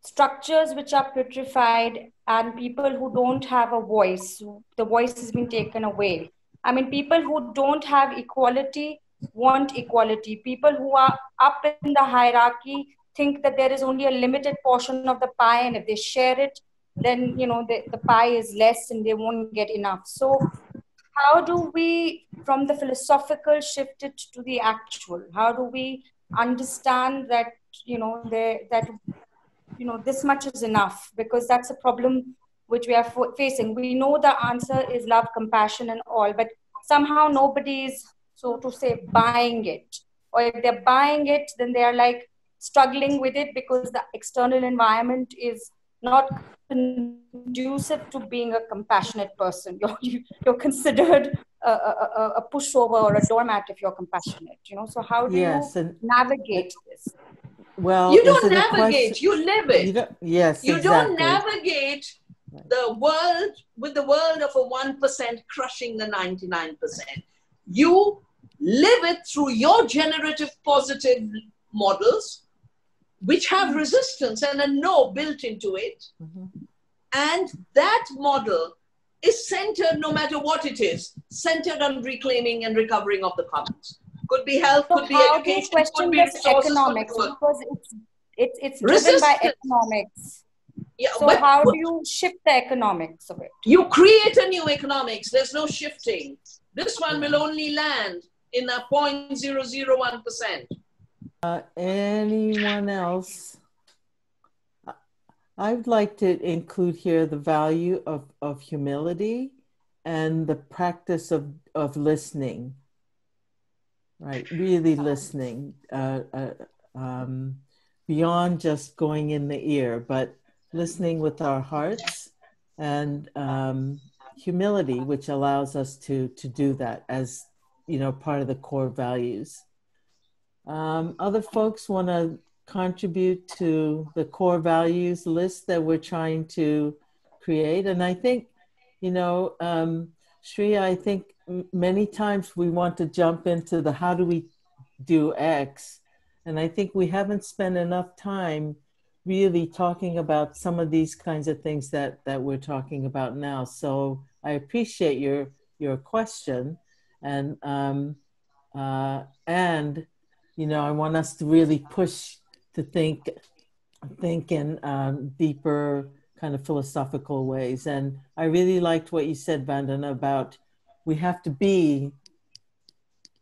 structures which are petrified and people who don't have a voice, the voice has been taken away. I mean, people who don't have equality want equality. People who are up in the hierarchy think that there is only a limited portion of the pie, and if they share it, then the pie is less and they won't get enough. So how do we, from the philosophical, shift it to the actual? How do we understand that this much is enough? Because that's a problem which we are facing. We know the answer is love, compassion, and all, but somehow nobody is, so to say, buying it. Or if they're buying it, then they are like struggling with it because the external environment is not conducive to being a compassionate person. You're considered a pushover or a doormat if you're compassionate. So how do
Yes,
you
and
navigate this?
well,
You
is
don't
it a
navigate,
question?
you live it.
Yes,
You
exactly.
don't navigate the world with the world of a 1% crushing the 99%. You live it through your generative positive models, which have resistance and a no built into it.
Mm-hmm.
And that model is centered, no matter what it is, centered on reclaiming and recovering of the commons. Could be health, could be education, could be resources,
economics,
could be work.
because it's driven by economics.
Yeah,
so how do you shift the economics of it?
You create a new economics. There's no shifting. This one will only land in a 0.001%.
Anyone else? I'd like to include here the value of humility and the practice of listening. Right, really listening, beyond just going in the ear, but listening with our hearts, and humility, which allows us to do that as part of the core values. Other folks want to contribute to the core values list that we're trying to create. And I think, you know, Shreya, I think many times we want to jump into the how do we do X, and I think we haven't spent enough time really talking about some of these kinds of things that we're talking about now. So I appreciate your question, and you know, I want us to really push to think in deeper kind of philosophical ways. And I really liked what you said, Vandana, about we have to be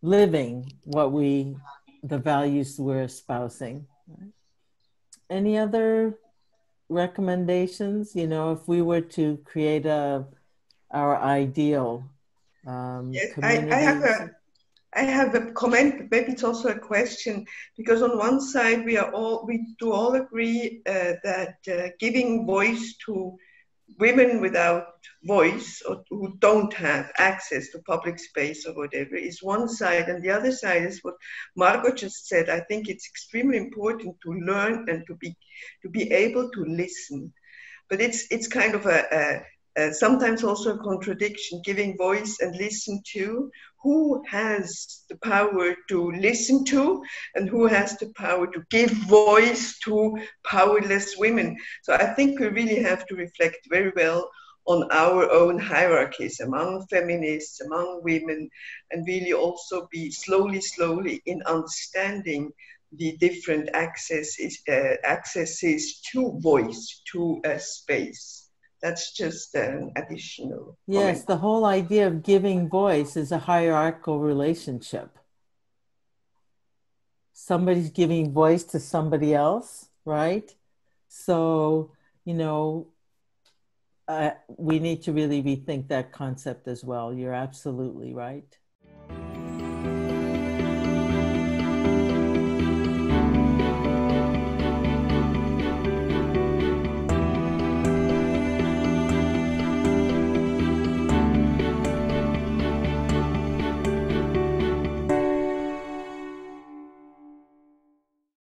living the values we're espousing. Right? Any other recommendations? You know, if we were to create our ideal
yes,
community.
I have a comment, maybe it's also a question, because on one side we do all agree that giving voice to women without voice or who don't have access to public space or whatever is one side, and the other side is what Margot just said. I think it's extremely important to learn and to be able to listen, but it's kind of sometimes also a contradiction, giving voice and listen to. Who has the power to listen to, and who has the power to give voice to powerless women? So I think we really have to reflect very well on our own hierarchies among feminists, among women, and really also be slowly in understanding the different accesses to voice, to a space. That's just an additional
Yes,
comment.
the whole idea of giving voice is a hierarchical relationship. Somebody's giving voice to somebody else, right? So, you know, we need to really rethink that concept as well. You're absolutely right.